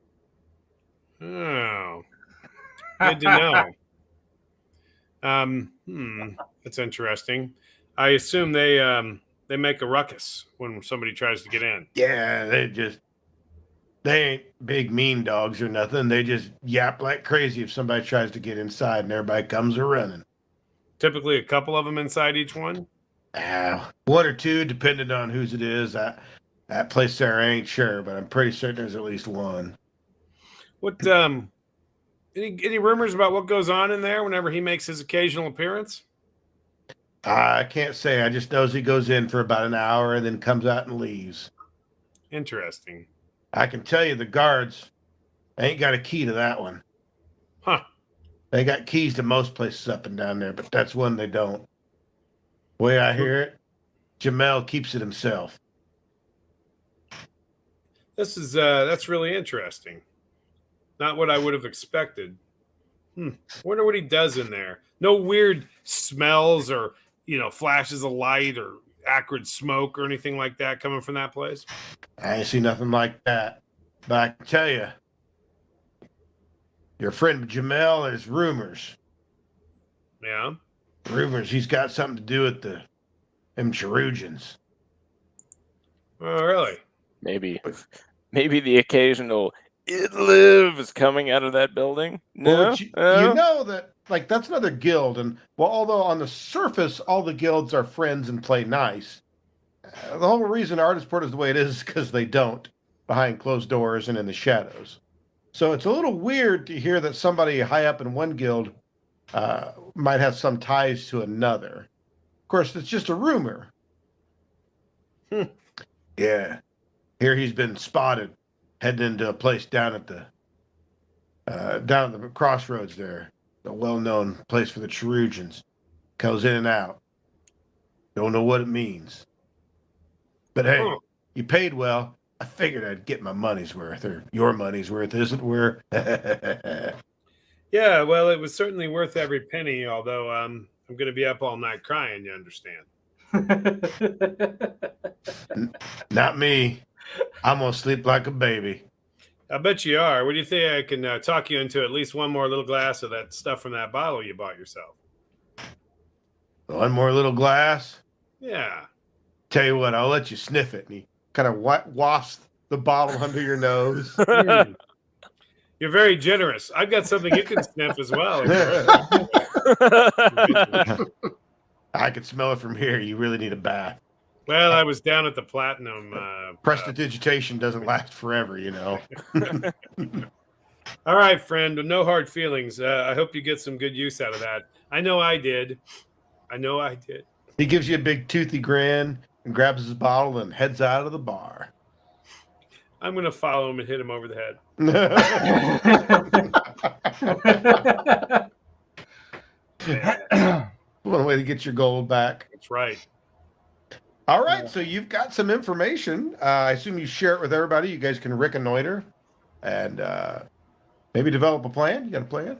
Oh, good to know. That's interesting. I assume they make a ruckus when somebody tries to get in. Yeah, they ain't big mean dogs or nothing. They just yap like crazy if somebody tries to get inside, and everybody comes a running. Typically, a couple of them inside each one. 1 or 2, depending on whose it is. That place there, I ain't sure, but I'm pretty certain there's at least 1. What any rumors about what goes on in there whenever he makes his occasional appearance? I can't say. I just knows he goes in for about an hour and then comes out and leaves. Interesting. I can tell you the guards ain't got a key to that one. Huh. They got keys to most places up and down there, but that's one they don't. The way I hear it, Jamel keeps it himself. That's really interesting. Not what I would have expected. Wonder what he does in there. No weird smells or flashes of light or acrid smoke or anything like that coming from that place. I ain't see nothing like that. But I can tell you, your friend Jamel is rumors. Yeah. Rumors he's got something to do with them Cherugians. Oh, really? Maybe the occasional "it lives" coming out of that building. No, Well, you know that that's another guild, and although on the surface all the guilds are friends and play nice, the whole reason Ardisport is the way it is because they don't, behind closed doors and in the shadows. So it's a little weird to hear that somebody high up in one guild might have some ties to another. Of course, it's just a rumor. Yeah. Here he's been spotted heading into a place down at the crossroads there. A well-known place for the Cherugians. Goes in and out. Don't know what it means. But hey, you paid well. I figured I'd get my money's worth, or your money's worth, isn't where? Yeah, well, it was certainly worth every penny, although I'm going to be up all night crying, you understand. Not me. I'm going to sleep like a baby. I bet you are. What do you think I can talk you into at least one more little glass of that stuff from that bottle you bought yourself? One more little glass? Yeah. Tell you what, I'll let you sniff it. And he kind of wafts the bottle under your nose. You're very generous. I've got something you can sniff as well. I can smell it from here. You really need a bath. Well, I was down at the Platinum. Prestidigitation doesn't last forever, you know. All right, friend. No hard feelings. I hope you get some good use out of that. I know I did. He gives you a big toothy grin and grabs his bottle and heads out of the bar. I'm going to follow him and hit him over the head. One way to get your gold back. That's right. All right, so you've got some information. I assume you share it with everybody. You guys can reconnoiter and maybe develop a plan. You got a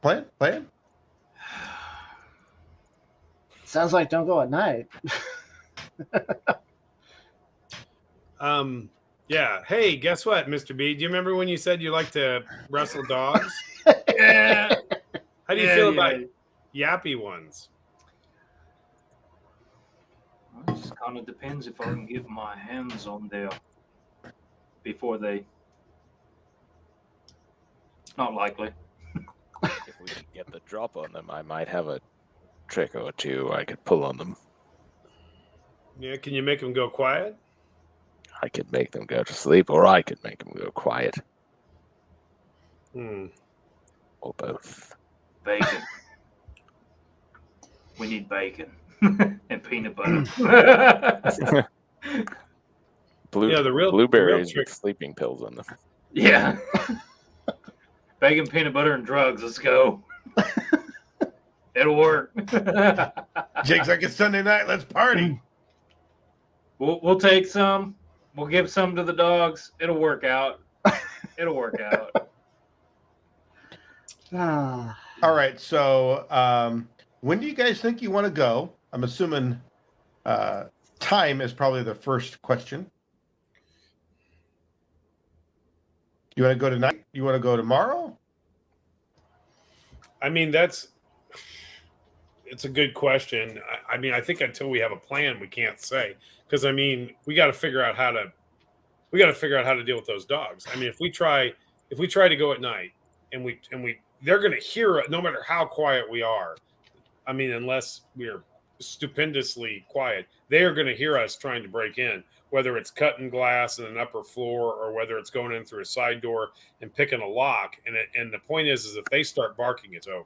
plan? Plan? Sounds like don't go at night. Yeah. Hey, guess what, Mr. B? Do you remember when you said you like to wrestle dogs? Yeah. How do you feel about yappy ones? It just kind of depends if I can get my hands on there before they. Not likely. If we could get the drop on them, I might have a trick or two I could pull on them. Yeah, can you make them go quiet? I could make them go to sleep, or I could make them go quiet. Or both. Bacon. We need bacon and peanut butter. Blueberries with sleeping pills on them. Yeah. Bacon, peanut butter, and drugs. Let's go. It'll work. Jake's like, it's Sunday night. Let's party. We'll take some. We'll give some to the dogs. It'll work out. It'll work out. All right. So when do you guys think you want to go? I'm assuming time is probably the first question. You want to go tonight? You want to go tomorrow? I mean, it's a good question. I mean, I think until we have a plan, we can't say, because I mean, we got to figure out how to deal with those dogs. I mean, if we try to go at night and they're going to hear it no matter how quiet we are. I mean, unless we're stupendously quiet, they are going to hear us trying to break in, whether it's cutting glass in an upper floor or whether it's going in through a side door and picking a lock. And the point is if they start barking, it's over.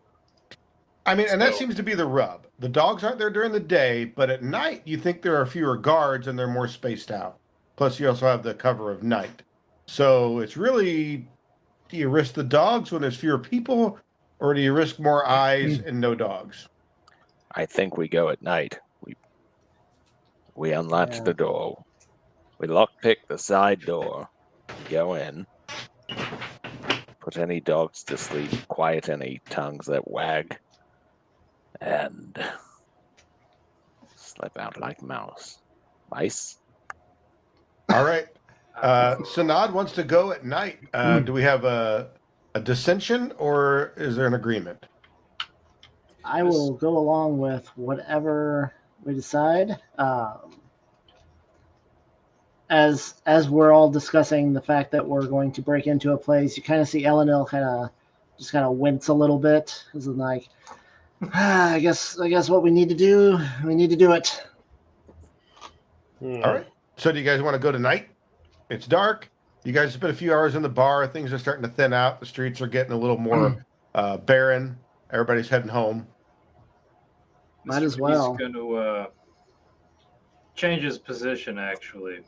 I mean, and that seems to be the rub. The dogs aren't there during the day, but at night you think there are fewer guards and they're more spaced out. Plus, you also have the cover of night. So it's really, do you risk the dogs when there's fewer people, or do you risk more eyes and no dogs? I think we go at night. We unlatch the door. We lockpick the side door. Go in. Put any dogs to sleep. Quiet any tongues that wag. And slip out like mouse. Mice. All right. Sanad wants to go at night. Do we have a dissension, or is there an agreement? I will go along with whatever we decide. As we're all discussing the fact that we're going to break into a place, you kind of see Elenil kind of wince a little bit, as in like, I guess what we need to do it. All right. So do you guys want to go tonight? It's dark. You guys spent a few hours in the bar. Things are starting to thin out. The streets are getting a little more barren. Everybody's heading home. Might as well. He's going to change his position, actually.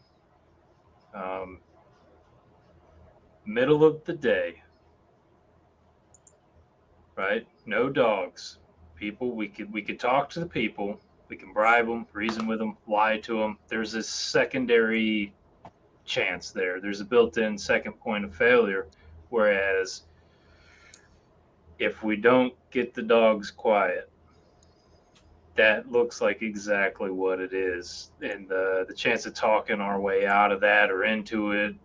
Middle of the day. Right? No dogs. People, we could talk to the people. We can bribe them, reason with them, lie to them. There's this secondary chance there. There's a built-in second point of failure. Whereas if we don't get the dogs quiet, that looks like exactly what it is. And the chance of talking our way out of that or into it,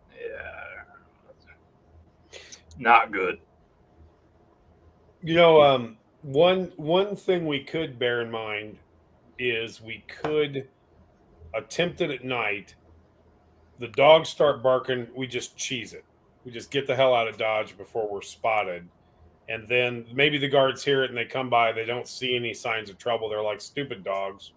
not good. You know, one thing we could bear in mind is we could attempt it at night. The dogs start barking, we just cheese it. We just get the hell out of Dodge before we're spotted. And then maybe the guards hear it and they come by. They don't see any signs of trouble. They're like stupid dogs.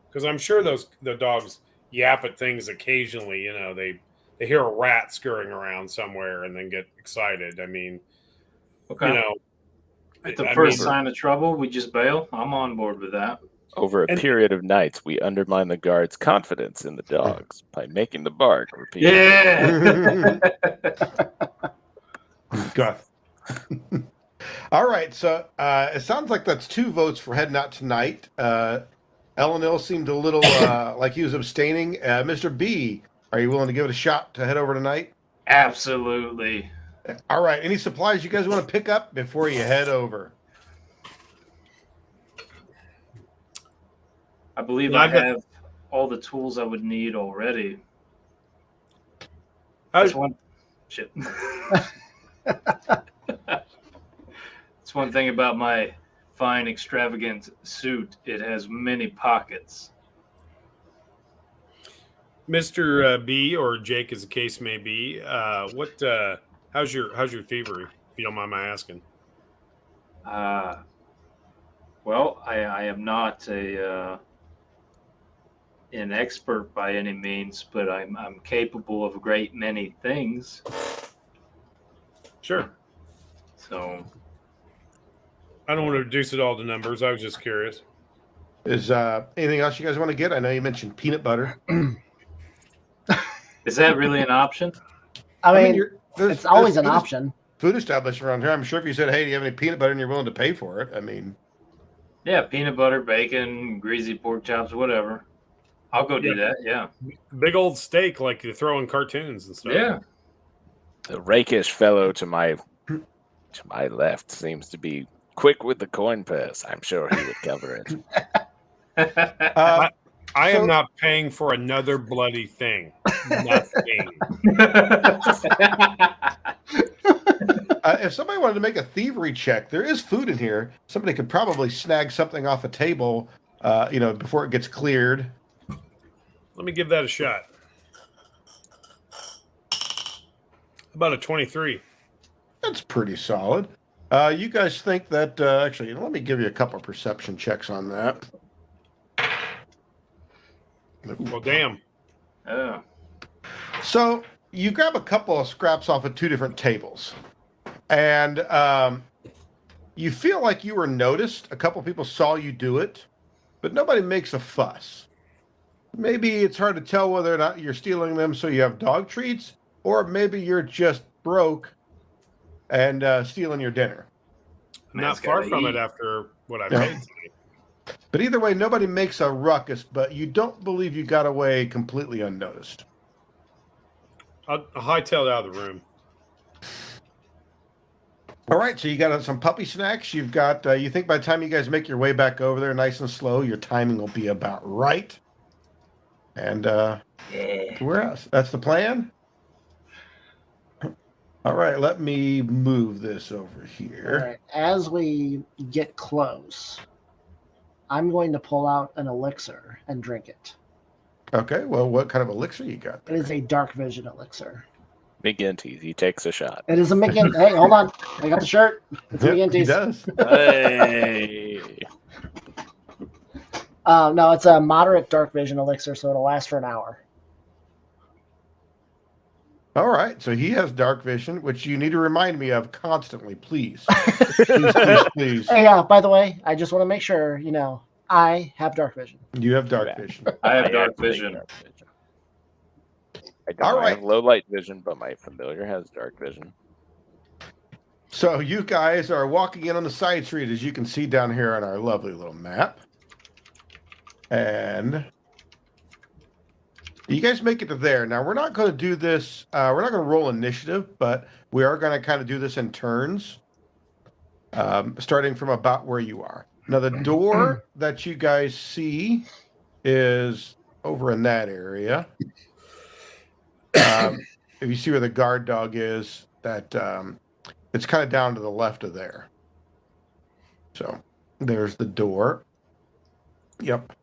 Because I'm sure the dogs yap at things occasionally. You know, they hear a rat scurrying around somewhere and then get excited. I mean, okay. You know. At the first sign of trouble, we just bail. I'm on board with that. Over a period of nights, we undermine the guards' confidence in the dogs by making the bark repeatedly. Yeah. God. All right, so it sounds like that's 2 votes for heading out tonight. Elenil seemed a little like he was abstaining. Mr. B, are you willing to give it a shot to head over tonight? Absolutely. All right, any supplies you guys want to pick up before you head over? I believe I have all the tools I would need already. That's one shit. It's one thing about my fine, extravagant suit. It has many pockets. Mr. B, or Jake, as the case may be, how's your thievery, if you don't mind my asking? Well, I am not an expert by any means, but I'm capable of a great many things. Sure. So I don't want to reduce it all to numbers. I was just curious. Is anything else you guys want to get? I know you mentioned peanut butter. Is that really an option? I mean, it's always an option. food establishment around here. I'm sure if you said, "Hey, do you have any peanut butter?" and you're willing to pay for it, I mean, Yeah, peanut butter, bacon, greasy pork chops, whatever. I'll go do that. Yeah. Big old steak like you throw in cartoons and stuff. Yeah. The rakish fellow to my left seems to be quick with the coin purse. I'm sure he would cover it. I am not paying for another bloody thing. Nothing. If somebody wanted to make a thievery check, there is food in here. Somebody could probably snag something off a table, before it gets cleared. Let me give that a shot. About a 23. That's pretty solid. You guys think that, actually, let me give you a couple perception checks on that. Well, damn. Oh. So you grab a couple of scraps off of two different tables, and you feel like you were noticed. A couple people saw you do it, but nobody makes a fuss. Maybe it's hard to tell whether or not you're stealing them so you have dog treats, or maybe you're just broke and stealing your dinner. Not far from it after what I paid today. But either way, nobody makes a ruckus, but you don't believe you got away completely unnoticed. I'll hightail it out of the room. All right, so you got some puppy snacks. You've got, you think by the time you guys make your way back over there nice and slow, your timing will be about right. And where else? That's the plan? All right, let me move this over here. All right. As we get close, I'm going to pull out an elixir and drink it. Okay, well, what kind of elixir you got there? It is a dark vision elixir. McGinty's. He takes a shot. It is a McGinty. Hey, hold on. I got the shirt. It's a McGinty's. He does. Hey. No, it's a moderate dark vision elixir, so it'll last for an hour. All right, so he has dark vision, which you need to remind me of constantly, please. Please. Hey, by the way, I just want to make sure, I have dark vision. You have dark vision. I have dark vision. I don't have low light vision, but my familiar has dark vision. So you guys are walking in on the side street, as you can see down here on our lovely little map. And you guys make it to there. Now, we're not going to do this. We're not going to roll initiative, but we are going to kind of do this in turns, starting from about where you are. Now, the door that you guys see is over in that area. If you see where the guard dog is, that it's kind of down to the left of there. So there's the door. Yep.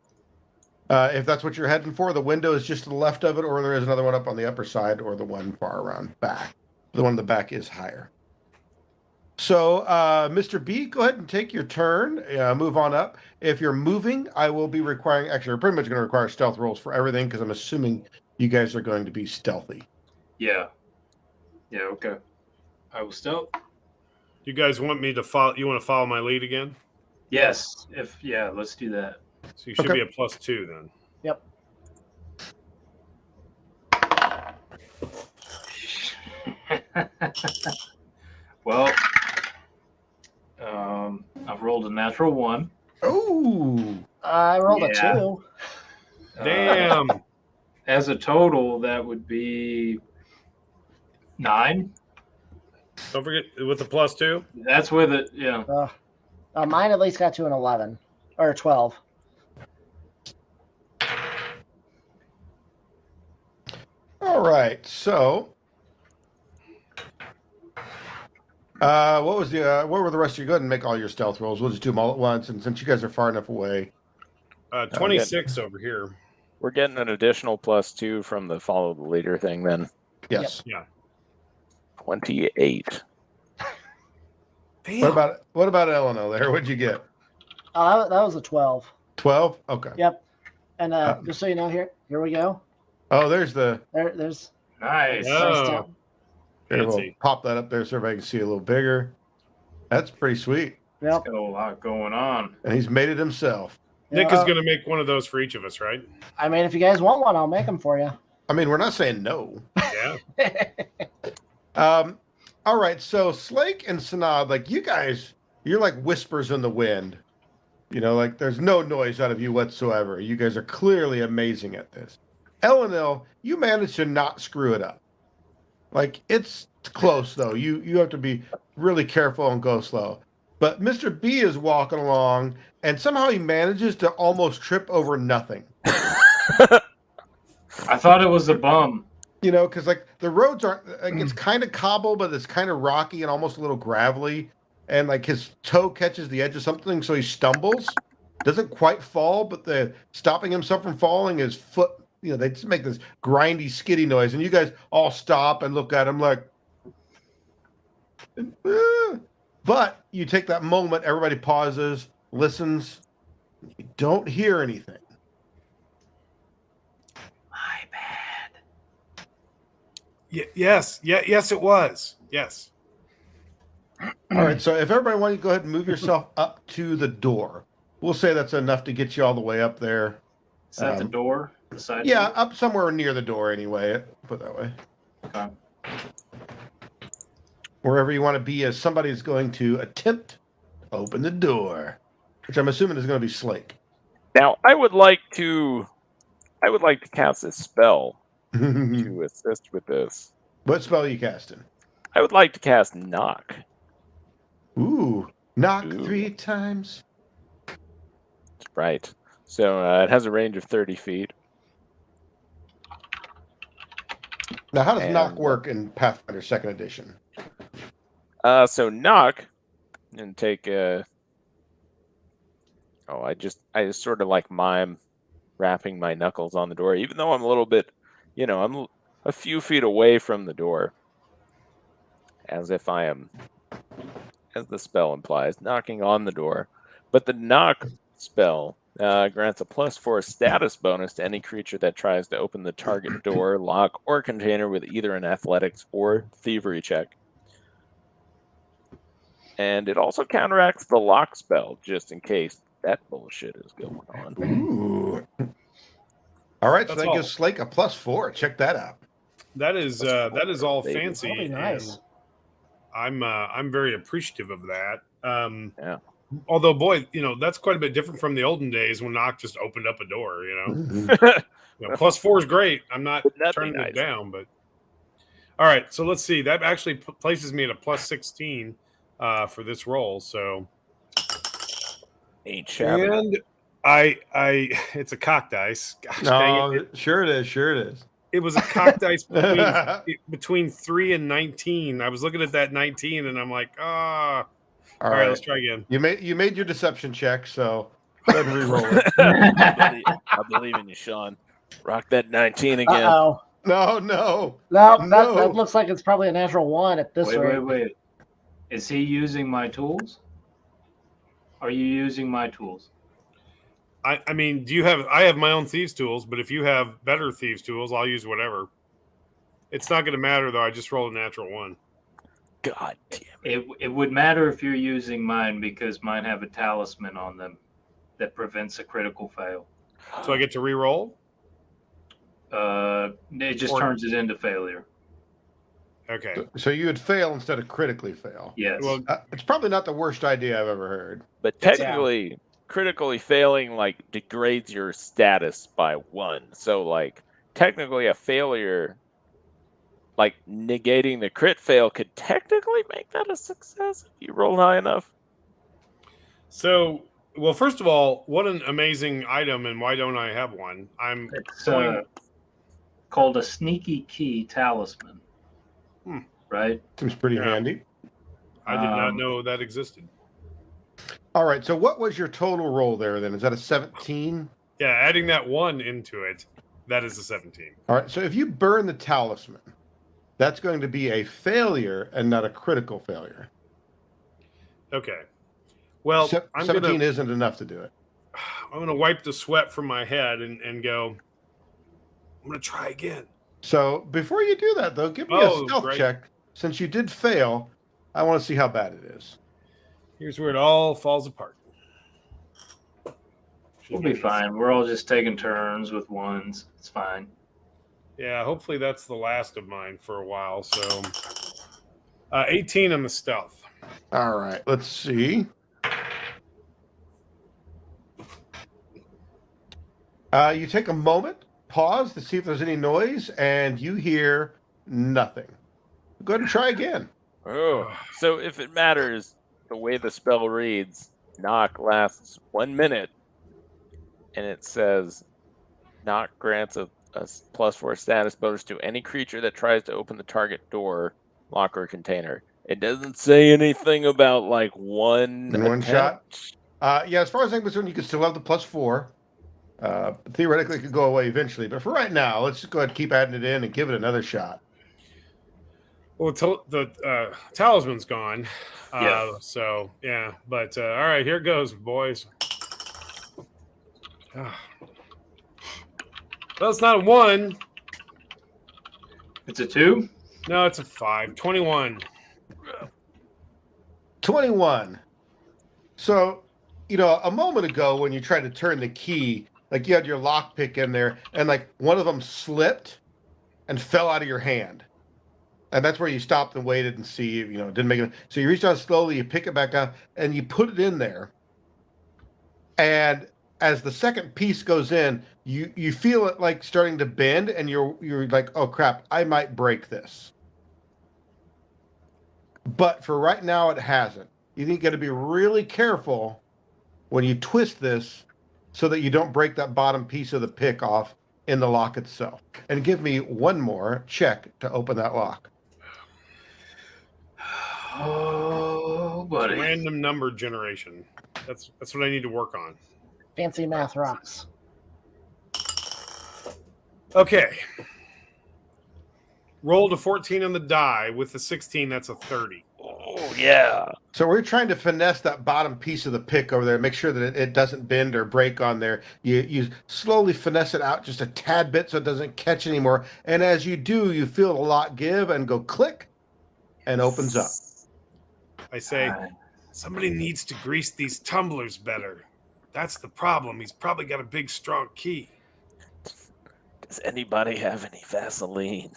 If that's what you're heading for, the window is just to the left of it, or there is another one up on the upper side, or the one far around back. The one in the back is higher. So, Mr. B, go ahead and take your turn. Move on up. If you're moving, I will be requiring, actually, we're pretty much going to require stealth rolls for everything, because I'm assuming you guys are going to be stealthy. Yeah. Yeah, okay. I will stealth. You guys want me to follow? You want to follow my lead again? Yes. Let's do that. So you should be a +2 then. Yep. Well, I've rolled a natural 1. Oh. I rolled a 2. Damn. As a total, that would be 9. Don't forget with the +2. That's with it. Yeah. Mine at least got to an 11 or 12. All right, so what were the rest of you? Go ahead and make all your stealth rolls. We'll just do them all at once, and since you guys are far enough away, 26 over here. We're getting an additional +2 from the follow the leader thing. Then yes, yeah, 28. Damn. What about Eleanor? There, what'd you get? That was a 12. 12. Okay. Yep. And just so you know, here we go. Oh, there's there's nice. Oh. Here, we'll pop that up there so everybody can see a little bigger. That's pretty sweet. Yep. Got a lot going on. And he's made it himself. Nick is going to make one of those for each of us, right? I mean, if you guys want one, I'll make them for you. I mean, we're not saying no. Yeah. All right, so Slake and Sanad, like you guys, you're like whispers in the wind. You know, like there's no noise out of you whatsoever. You guys are clearly amazing at this. Elenil, you managed to not screw it up. Like it's close though. You have to be really careful and go slow. But Mr. B is walking along, and somehow he manages to almost trip over nothing. I thought it was a bum. You know, because like the roads aren't like it's kind of cobble, but it's kind of rocky and almost a little gravelly. And like his toe catches the edge of something, so he stumbles. Doesn't quite fall, but the stopping himself from falling, his foot, you know, they just make this grindy, skitty noise. And you guys all stop and look at him like, but you take that moment, everybody pauses, listens. You don't hear anything. My bad. Yes, it was. Yes. All right, so if everybody wants to go ahead and move yourself up to the door, we'll say that's enough to get you all the way up there. Is that the door? The side Yeah, door? up somewhere near the door anyway. Put it that way. Okay. Wherever you want to be, as somebody's going to attempt to open the door, which I'm assuming is going to be Slake. Now, I would like to cast a spell to assist with this. What spell are you casting? I would like to cast Knock. Ooh, knock 3 times. Right. So it has a range of 30 feet. Now, how does knock work in Pathfinder 2nd Edition? So knock and take a. Oh, I just sort of like mime wrapping my knuckles on the door, even though I'm a little bit, I'm a few feet away from the door, as if I am, as the spell implies, knocking on the door. But the knock spell grants a +4 status bonus to any creature that tries to open the target door, lock, or container with either an athletics or thievery check. And it also counteracts the lock spell, just in case that bullshit is going on. Ooh. All right, That's so that gives Slake a +4. Check that out. That is all fancy. That'll be nice. I'm very appreciative of that. Yeah. Although, boy, that's quite a bit different from the olden days when Knock just opened up a door. +4 is great. I'm not turning it down, but all right. So let's see. That actually places me at a +16 for this roll. So ain't shabby. And I it's a cock dice. Gosh, dang it. Sure it is. Sure it is. It was a cock dice between 3 and 19. I was looking at that 19, and I'm like, All right, let's try again. You made your deception check, so go ahead and re-roll it. I believe in you, Sean. Rock that 19 again. Uh-oh. No. That looks like it's probably a natural 1 at this rate. Wait. Is he using my tools? Are you using my tools? I mean, I have my own thieves tools, but if you have better thieves tools, I'll use whatever. It's not going to matter, though. I just rolled a natural 1. God damn it. It would matter if you're using mine, because mine have a talisman on them that prevents a critical fail. So I get to re-roll? It just turns it into failure. Okay. So you would fail instead of critically fail. Yes. Well, it's probably not the worst idea I've ever heard. But technically, critically failing degrades your status by 1. So technically a failure, negating the crit fail, could technically make that a success if you roll high enough. So, well, first of all, what an amazing item, and why don't I have one? It's called a sneaky key talisman. Right? Seems pretty handy. I did not know that existed. All right, so what was your total roll there then? Is that a 17? Yeah, adding that 1 into it, that is a 17. All right, so if you burn the talisman, that's going to be a failure and not a critical failure. Okay. Well, 17 isn't enough to do it. I'm going to wipe the sweat from my head and go, I'm going to try again. So before you do that, though, give me a stealth check. Since you did fail, I want to see how bad it is. Here's where it all falls apart. We'll be fine. We're all just taking turns with ones. It's fine. Yeah, hopefully that's the last of mine for a while. So 18 on the stealth. All right, let's see. You take a moment, pause to see if there's any noise, and you hear nothing. Go ahead and try again. Oh, so if it matters, the way the spell reads, knock lasts 1 minute, and it says knock grants a +4 status bonus to any creature that tries to open the target door, locker, or container. It doesn't say anything about like one shot. attempt. Yeah, as far as I'm concerned, you can still have the +4. Theoretically, it could go away eventually, but for right now, let's just go ahead and keep adding it in and give it another shot. Well, the talisman's gone. Yeah. So, yeah. But, all right, here it goes, boys. Well, it's not a 1. It's a 2? No, it's a 5. 21. 21. So, a moment ago when you tried to turn the key, like you had your lockpick in there, and like one of them slipped and fell out of your hand. And that's where you stopped and waited and see, didn't make it. So you reach out slowly, you pick it back up, and you put it in there. And as the second piece goes in, you feel it like starting to bend, and you're like, oh crap, I might break this. But for right now, it hasn't. You got to be really careful when you twist this so that you don't break that bottom piece of the pick off in the lock itself. And give me one more check to open that lock. Oh, buddy. Random number generation. That's what I need to work on. Fancy math rocks. Okay. Rolled a 14 on the die. With the 16, that's a 30. Oh, yeah. So we're trying to finesse that bottom piece of the pick over there, make sure that it doesn't bend or break on there. You slowly finesse it out just a tad bit so it doesn't catch anymore. And as you do, you feel the lock give and go click and opens up. I say, somebody needs to grease these tumblers better. That's the problem. He's probably got a big, strong key. Does anybody have any Vaseline?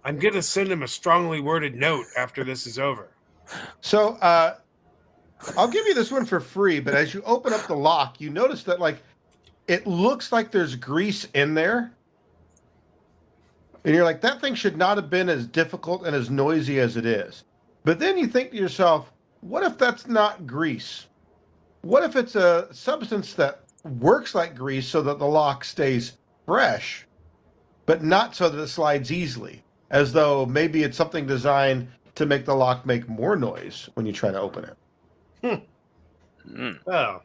I'm going to send him a strongly worded note after this is over. So I'll give you this one for free, but as you open up the lock, you notice that it looks like there's grease in there. And you're like, that thing should not have been as difficult and as noisy as it is. But then you think to yourself, what if that's not grease? What if it's a substance that works like grease so that the lock stays fresh, but not so that it slides easily? As though maybe it's something designed to make the lock make more noise when you try to open it. Oh.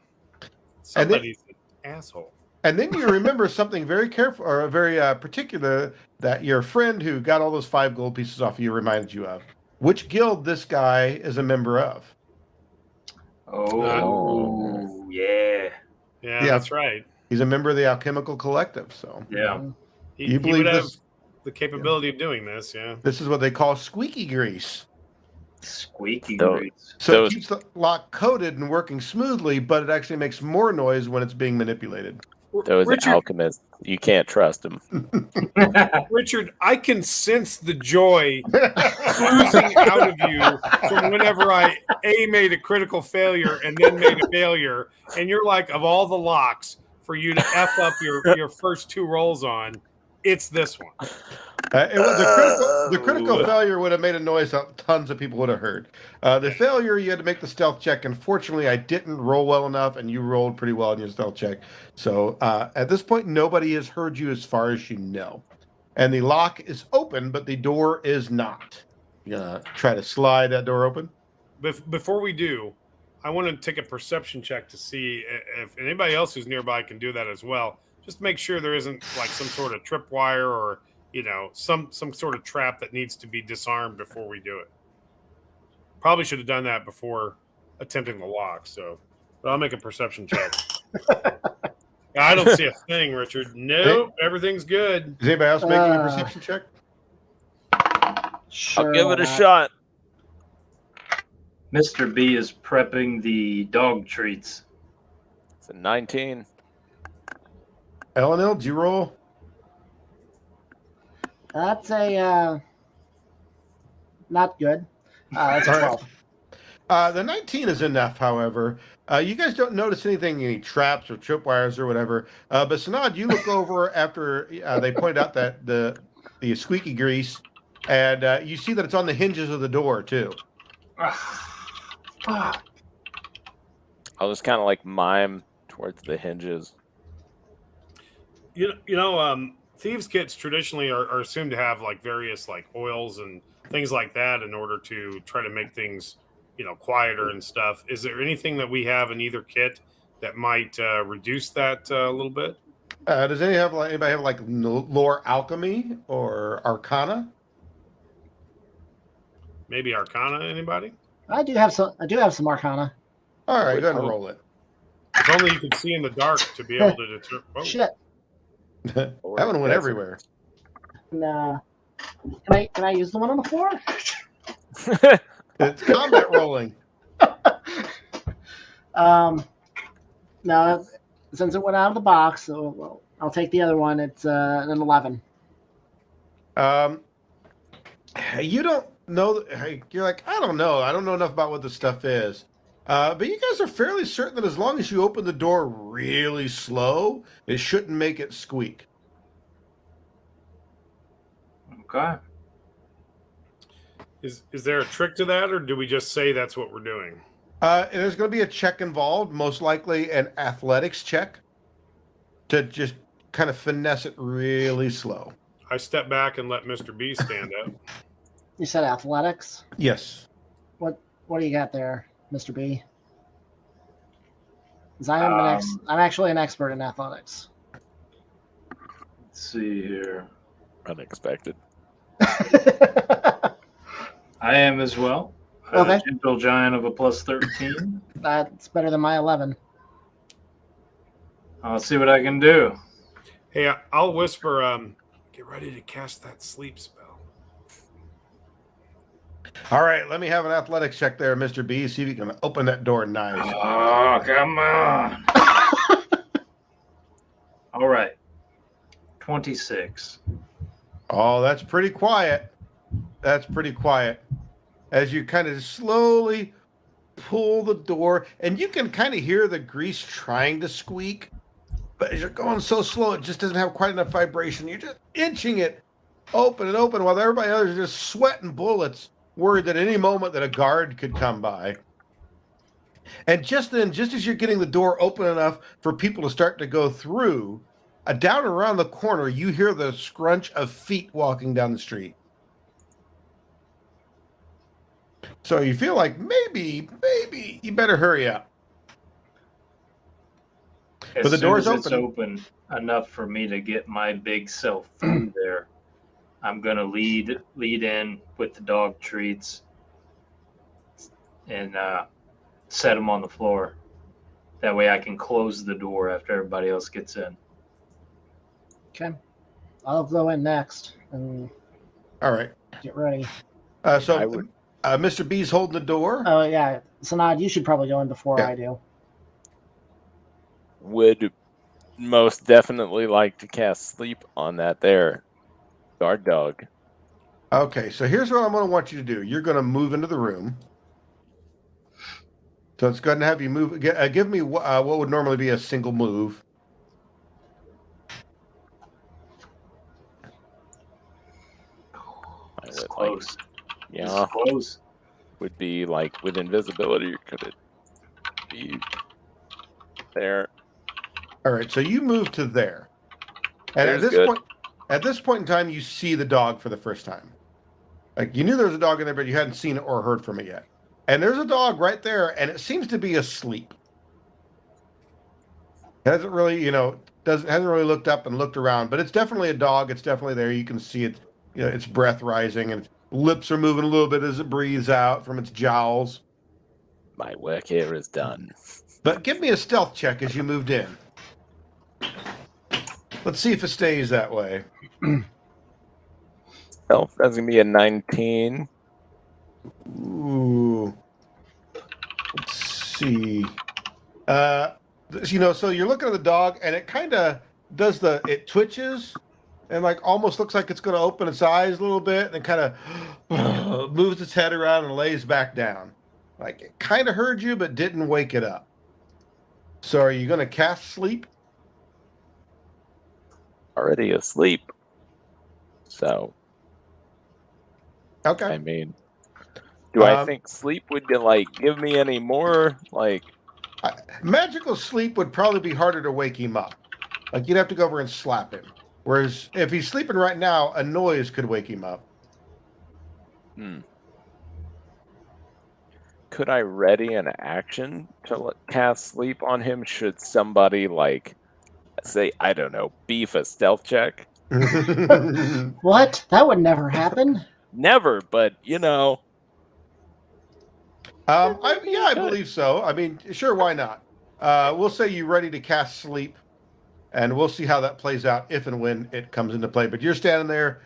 Somebody's an asshole. And then you remember something very careful or very particular that your friend who got all those 5 gold pieces off you reminded you of. Which guild this guy is a member of. Oh, yeah. Yeah, that's right. He's a member of the Alchemical Collective, so. Yeah. You believe would this? have the capability of doing this, yeah. This is what they call squeaky grease. Squeaky grease. So it keeps the lock coated and working smoothly, but it actually makes more noise when it's being manipulated. Those alchemists, you can't trust them. Richard, I can sense the joy oozing out of you from whenever I made a critical failure and then made a failure. And you're like, of all the locks for you to F up your first 2 rolls on, it's this one. The critical failure would have made a noise that tons of people would have heard. The failure, you had to make the stealth check. Unfortunately, I didn't roll well enough, and you rolled pretty well in your stealth check. So at this point, nobody has heard you as far as you know. And the lock is open, but the door is not. You gonna try to slide that door open? Before we do, I want to take a perception check to see if anybody else who's nearby can do that as well. Just to make sure there isn't like some sort of tripwire or some sort of trap that needs to be disarmed before we do it. Probably should have done that before attempting the lock. But I'll make a perception check. I don't see a thing, Richard. Nope, everything's good. Is anybody else making a perception check? I'll give it a shot. Mr. B is prepping the dog treats. It's a 19. Elenil, did you roll? That's a Not good. That's a All right. 12. The 19 is enough, however. You guys don't notice anything, any traps or tripwires or whatever. But Sanad, you look over after they point out that the squeaky grease, and you see that it's on the hinges of the door too. Fuck. I'll just kind of like mime towards the hinges. Thieves' kits traditionally are assumed to have like various like oils and things like that in order to try to make things, quieter and stuff. Is there anything that we have in either kit that might reduce that a little bit? Does anybody have like lore alchemy or arcana? Maybe Arcana, anybody? I do have some Arcana. All right, go ahead and roll it. If only you could see in the dark to be able to determine. Oh. Shit. That one went everywhere. Nah. Can I use the one on the floor? It's combat rolling. No, since it went out of the box, so I'll take the other one. It's an 11. You don't know. You're like, I don't know. I don't know enough about what this stuff is. But you guys are fairly certain that as long as you open the door really slow, it shouldn't make it squeak. Okay. Is there a trick to that, or do we just say that's what we're doing? There's going to be a check involved, most likely an athletics check, to just kind of finesse it really slow. I step back and let Mr. B stand up. You said athletics? Yes. What do you got there, Mr. B? 'Cause I'm actually an expert in athletics. Let's see here. Unexpected. I am as well. Okay. Gentle giant of a plus 13. That's better than my 11. I'll see what I can do. Hey, I'll whisper, get ready to cast that sleep spell. All right, let me have an athletics check there, Mr. B. See if you can open that door nice. Oh, come on. All right. 26. Oh, that's pretty quiet. That's pretty quiet. As you kind of slowly pull the door, and you can kind of hear the grease trying to squeak, but as you're going so slow, it just doesn't have quite enough vibration. You're just inching it open and open while everybody else is just sweating bullets, worried that any moment that a guard could come by. And just then, just as you're getting the door open enough for people to start to go through, down around the corner, you hear the scrunch of feet walking down the street. So you feel like maybe you better hurry up. As But the soon door's as it's open. open enough for me to get my big self through there, I'm going to lead in with the dog treats and set them on the floor. That way I can close the door after everybody else gets in. Okay. I'll go in next and All right. get ready. Mr. B's holding the door. Oh, yeah. Sanad, you should probably go in before Yeah. I do. Would most definitely like to cast sleep on that there guard dog. Okay, so here's what I'm going to want you to do. You're going to move into the room. So it's going to have you move. Give me what would normally be a single move. It's close. Yeah, It's close. would be like with invisibility. Could it be there? All right, so you move to there, and There's good. at this point in time, you see the dog for the first time. Like you knew there was a dog in there, but you hadn't seen it or heard from it yet. And there's a dog right there, and it seems to be asleep. Hasn't really, hasn't really looked up and looked around, but it's definitely a dog. It's definitely there. You can see it, its breath rising, and its lips are moving a little bit as it breathes out from its jowls. My work here is done. But give me a stealth check as you moved in. Let's see if it stays that way. Stealth, that's gonna be a 19. Ooh. Let's see. So you're looking at the dog, and it kind of does it twitches, and like almost looks like it's going to open its eyes a little bit, and kind of moves its head around and lays back down. Like it kind of heard you, but didn't wake it up. So are you going to cast sleep? Already asleep. So, okay. I mean, do I think sleep would like give me any more like? Magical sleep would probably be harder to wake him up. Like you'd have to go over and slap him. Whereas if he's sleeping right now, a noise could wake him up. Could I ready an action to cast sleep on him? Should somebody like say, I don't know, beef a stealth check? What? That would never happen. Never, but you know. I believe so. I mean, sure, why not? We'll say you're ready to cast sleep, and we'll see how that plays out if and when it comes into play. But you're standing there,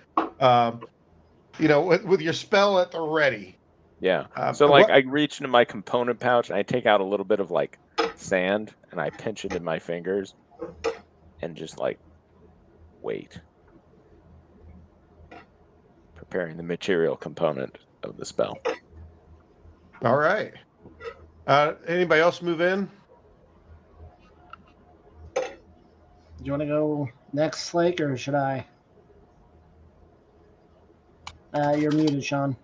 with your spell at the ready. Yeah. So I reach into my component pouch and I take out a little bit of like sand and I pinch it in my fingers and just like wait. Preparing the material component of the spell. All right. Anybody else move in? Do you want to go next, Slake, or should I? You're muted, Sean.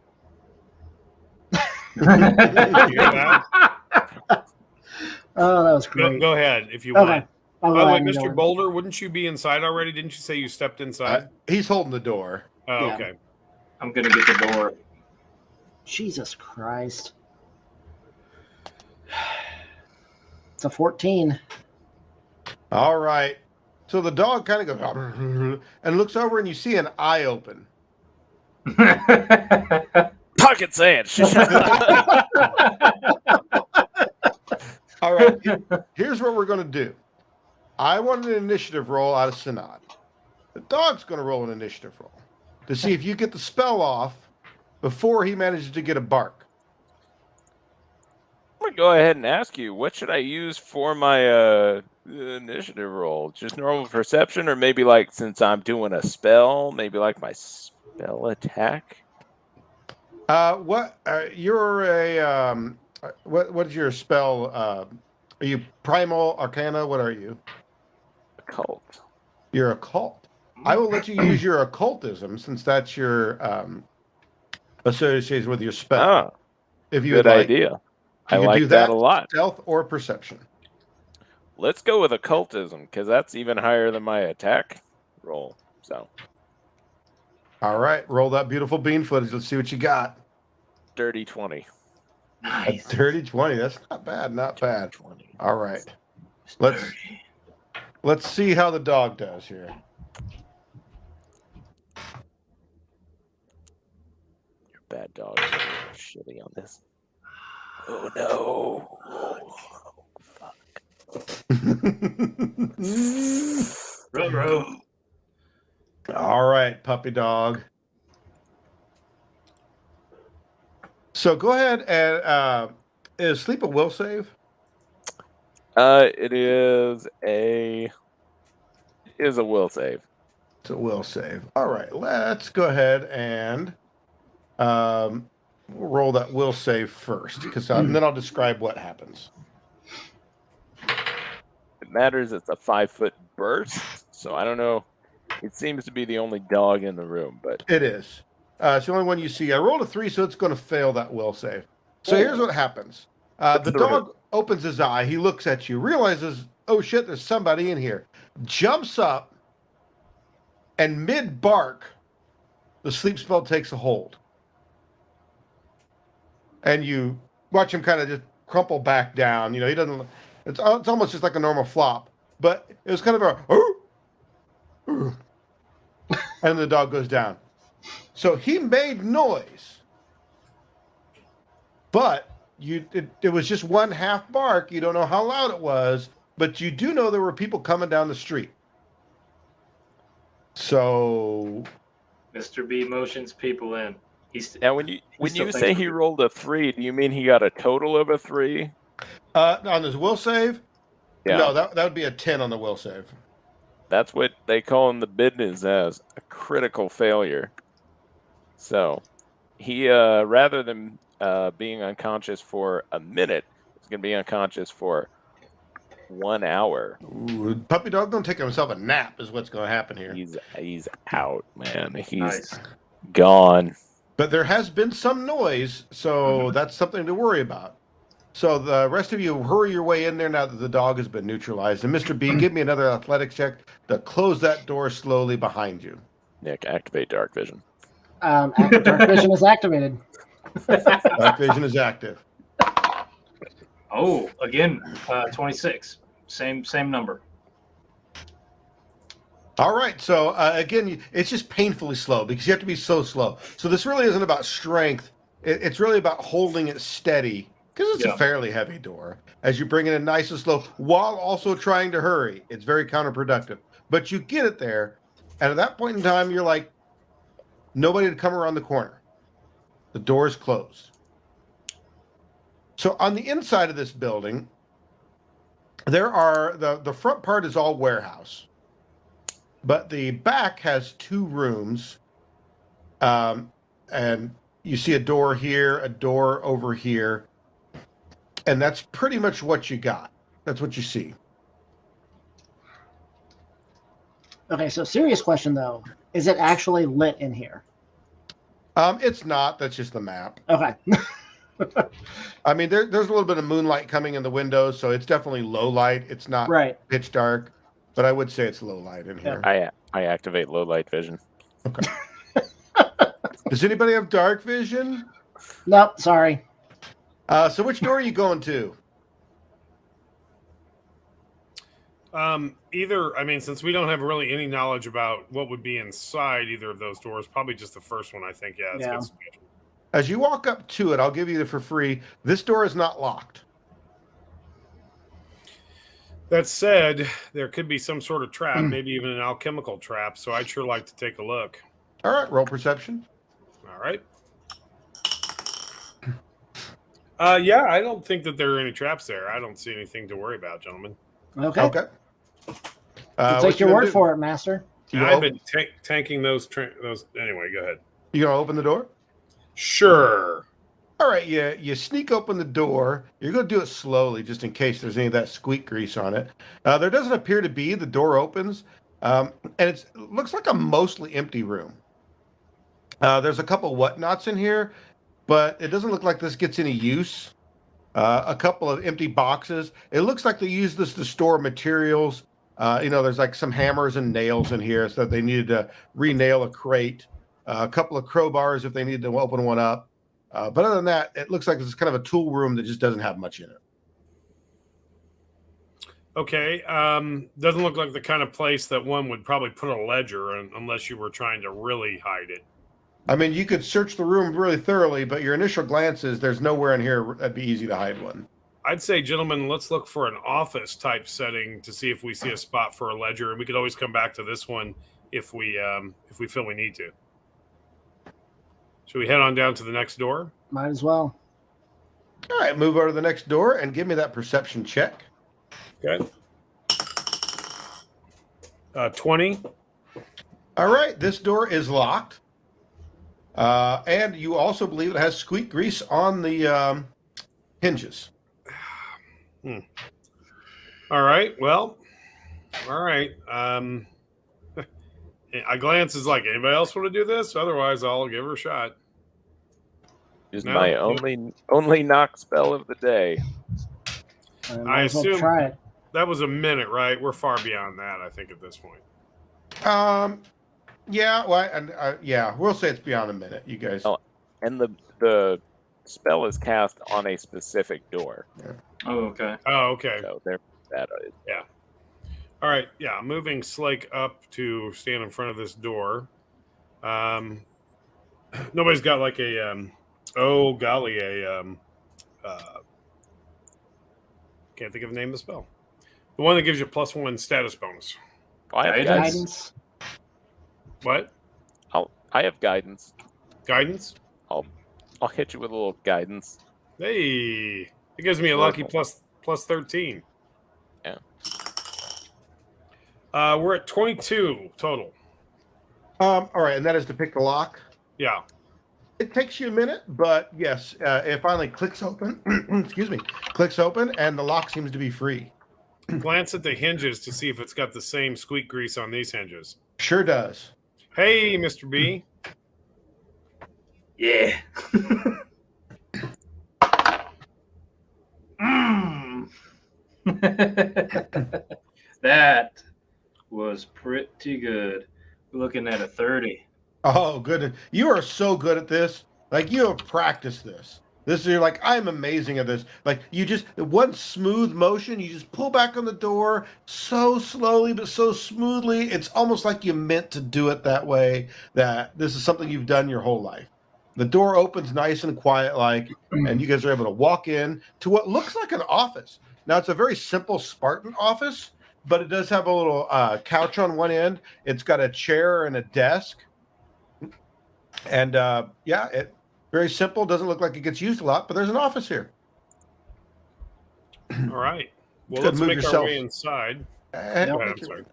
You hear that? Oh, that was great. Go ahead if you Okay. want. By the way, Mr. Boulder, wouldn't you be inside already? Didn't you say you stepped inside? He's holding the door. Oh, Yeah. okay. I'm going to get the door. Jesus Christ. It's a 14. All right. So the dog kind of goes and looks over, and you see an eye open. Pocket sand. All right. Here's what we're going to do. I want an initiative roll out of Synod. The dog's going to roll an initiative roll to see if you get the spell off before he manages to get a bark. I'm gonna go ahead and ask you, what should I use for my initiative roll? Just normal perception, or maybe like since I'm doing a spell, maybe like my spell attack? What is your spell? Are you primal arcana? What are you? Occult. You're occult. I will let you use your occultism since that's your associated with your spell. If you good would like. idea. I You can like do that a lot. Stealth or perception. Let's go with occultism because that's even higher than my attack roll. So, all right, roll that beautiful bean footage. Let's see what you got. dirty 20. Nice. A dirty 20. That's not bad. Not bad. 20. All right. Let's see how the dog does here. Your bad dog is shitty on this. Oh no. Oh, fuck. Ruh-roh. All right, puppy dog. So go ahead and is sleep a will save? It is a will save. It's a will save. All right, let's go ahead and we'll roll that will save first, because then I'll describe what happens. It matters. It's a 5-foot burst, so I don't know. It seems to be the only dog in the room, but It is. It's the only one you see. I rolled a 3, so it's going to fail that will save. So here's what happens. The dog opens his eye. He looks at you, realizes, oh shit, there's somebody in here. Jumps up, and mid-bark, the sleep spell takes a hold. And you watch him kind of just crumple back down. You know, he doesn't. It's almost just like a normal flop, but it was kind of a, and the dog goes down. So he made noise, but it was just one half bark. You don't know how loud it was, but you do know there were people coming down the street. So, Mr. B motions people in. Now, when you say he rolled a 3, do you mean he got a total of a 3? On his will save? Yeah. No, that would be a 10 on the will save. That's what they call in the business as a critical failure. So he, rather than being unconscious for a minute, he's going to be unconscious for 1 hour. Ooh, puppy dog don't take himself a nap is what's going to happen here. He's out, man. He's Nice. gone. But there has been some noise, so that's something to worry about. So the rest of you hurry your way in there now that the dog has been neutralized. And Mr. B, give me another athletics check to close that door slowly behind you. Nick, activate dark vision. Dark vision is activated. Dark vision is active. Oh, again, 26. Same number. All right. So again, it's just painfully slow because you have to be so slow. So this really isn't about strength. It's really about holding it steady because it's a fairly heavy door. As you bring it in nice and slow while also trying to hurry, it's very counterproductive. But you get it there, and at that point in time, you're like, nobody to come around the corner. The door is closed. So on the inside of this building, there are the front part is all warehouse, but the back has 2 rooms, and you see a door here, a door over here, and that's pretty much what you got. That's what you see. Okay, so serious question though. Is it actually lit in here? It's not. That's just the map. Okay. I mean, there's a little bit of moonlight coming in the windows, so it's definitely low light. It's not pitch dark, but I would say it's low light in here. I activate low light vision. Okay. Does anybody have dark vision? Nope, sorry. So which door are you going to? Since we don't have really any knowledge about what would be inside either of those doors, probably just the first one, I think. Yeah, it's good suggestion. As you walk up to it, I'll give you it for free. This door is not locked. That said, there could be some sort of trap, maybe even an alchemical trap, so I'd sure like to take a look. All right, roll perception. All right. Yeah, I don't think that there are any traps there. I don't see anything to worry about, gentlemen. Okay. What take you your gonna word do? for it, Master. I've been tanking those. Anyway, go ahead. You gonna open the door? Sure. All right, you sneak open the door. You're going to do it slowly just in case there's any of that squeak grease on it. There doesn't appear to be. The door opens, and it looks like a mostly empty room. There's a couple whatnots in here, but it doesn't look like this gets any use. A couple of empty boxes. It looks like they use this to store materials. There's like some hammers and nails in here, so that they needed to re-nail a crate. A couple of crowbars if they need to open one up. But other than that, it looks like it's kind of a tool room that just doesn't have much in it. Okay. Doesn't look like the kind of place that one would probably put a ledger in, unless you were trying to really hide it. I mean, you could search the room really thoroughly, but your initial glance is there's nowhere in here that'd be easy to hide one. I'd say, gentlemen, let's look for an office type setting to see if we see a spot for a ledger, and we could always come back to this one if we feel we need to. Should we head on down to the next door? Might as well. All right, move over to the next door and give me that perception check. Okay. 20. All right, this door is locked. And you also believe it has squeak grease on the hinges. All right. Well, all right. I glance as like, anybody else want to do this? Otherwise, I'll give her a shot. Is my only knock spell of the day. I assume try it. That was a minute, right? We're far beyond that, I think, at this point. Yeah. Well, yeah. We'll say it's beyond a minute. You guys. Oh, and the spell is cast on a specific door. Yeah. Oh, okay. Oh, okay. So there, that is. Yeah. All right. Yeah. Moving Slake up to stand in front of this door. Nobody's got like a can't think of the name of the spell. The one that gives you +1 status bonus. I have Guidance. What? I have guidance. Guidance? I'll hit you with a little guidance. Hey, it gives me a lucky plus 13. Yeah. We're at 22 total. All right, and that is to pick the lock. Yeah. It takes you a minute, but yes, it finally clicks open. Excuse me, clicks open, and the lock seems to be free. Glance at the hinges to see if it's got the same squeak grease on these hinges. Sure does. Hey, Mr. B. Yeah. Mm. That was pretty good. We're looking at a 30. Oh, goodness. You are so good at this. Like, you have practiced this. You're like, I'm amazing at this. Like, you just, one smooth motion, you just pull back on the door so slowly, but so smoothly. It's almost like you meant to do it that way, that this is something you've done your whole life. The door opens nice and quiet, and you guys are able to walk in to what looks like an office. Now, it's a very simple Spartan office, but it does have a little couch on one end. It's got a chair and a desk. And it very simple. Doesn't look like it gets used a lot, but there's an office here. All right. Well, let's make our way inside. I'm sorry.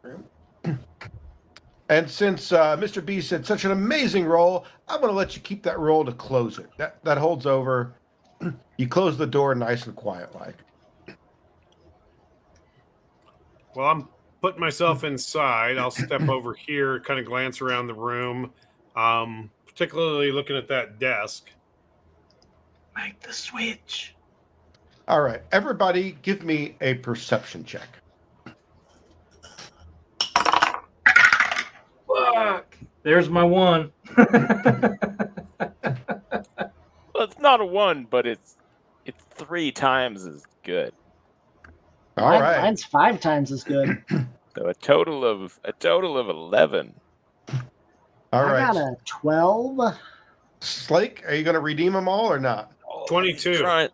And since Mr. B said such an amazing roll, I'm going to let you keep that roll to close it. That holds over. You close the door nice and quiet like. Well, I'm putting myself inside. I'll step over here, kind of glance around the room. Particularly looking at that desk. Make the switch. All right. Everybody give me a perception check. Fuck. There's my 1. Well, it's not a 1, but it's 3 times as good. All right. Mine's 5 times as good. So a total of 11. All right. I got a 12. Slake, are you going to redeem them all or not? 22. Trying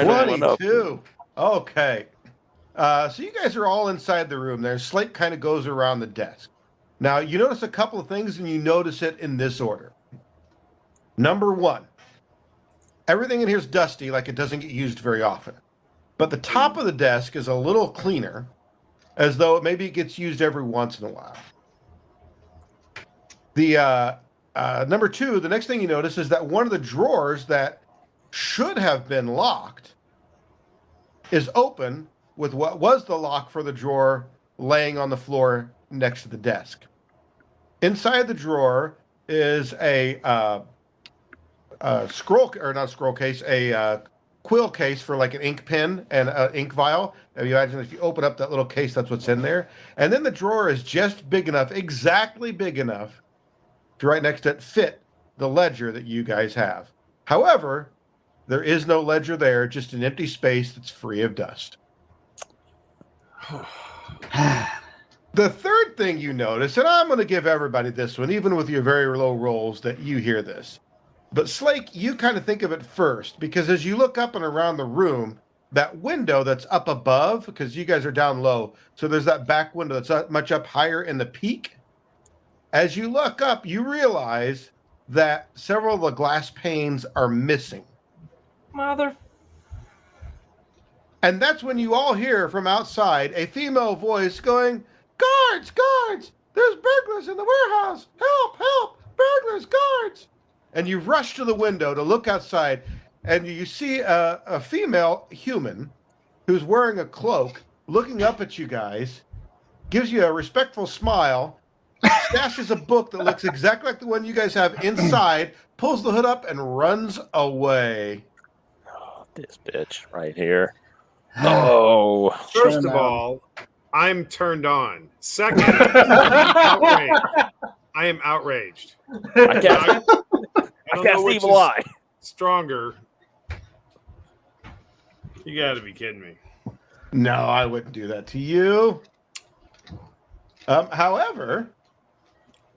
to one up. 22. Okay. So you guys are all inside the room there. Slake kind of goes around the desk. Now, you notice a couple of things, and you notice it in this order. Number 1, everything in here is dusty, like it doesn't get used very often. But the top of the desk is a little cleaner, as though maybe it gets used every once in a while. The number 2, the next thing you notice is that one of the drawers that should have been locked is open with what was the lock for the drawer laying on the floor next to the desk. Inside the drawer is a quill case for like an ink pen and an ink vial. And you imagine if you open up that little case, that's what's in there. And then the drawer is just big enough, exactly big enough, to right next to it fit the ledger that you guys have. However, there is no ledger there, just an empty space that's free of dust. The third thing you notice, and I'm going to give everybody this one, even with your very low rolls, that you hear this. But Slake, you kind of think of it first, because as you look up and around the room, that window that's up above, because you guys are down low, so there's that back window that's much up higher in the peak. As you look up, you realize that several of the glass panes are missing. Mother. And that's when you all hear from outside a female voice going, "Guards, guards, there's burglars in the warehouse. Help, help, burglars, guards." And you rush to the window to look outside, and you see a female human who's wearing a cloak, looking up at you guys, gives you a respectful smile, stashes a book that looks exactly like the one you guys have inside, pulls the hood up, and runs away. Oh, this bitch right here. Oh. First of all, I'm turned on. Second, I am outraged. I can't see evil eye. Stronger. You got to be kidding me. No, I wouldn't do that to you. However,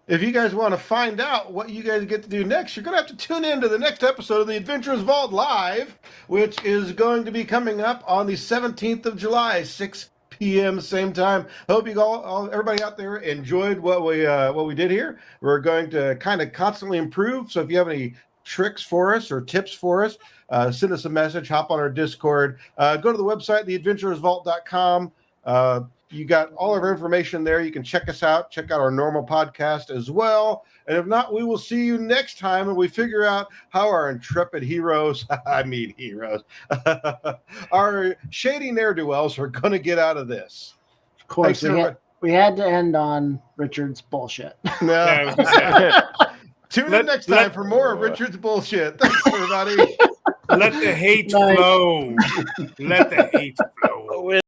if you guys want to find out what you guys get to do next, you're going to have to tune in to the next episode of the Adventurers Vault Live, which is going to be coming up on the 17th of July, 6 p.m. same time. Hope you all everybody out there enjoyed what we did here. We're going to kind of constantly improve. So if you have any tricks for us or tips for us, send us a message, hop on our Discord, go to the website, theadventurersvault.com. You got all of our information there. You can check us out. Check out our normal podcast as well. And if not, we will see you next time, and we figure out how our intrepid heroes, our shady ne'er-do-wells are going to get out of this. Of course, Thanks, we had to end on Richard's bullshit. No. Tune in next time for more of Richard's bullshit. Thanks, everybody. Let the hate flow. Let the hate flow.